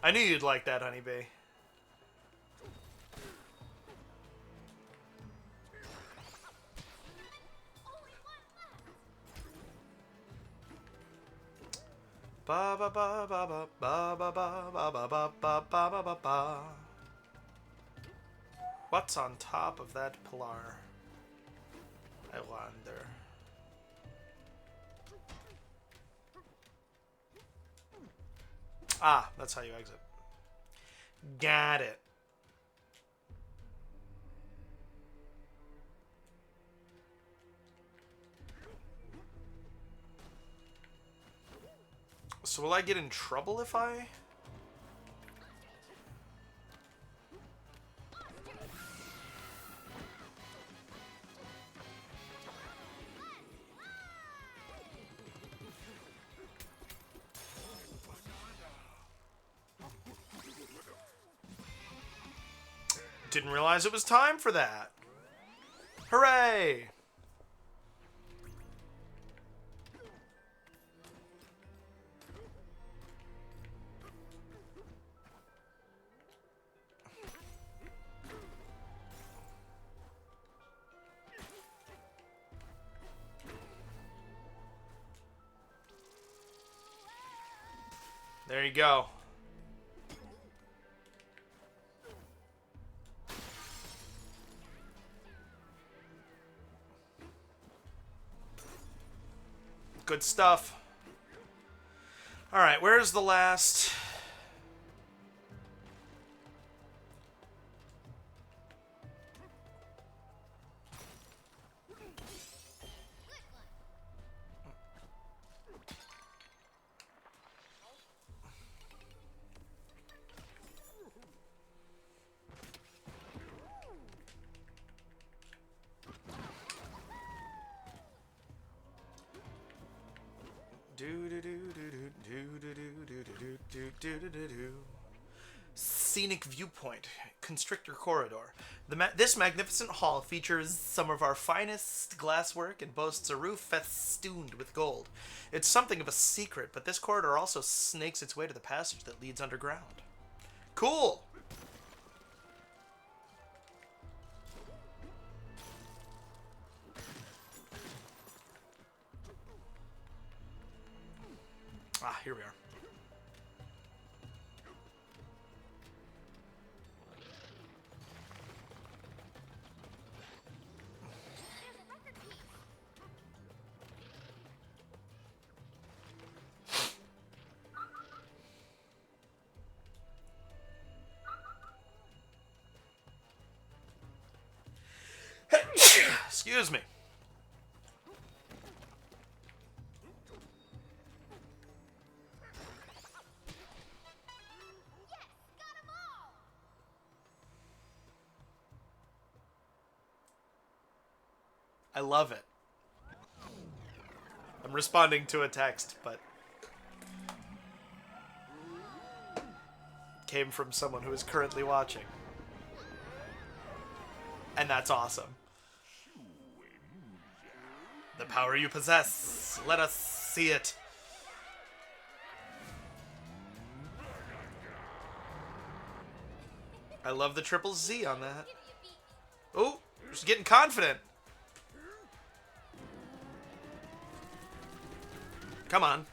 I knew you'd like that, Honeybee. ba ba ba ba ba ba ba ba ba ba ba ba ba ba ba. What's on top of that pillar? I wonder. Ah, that's how you exit. Got it. So will I get in trouble if I... Didn't realize it was time for that. Hooray! There you go. Good stuff. Alright, where's the last... Scenic viewpoint, Constrictor Corridor. This magnificent hall features some of our finest glasswork and boasts a roof festooned with gold. It's something of a secret, but this corridor also snakes its way to the passage that leads underground. Cool! Ah, here we are. Excuse me. I love it. I'm responding to a text, but came from someone who is currently watching. And that's awesome. The power you possess. Let us see it. I love the triple Z on that. Oh, she's getting confident. Come on.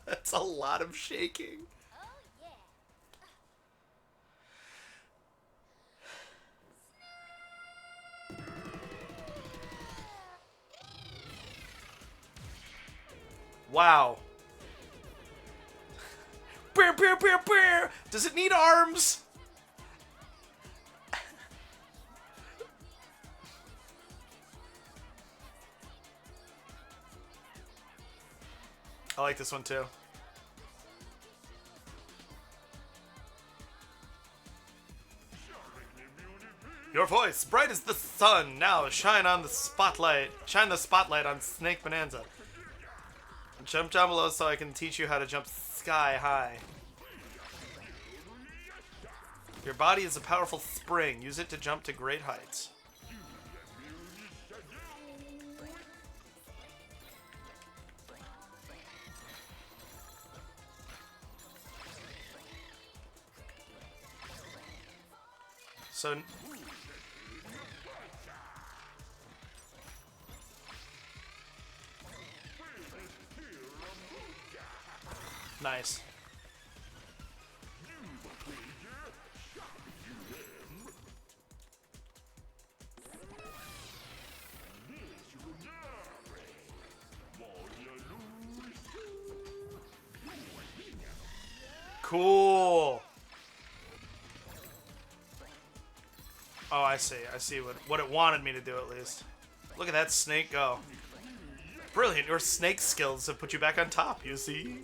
That's a lot of shaking. Wow. Bear, bear, bear, bear. Does it need arms? I like this one too. Your voice, bright as the sun, now shine on the spotlight. Shine the spotlight on Snake Bonanza. Jump down below so I can teach you how to jump sky high. Your body is a powerful spring. Use it to jump to great heights. So Nice. Cool. Oh, I see. I see what it wanted me to do, at least. Look at that snake go. Brilliant. Your snake skills have put you back on top, you see?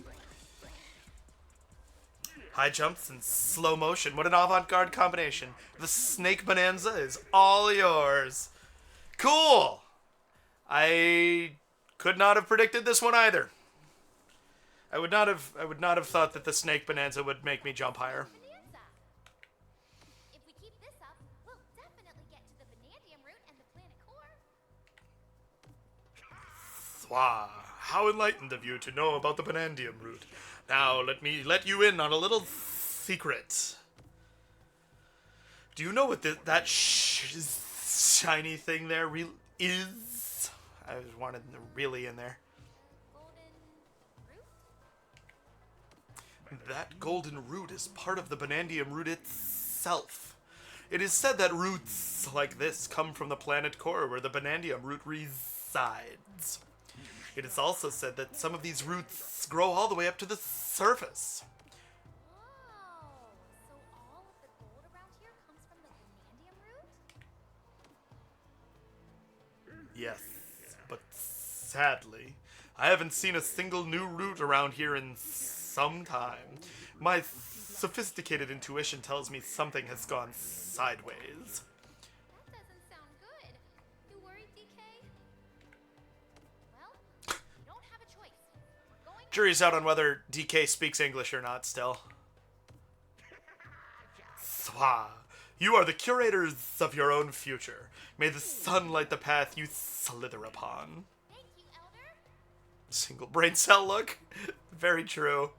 High jumps and slow motion. What an avant-garde combination. The snake bonanza is all yours. Cool. I could not have predicted this one either. I would not have thought that the snake bonanza would make me jump higher. Bonanza. If we keep this up, we'll definitely get to the Vanadium root and the planet core. Thwa, how enlightened of you to know about the Vanadium root. Now let me let you in on a little secret. Do you know what that shiny thing there is? I just wanted the really in there. Golden root? That golden root is part of the Vanadium root itself. It is said that roots like this come from the planet core where the Vanadium root resides. It is also said that some of these roots grow all the way up to the surface. Whoa! So all of the gold around here comes from the Vanadium root? Yes, but sadly, I haven't seen a single new root around here in some time. My sophisticated intuition tells me something has gone sideways. That doesn't sound good. You worried, DK? Well, we don't have a choice. We're going. Jury's out on whether DK speaks English or not still. Thwa, you are the curators of your own future. May the sun light the path you slither upon. Thank you, Elder. Single brain cell look. Very true.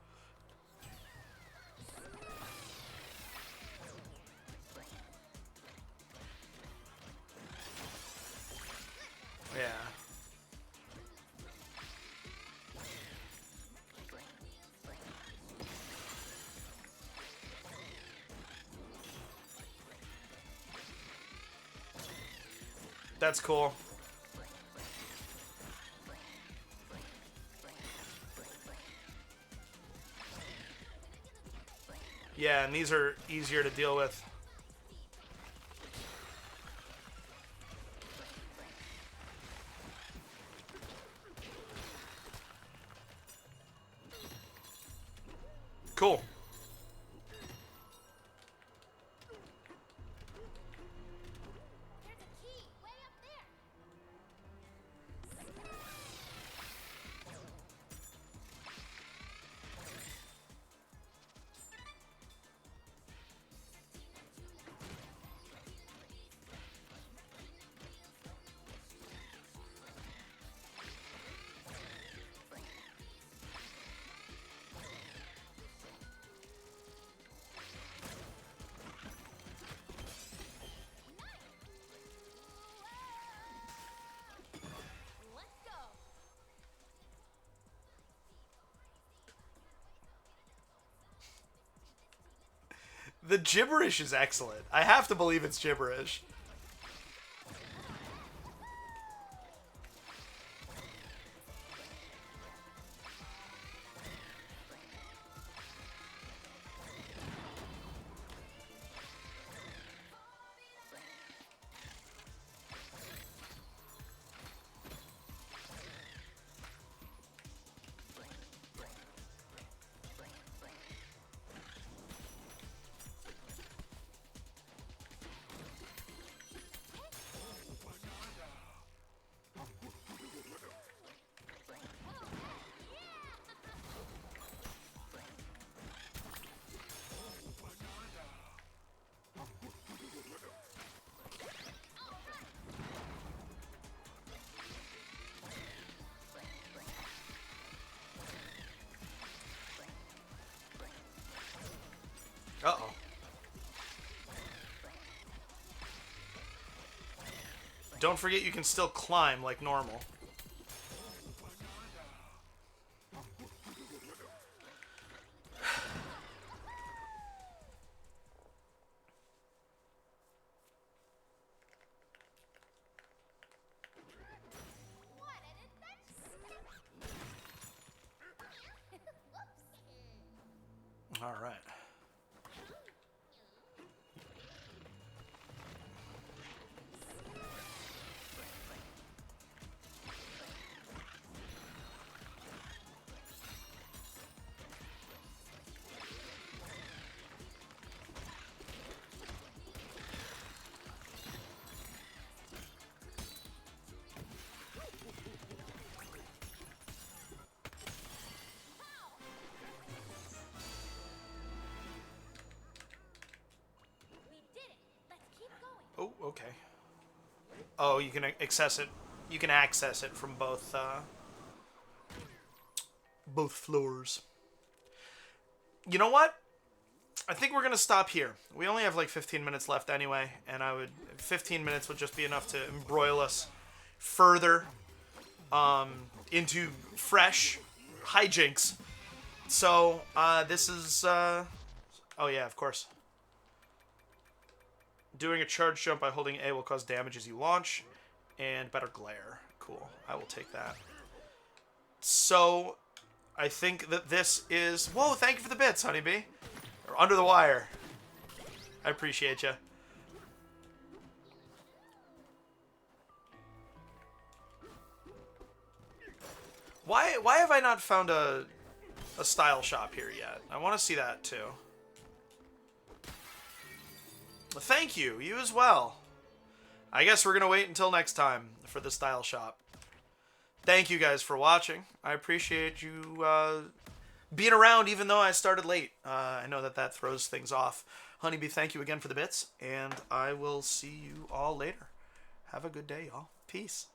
Yeah. That's cool. Yeah, and these are easier to deal with. Cool. There's a key way up there. Let's go. The gibberish is excellent. I have to believe it's gibberish. Uh-oh. Don't forget you can still climb like normal. All right. We did it. Let's keep going. Oh, okay. Oh, you can access it. You can access it from both floors. You know what? I think we're gonna stop here. We only have like 15 minutes left anyway, and 15 minutes would just be enough to embroil us further into fresh hijinks. So this is oh yeah, of course. Doing a charge jump by holding A will cause damage as you launch, and better glare. Cool. I will take that. So, I think that this is... Whoa, thank you for the bits, Honeybee. Or Under the Wire. I appreciate you. Why have I not found a style shop here yet? I want to see that, too. Thank you. You as well. I guess we're going to wait until next time for the style shop. Thank you guys for watching. I appreciate you being around even though I started late. I know that throws things off. Honeybee, thank you again for the bits. And I will see you all later. Have a good day, y'all. Peace.